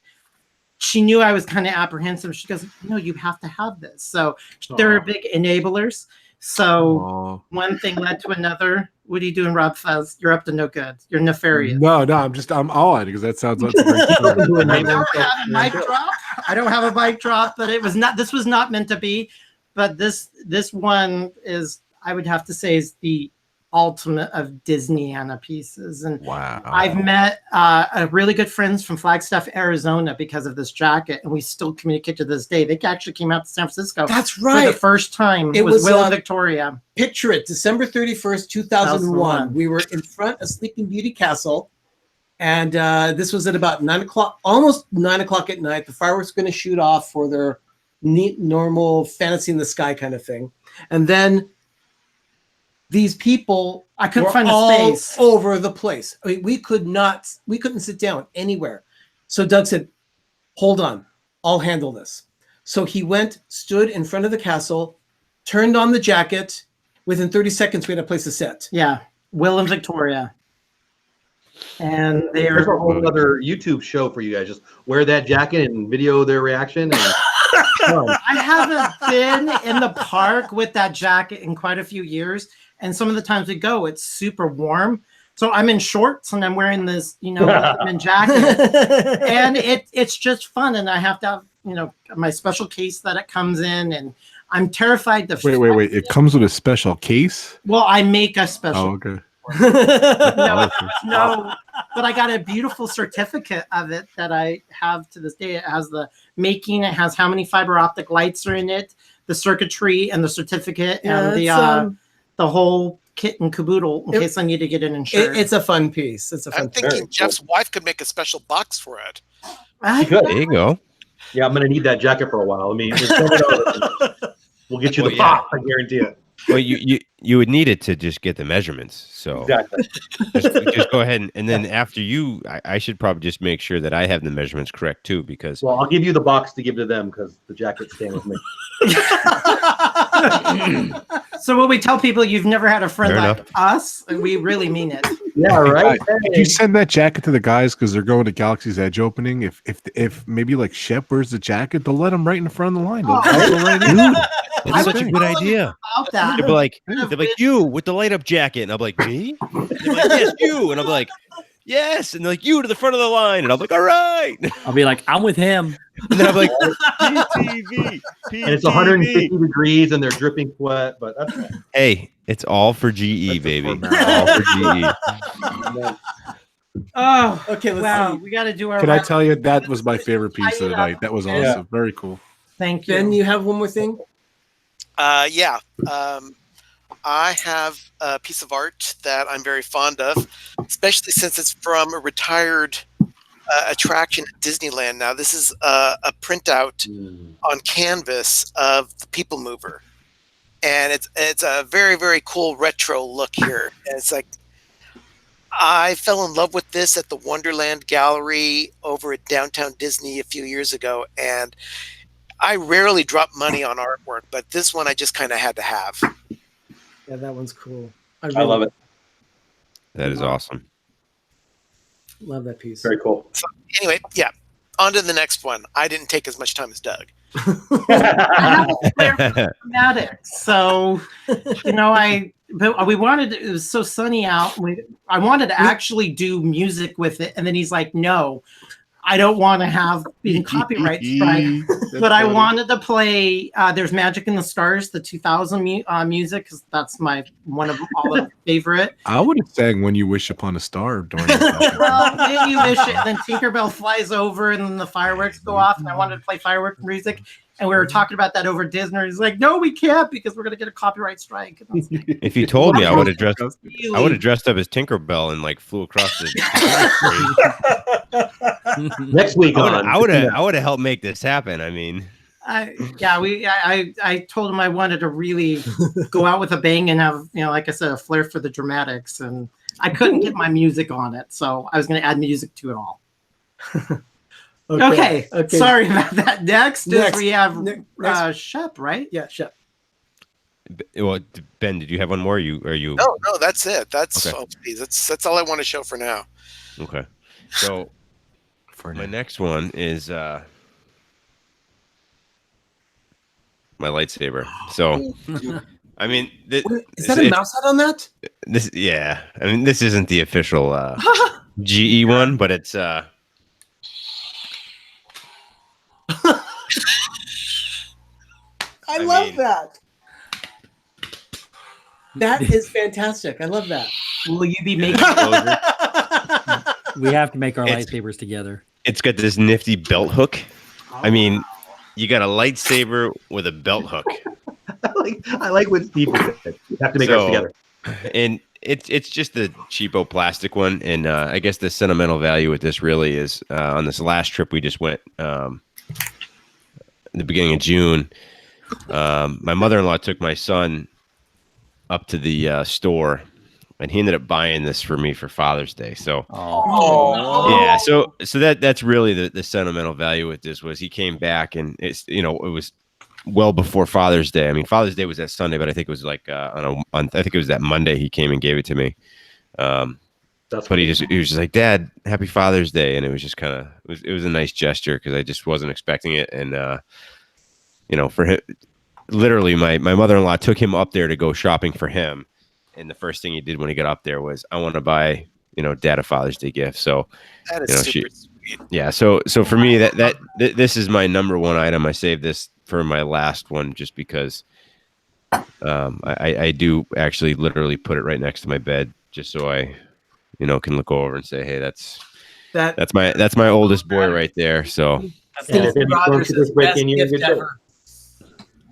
she knew I was kind of apprehensive. She goes, "No, you have to have this." So they're big enablers. So one thing led to another. What are you doing, RobFuz? You're up to no good. You're nefarious. No, I'm on because that sounds like I don't have a mic drop. I don't have a mic drop, but this was not meant to be. But this one is, I would have to say, is the ultimate of Disneyana pieces. And wow. I've met really good friends from Flagstaff, Arizona because of this jacket, and we still communicate to this day. They actually came out to San Francisco. That's right. For the first time. It was Will and Victoria. Picture it, December 31st, 2001. We were in front of Sleeping Beauty Castle, and this was at about 9 o'clock, almost 9 o'clock at night. The fireworks were going to shoot off for their neat, normal fantasy in the sky kind of thing. And then these people, I couldn't find all a space over the place. I mean, we couldn't sit down anywhere. So Doug said, "Hold on, I'll handle this." So he went, stood in front of the castle, turned on the jacket. Within 30 seconds, we had a place to sit. Yeah, Will and Victoria. And there's a whole other YouTube show for you guys. Just wear that jacket and video their reaction. And I haven't been in the park with that jacket in quite a few years. And some of the times we go, it's super warm. So I'm in shorts and I'm wearing this, jacket. And it's just fun. And I have to have, my special case that it comes in. And I'm terrified to Wait. It comes with a special case? Well, I make a special. Oh, okay. No, but I got a beautiful certificate of it that I have to this day. It has the making, it has how many fiber optic lights are in it, the circuitry, and the certificate, and the whole kit and caboodle in case I need to get an insurance. It's a fun piece. I'm thinking Jeff's wife could make a special box for it. There you go. Yeah, I'm gonna need that jacket for a while. I mean, we'll get you the box. I guarantee it. Well, you would need it to just get the measurements. So exactly. just go ahead and then after you, I should probably just make sure that I have the measurements correct too, because I'll give you the box to give to them because the jacket's staying with me. So when we tell people you've never had a friend like us, and we really mean it. Yeah, right. Hey. You send that jacket to the guys because they're going to Galaxy's Edge opening. If maybe like Shep wears the jacket, they'll let them right in the front of the line. That's such a good idea. That. They're like, you with the light up jacket, and I'm like, me? They're like, yes, you, and I'm like, yes, and they're like, you to the front of the line, and I'm like, all right. I'll be like, I'm with him, and then I'm like, PTV, and it's 150 degrees, and they're dripping sweat, but that's fine. Hey, it's all for GE, baby. All for GE. Oh, okay. Wow, we got to do our. Can I tell you that was my favorite piece of the night? That was awesome. Yeah. Very cool. Thank you. Ben, you have one more thing? Yeah. I have a piece of art that I'm very fond of, especially since it's from a retired attraction at Disneyland. Now, this is a printout on canvas of the People Mover. And it's a very, very cool retro look here. And it's like, I fell in love with this at the Wonderland Gallery over at Downtown Disney a few years ago. And I rarely drop money on artwork, but this one I just kind of had to have. Yeah, that one's cool. I love it. That is awesome. Love that piece. Very cool. So anyway, yeah. On to the next one. I didn't take as much time as Doug. I have a flair for dramatics, so but we wanted it was so sunny out. I wanted to actually do music with it, and then he's like, "No, I don't want to have being copyright strike." But I wanted to play "There's Magic in the Stars," the 2000 music, because that's one of all the favorite. I would have sang "When You Wish Upon a Star" during that. Well, then you wish it, then Tinkerbell flies over, and then the fireworks go off, and I wanted to play fireworks music. And we were talking about that over Disney. He's like, "No, we can't because we're gonna get a copyright strike." If you told me, I would have dressed up as Tinkerbell and like flew across the. Next week, I would have helped make this happen. I mean, I told him I wanted to really go out with a bang and have, like I said, a flair for the dramatics, and I couldn't get my music on it, so I was going to add music to it all. Okay. Sorry about that. Next we have Shep, right? Yeah, Shep. Well, Ben, did you have one more? Are you? No, that's it. That's okay. Oh, please. That's all I want to show for now. Okay. So my next one is my lightsaber. So I mean, is that a mouse head on that? This, yeah. I mean, this isn't the official GE one, but it's I love that. That is fantastic. I love that. Will you be making? We have to make our lightsabers together. It's got this nifty belt hook. I mean, you got a lightsaber with a belt hook. I like what Steve said. You have to make ours together. And it's just the cheapo plastic one. And I guess the sentimental value with this really is on this last trip we just went in the beginning of June. My mother-in-law took my son up to the store, and he ended up buying this for me for Father's Day. So, yeah, so that's really the sentimental value with this was he came back, and it's it was well before Father's Day. I mean, Father's Day was that Sunday, but I think it was like I think it was that Monday he came and gave it to me. But he was just like, "Dad, happy Father's Day," and it was just kind of it was a nice gesture because I just wasn't expecting it, and for him, literally my mother-in-law took him up there to go shopping for him, and the first thing he did when he got up there was, "I want to buy Dad a Father's Day gift." So that is super sweet. Yeah, so for me that this is my number one item. I saved this for my last one just because I do actually literally put it right next to my bed just so I can look over and say, hey, that's my oldest boy right there. So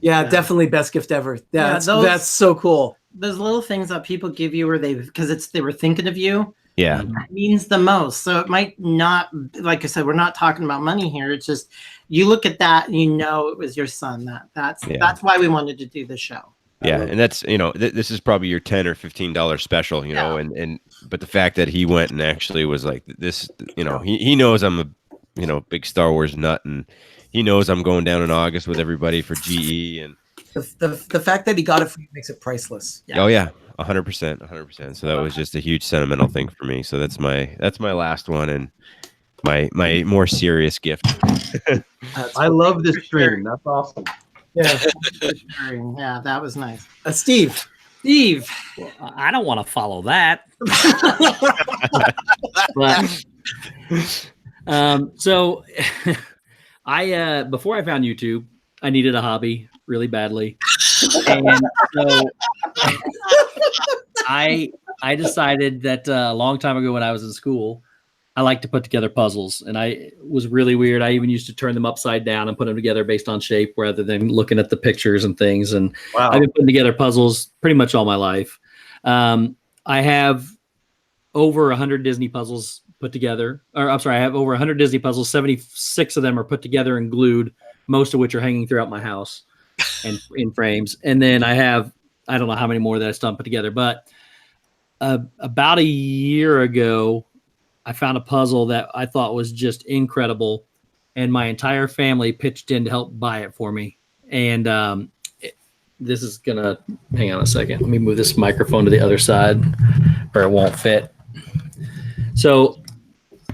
Yeah, definitely best gift ever. That's so cool. those little things that people give you, where they were thinking of you. Yeah, That means the most. So it might not, like I said, we're not talking about money here. It's just you look at that and you know it was your son. That's why we wanted to do the show. Yeah, and that's this is probably your $10 or $15 special, but the fact that he went and actually was like this, he knows I'm a big Star Wars nut, and he knows I'm going down in August with everybody for GE, and the fact that he got it for you makes it priceless. Yeah. Oh yeah, 100%. So that was just a huge sentimental thing for me. So that's my last one, and my more serious gift. I love this stream. That's awesome. Yeah, yeah, that was nice. Steve, well, I don't want to follow that. But so I before I found YouTube, I needed a hobby really badly, and so I decided that a long time ago when I was in school, I like to put together puzzles, and I was really weird. I even used to turn them upside down and put them together based on shape rather than looking at the pictures and things. And I've been putting together puzzles pretty much all my life. I have over 100 Disney puzzles put together, or I'm sorry, I have over 100 Disney puzzles. 76 of them are put together and glued, most of which are hanging throughout my house and in frames. And then I don't know how many more that I still haven't put together, but about a year ago, I found a puzzle that I thought was just incredible, and my entire family pitched in to help buy it for me. And this is gonna, hang on a second. Let me move this microphone to the other side, or it won't fit. So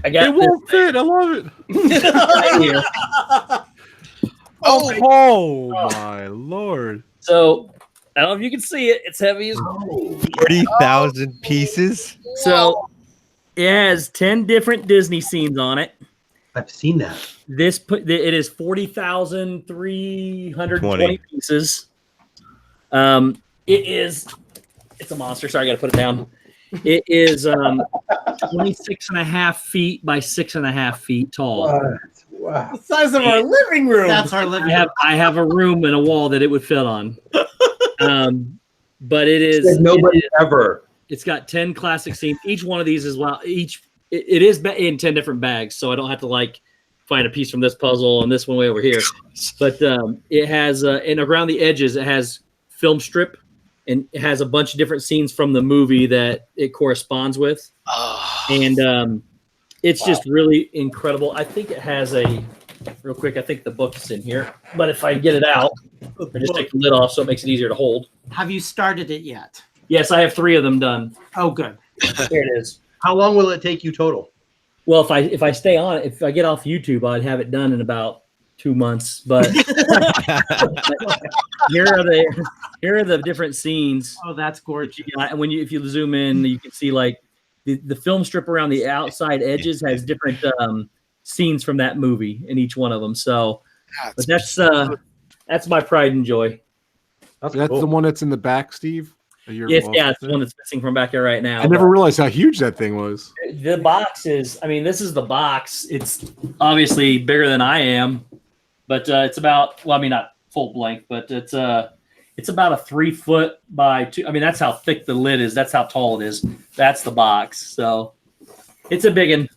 I got it won't fit. I love it. Right here. Oh my Lord! So I don't know if you can see it. It's heavy as 40,000 pieces. So it has 10 different Disney scenes on it. I've seen that. It is 40,320 pieces. It's a monster. Sorry, I got to put it down. It is 26.5 feet by 6.5 feet tall. Wow. The size of our living room. That's our living room. I have a room and a wall that it would fit on. But it is nobody ever. It's got 10 classic scenes. Each one of these is it is in 10 different bags, so I don't have to find a piece from this puzzle and this one way over here. But it has and around the edges it has film strip, and it has a bunch of different scenes from the movie that it corresponds with. And it's just really incredible. I think it has real quick, I think the book is in here, but if I get it out, I just take the lid off so it makes it easier to hold. Have you started it yet? Yes, I have 3 of them done. Oh, good. Here it is. How long will it take you total? Well, if I stay on it, if I get off YouTube, I'd have it done in about 2 months. But here are the different scenes. Oh, that's gorgeous. If you zoom in, you can see the film strip around the outside edges has different scenes from that movie in each one of them. So, but that's my pride and joy. That's cool. The one that's in the back, Steve. Yes, it's the one that's missing from back here right now. I never realized how huge that thing was. The box is, this is the box. It's obviously bigger than I am, but it's about, not full length, but it's about a 3 foot by 2. That's how thick the lid is. That's how tall it is. That's the box. So it's a big one.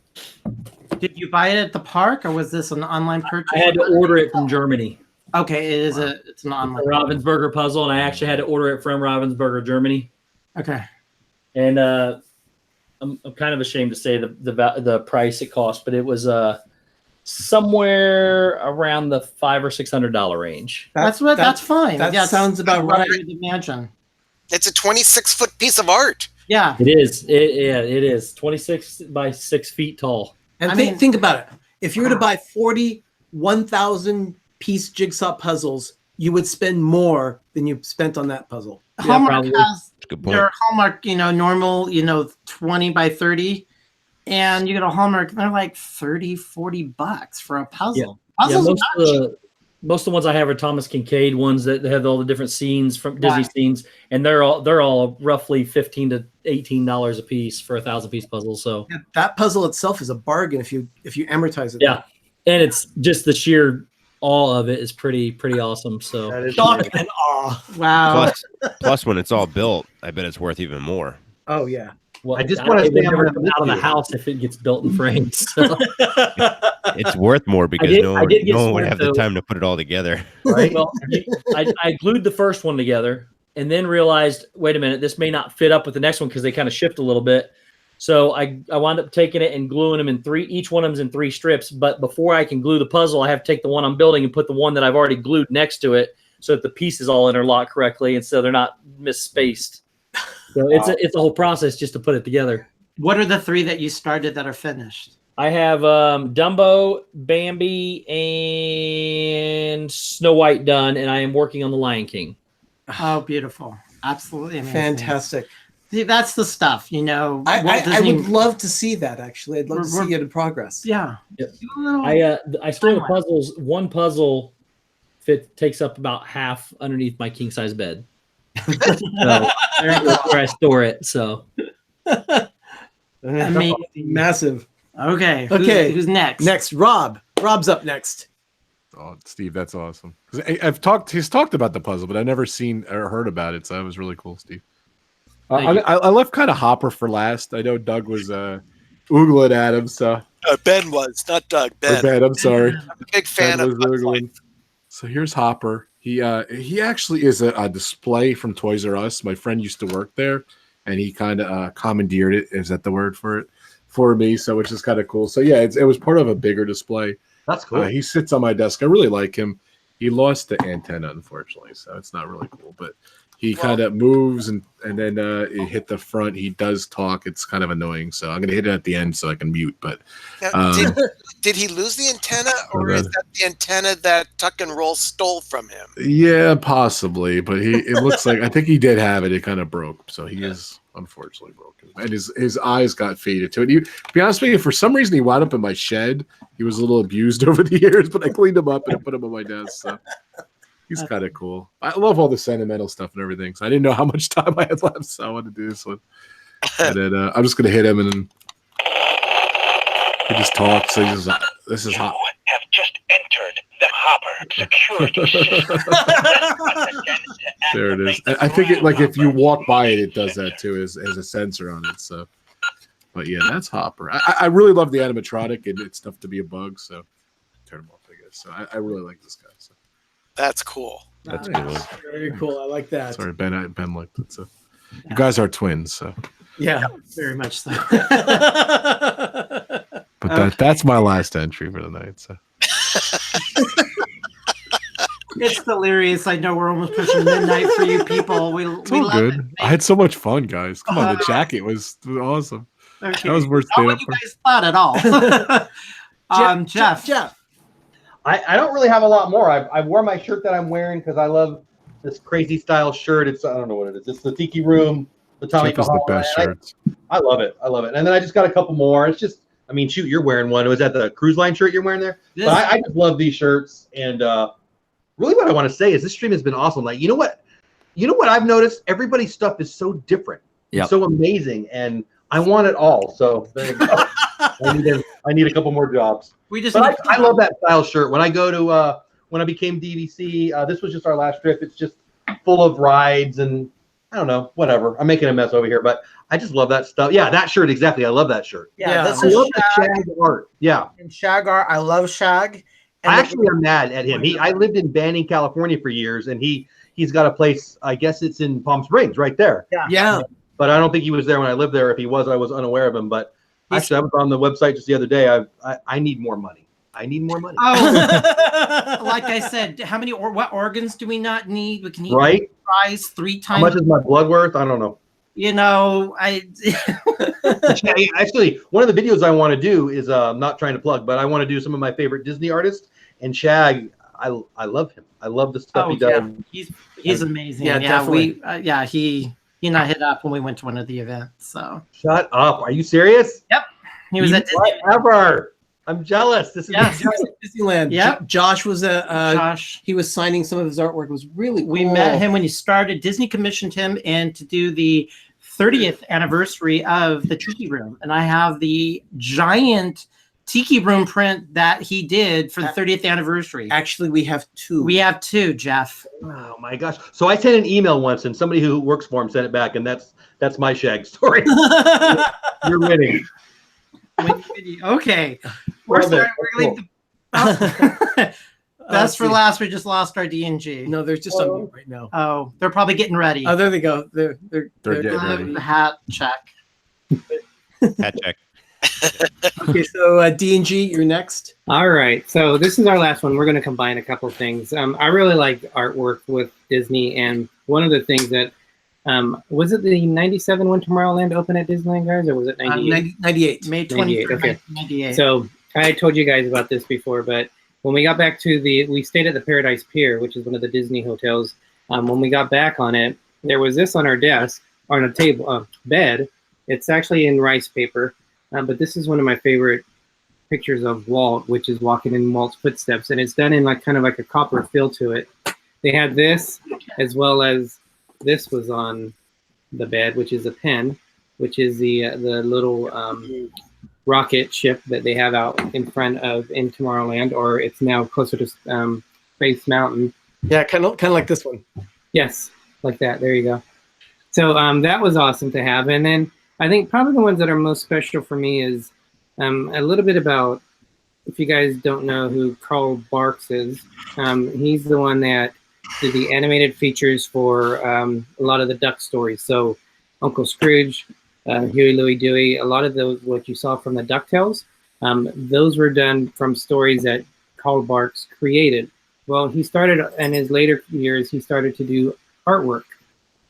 Did you buy it at the park, or was this an online purchase? I had to order it from Germany. Okay, it's an online Ravensburger puzzle, and I actually had to order it from Ravensburger, Germany. Okay. And I'm kind of ashamed to say the price it cost, but it was somewhere around the $500 or $600 range. That's fine. That sounds about what I would imagine. It's a 26-foot piece of art. Yeah, it is. It is 26 by 6 feet tall. And think about it. If you were to buy 41,000 piece jigsaw puzzles, you would spend more than you spent on that puzzle. Hallmark has their Hallmark, normal, 20 by 30, and you get a Hallmark, they're like $30-$40 for a puzzle. Yeah, most of the ones I have are Thomas Kincaid ones that have all the different scenes from Disney scenes, and they're all roughly $15 to $18 a piece for 1,000-piece puzzles. So that puzzle itself is a bargain if you amortize it. Yeah, and it's just the sheer awe of it is pretty awesome. So shock and awe. Wow. Plus when it's all built, I bet it's worth even more. Oh yeah. Well, I just want to it would say I'm never gonna come miss out of the you. house if it gets built and framed. So. It's worth more because did- no I one, did get no one would smart, have though. the time to put it all together. Right? Well, I glued the first one together and then realized, wait a minute, this may not fit up with the next one because they kind of shift a little bit. So I wound up taking it and gluing them in three. Each one of them's in 3 strips. But before I can glue the puzzle, I have to take the one I'm building and put the one that I've already glued next to it so that the pieces all interlock correctly and so they're not misspaced. So it's a whole process just to put it together. What are the 3 that you started that are finished? I have Dumbo, Bambi, and Snow White done, and I am working on the Lion King. Oh, beautiful. Absolutely amazing. Fantastic. See, that's the stuff, you know. I would love to see that, actually. I'd love to see it in progress. Yeah. Yep. Do a little- I store the puzzles. One puzzle takes up about half underneath my king size bed. So that's where I store it. So Amazing. Massive. Okay. Okay. Who's next? Next, Rob. Rob's up next. Oh, Steve, that's awesome. 'Cause he's talked about the puzzle, but I've never seen or heard about it. So that was really cool, Steve. I left kind of Hopper for last. I know Doug was oogling at him, so Ben was, not Doug. Ben. Ben, I'm sorry. I'm a big fan Ben of was Bug's oogling. Life. So here's Hopper. He actually is a display from Toys R Us. My friend used to work there, and he kind of commandeered it. Is that the word for it? For me, so which is kind of cool. So yeah, it was part of a bigger display. That's cool. He sits on my desk. I really like him. He lost the antenna, unfortunately, so it's not really cool. But he kind of moves and then it hit the front. He does talk. It's kind of annoying. So I'm gonna hit it at the end so I can mute. But Now, did he lose the antenna, or is that the antenna that Tuck and Roll stole from him? yeah, possibly. But it looks like I think he did have it. It kind of broke, so he is unfortunately broken. And his eyes got faded to it. To be honest with you, for some reason he wound up in my shed. He was a little abused over the years, but I cleaned him up and I put him on my desk. So he's kind of cool. I love all the sentimental stuff and everything. So I didn't know how much time I had left, so I wanted to do this one. And then I'm just gonna hit him, and then he just talks. So he's like, "This is hot." Have just entered the Hopper security system. There it is. I think it if you walk by it, it does that too. As a sensor on it. So, but yeah, that's Hopper. I really love the animatronic, and it's tough to be a bug. So turn him off, I guess. So I really like this guy. So That's cool. That's cool. Very cool. I like that. sorry, Ben liked it. So you guys are twins. So, Yeah. Very much so. but that's my last entry for the night. So. It's delirious. I know we're almost pushing midnight for you people. We It's all love good. it. I had so much fun, guys. Come on, the jacket was awesome. Okay. That was worth Not staying what up you for. guys thought at all. Jeff. I don't really have a lot more. I wore my shirt that I'm wearing because I love this crazy style shirt. I don't know what it is. It's the Tiki Room, the Tommy Jeff is the Bahama, best and shirts. I love it. And then I just got a couple more. It's just, I mean, shoot, you're wearing one. Was that the cruise line shirt you're wearing there? This- But I just love these shirts. And really what I want to say is this stream has been awesome. Like, you know what I've noticed? Everybody's stuff is so different. Yep. It's so amazing. And I want it all. So there you go. I need a couple more jobs. But I love that style shirt. When I go to when I became DVC, this was just our last trip. It's just full of rides and I don't know, whatever. I'm making a mess over here, but I just love that stuff. Yeah, that shirt exactly. I love that shirt. Yeah, this I is love the Shag. Shag art. Yeah, And Shag art. I love Shag. And I actually am mad at him. I lived in Banning, California for years, and he's got a place. I guess it's in Palm Springs, right there. Yeah. But I don't think he was there when I lived there. If he was, I was unaware of him. But actually, I was on the website just the other day. I need more money. I need more money. Oh, like I said, how many what organs do we not need? We can eat Right? fries 3 times. How much is my blood worth? I don't know. You know, Actually, one of the videos I want to do is not trying to plug, but I want to do some of my favorite Disney artists. And Shag, I love him. I love the stuff he does. Yeah. He's amazing. Yeah, definitely. He and I hit up when we went to one of the events. So Shut up. Are you serious? Yep. He was at Disney. Whatever. I'm jealous. This is Disneyland. Yep. Josh was Josh. he was signing some of his artwork. It was really cool. We met him when he started. Disney commissioned him and to do the 30th anniversary of the Tiki Room. And I have the giant tiki room print that he did for the 30th anniversary. Actually, we have 2. We have 2, Jeff. Oh my gosh! So I sent an email once, and somebody who works for him sent it back, and that's my shag story. You're winning. Okay, we're gonna leave the best for last. We just lost our D&G. No, they're just on mute right now. Oh, they're probably getting ready. Oh, there they go. They're getting ready. The hat check. Hat check. Okay, so D&G, you're next. All right, so this is our last one. We're going to combine a couple things. I really like artwork with Disney, and one of the things that was it the 97 when Tomorrowland opened at Disneyland, guys, or was it 98? 98. May 23rd, okay. 98. So I told you guys about this before, but when we got back to we stayed at the Paradise Pier, which is one of the Disney hotels. When we got back on it, there was this on our desk, on a table, bed. It's actually in rice paper, but this is one of my favorite pictures of Walt, which is walking in Walt's footsteps, and it's done in like kind of like a copper feel to it. They had this, as well as this was on the bed, which is a pen, which is the little rocket ship that they have out in front of in Tomorrowland, or it's now closer to Space Mountain. Yeah, kind of like this one. Yes, like that. There you go. So that was awesome to have. And then I think probably the ones that are most special for me is a little bit about, if you guys don't know who Carl Barks is, he's the one that did the animated features for a lot of the Duck stories. So Uncle Scrooge, Huey, Louie, Dewey, a lot of those, what you saw from the DuckTales, those were done from stories that Carl Barks created. Well, he started in his later years, he started to do artwork.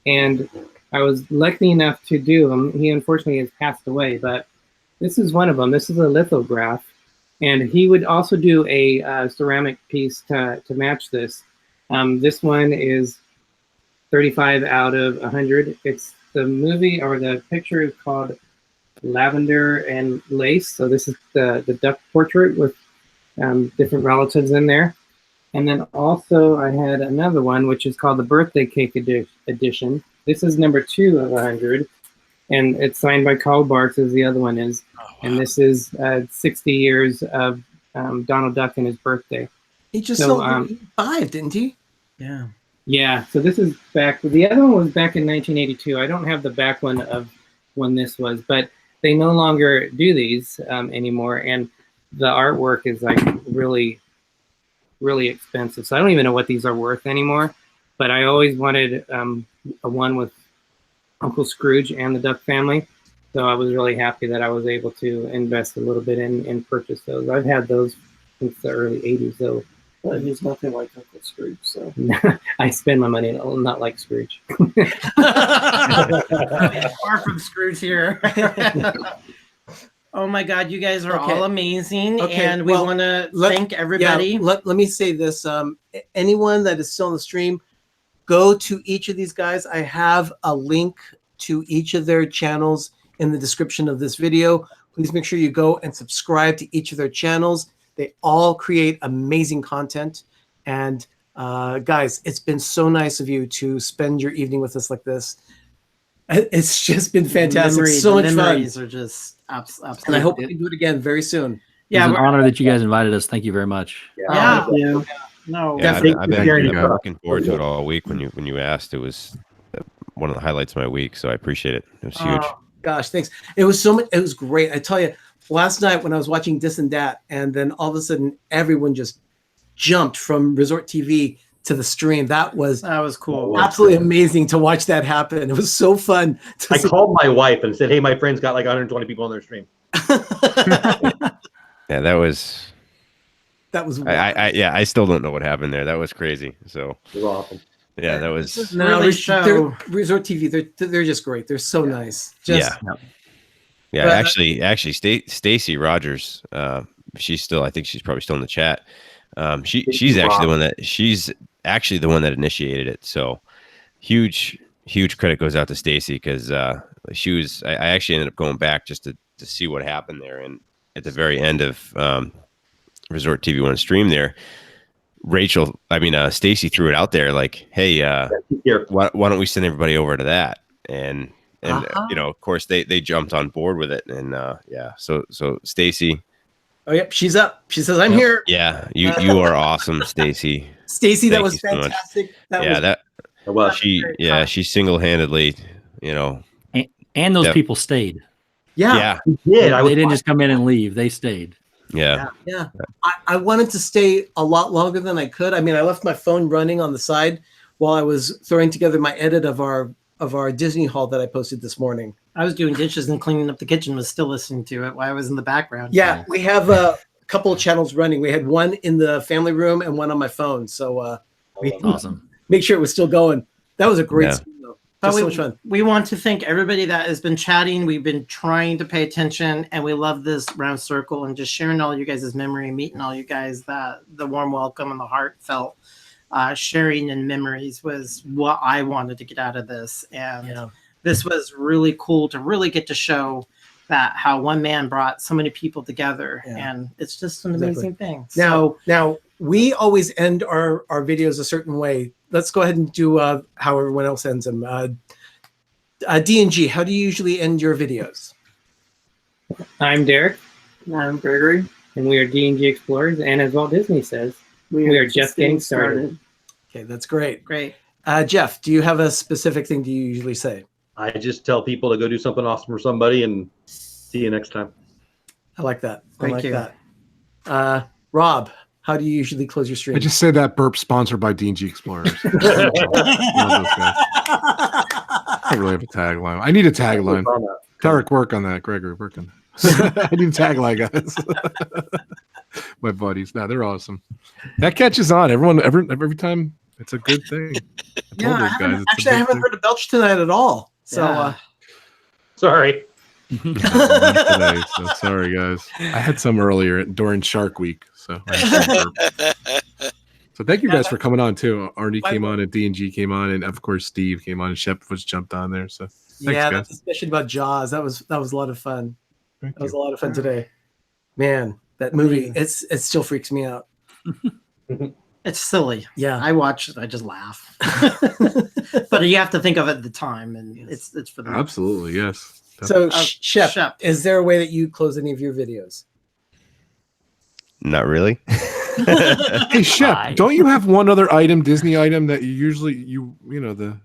And I was lucky enough to do them. He unfortunately has passed away, but this is one of them. This is a lithograph. And he would also do a ceramic piece to match this. This one is 35 out of 100. It's the movie, or the picture is called Lavender and Lace. So this is the duck portrait with different relatives in there. And then also I had another one, which is called the Birthday Cake Edition. This is number 2 of 100. And it's signed by Carl Barks, as the other one is. Oh, wow. And this is 60 years of Donald Duck and his birthday. He just sold 5, didn't he? Yeah. Yeah, so this is back. The other one was back in 1982. I don't have the back one of when this was, but they no longer do these anymore. And the artwork is like really, really expensive. So I don't even know what these are worth anymore. But I always wanted a one with Uncle Scrooge and the Duck family. So I was really happy that I was able to invest a little bit in purchase those. I've had those since the early 80s, though. But he's nothing like Uncle Scrooge, so. I spend my money not like Scrooge. Far from Scrooge here. Oh my God, you guys are all amazing, and we want to thank everybody. Yeah, let me say this. Anyone that is still on the stream, go to each of these guys. I have a link to each of their channels in the description of this video. Please make sure you go and subscribe to each of their channels. They all create amazing content. And guys, it's been so nice of you to spend your evening with us like this. It's just been fantastic. So much fun. Memories are just absolutely. And I hope we can do it again very soon. Yeah, it's an honor that you guys invited us. Thank you very much. Yeah. No, I've been looking forward to it all week. When you asked, it was one of the highlights of my week. So I appreciate it. It was huge. Gosh, thanks. It was so much. It was great. I tell you, last night when I was watching This and That, and then all of a sudden everyone just jumped from Resort TV to the stream. That was cool. Absolutely amazing to watch that happen. It was so fun. I called my wife and said, "Hey, my friend's got like 120 people on their stream." Yeah, that was. I still don't know what happened there. That was crazy. So it was awesome. Yeah, that was. No, Resort TV. They're just great. They're so nice. Yeah. Actually, Stacy Rogers. She's still. I think she's probably still in the chat. She's actually the one that initiated it. So huge credit goes out to Stacy, because she was. I actually ended up going back just to see what happened there, and at the very end of Resort TV One stream there, Stacy threw it out there like, "Hey, why don't we send everybody over to that?" And of course they jumped on board with it, and so Stacy, Oh, yep, she's up. She says, "I'm here." Yeah, you are awesome, Stacy. Stacy, that Thank was you so much. fantastic. She single-handedly, you know. And those people stayed. Yeah. They didn't just come in and leave. They stayed. Yeah. I wanted to stay a lot longer than I could. I mean, I left my phone running on the side while I was throwing together my edit of our Disney haul that I posted this morning. I was doing dishes and cleaning up the kitchen, was still listening to it while I was in the background. Yeah, we have a couple of channels running. We had one in the family room and one on my phone. So we awesome. Make sure it was still going. That was a great stream, though. But so much fun. We want to thank everybody that has been chatting. We've been trying to pay attention, and we love this round circle and just sharing all you guys' memory, meeting all you guys. That the warm welcome and the heartfelt sharing and memories was what I wanted to get out of this. And this was really cool to really get to show that how one man brought so many people together, and it's just an amazing thing. Now we always end our videos a certain way. Let's go ahead and do how everyone else ends them. D&G, how do you usually end your videos? I'm Derek. I'm Gregory. And we are D&G Explorers. And as Walt Disney says, we are just getting started. Okay, that's great. Great. Jeff, do you have a specific thing do you usually say? I just tell people to go do something awesome for somebody and see you next time. I like that. Thank you. That. Rob, how do you usually close your stream? I just say that burp sponsored by D&G Explorers. I don't really have a tagline. I need a tagline. Tarek, work on that. Gregory, work on that. I need a tagline, guys. My buddies. No, they're awesome. That catches on. Every time it's a good thing. I haven't heard a belch tonight at all. So sorry. Today, so sorry, guys. I had some earlier during Shark Week. So thank you guys for coming on too. Arnie came on and D&G came on, and of course Steve came on and Shep was jumped on there. So thanks, especially about Jaws. That was a lot of fun. That was a lot of fun today. Man, that movie, it still freaks me out. It's silly. Yeah. I watch it, I just laugh. But you have to think of it at the time, and it's for the absolutely, yes. So Shep, is there a way that you close any of your videos? Not really. Hey Shep, don't you have one other item, Disney item that you usually you know the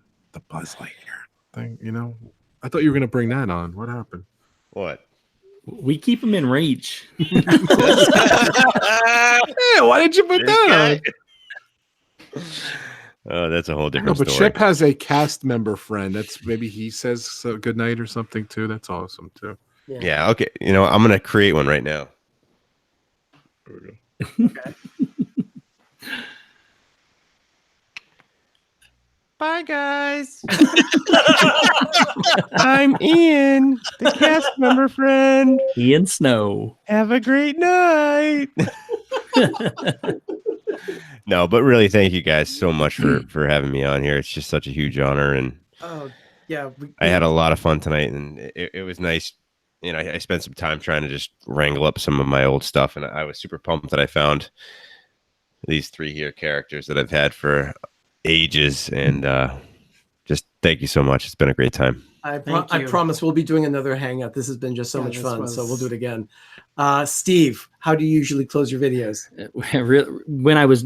Buzz Lightyear thing? You know, I thought you were gonna bring that on. What happened? What? We keep them in reach. Hey, why did you put that on? Oh, that's a whole different but story. Shep has a cast member friend. That's maybe he says good night or something too. That's awesome too. Yeah. Okay. You know, I'm gonna create one right now. There we go. Okay. Bye, guys. I'm Ian, the cast member friend. Ian Snow. Have a great night. No, but really, thank you guys so much for having me on here. It's just such a huge honor, and I had a lot of fun tonight, and it was nice. You know, I spent some time trying to just wrangle up some of my old stuff, and I was super pumped that I found these 3 here characters that I've had for ages, and just thank you so much. It's been a great time. I promise we'll be doing another hangout. This has been just so much fun, so we'll do it again. Steve, how do you usually close your videos?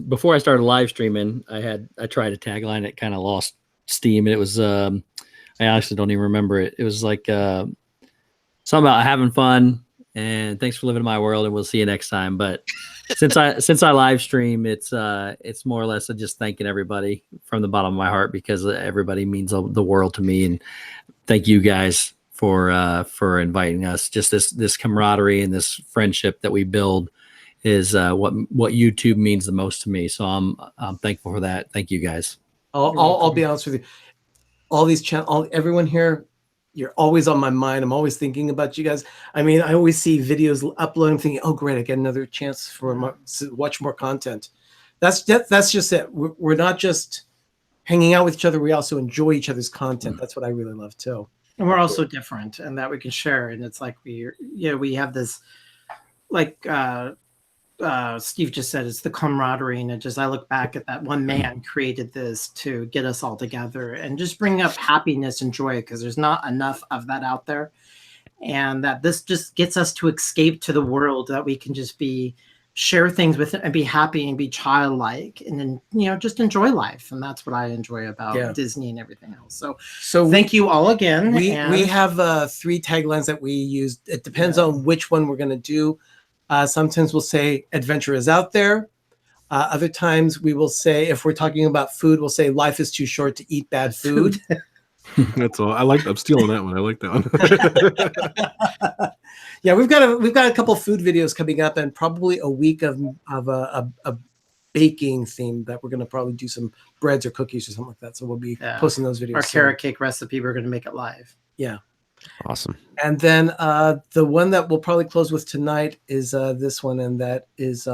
Before I started live streaming, I tried a tagline. It kind of lost steam, and it was I honestly don't even remember it. It was like something about having fun and thanks for living in my world, and we'll see you next time. But since I live stream, it's more or less just thanking everybody from the bottom of my heart, because everybody means the world to me, and thank you guys for inviting us. Just this camaraderie and this friendship that we build is what YouTube means the most to me. So I'm thankful for that. Thank you guys. I'll be honest with you. All these everyone here, you're always on my mind. I'm always thinking about you guys. I mean, I always see videos uploading, thinking, "Oh, great! I get another chance to watch more content." That's just it. We're not just hanging out with each other. We also enjoy each other's content. That's what I really love too. And we're also different, and that we can share. And it's like we have this, like Steve just said, it's the camaraderie, and I look back at that one man created this to get us all together and just bring up happiness and joy, because there's not enough of that out there. and that this just gets us to escape to the world, that we can just share things with it and be happy and be childlike, and then just enjoy life. And that's what I enjoy about Disney and everything else. So thank you all again. We have 3 taglines that we use. It depends on which one we're going to do. Sometimes we'll say adventure is out there. Other times we will say, if we're talking about food, we'll say life is too short to eat bad food. That's all. I'm stealing that one. I like that one. Yeah, we've got a couple food videos coming up, and probably a week of a baking theme that we're going to probably do some breads or cookies or something like that. So we'll be posting those videos. Our carrot cake recipe, we're going to make it live. Yeah. Awesome. And then the one that we'll probably close with tonight is this one, and that is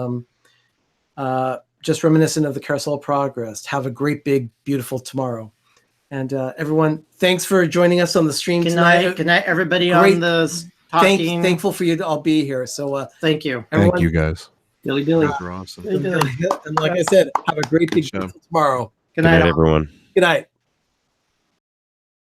just reminiscent of the Carousel of Progress. Have a great, big, beautiful tomorrow. And everyone, thanks for joining us on the stream tonight. Good night, everybody on the talking. Thankful for you to all be here. So thank you. Everyone, thank you, guys. Billy. You're awesome. And like I said, have a great big tomorrow. Good night, everyone. Good night.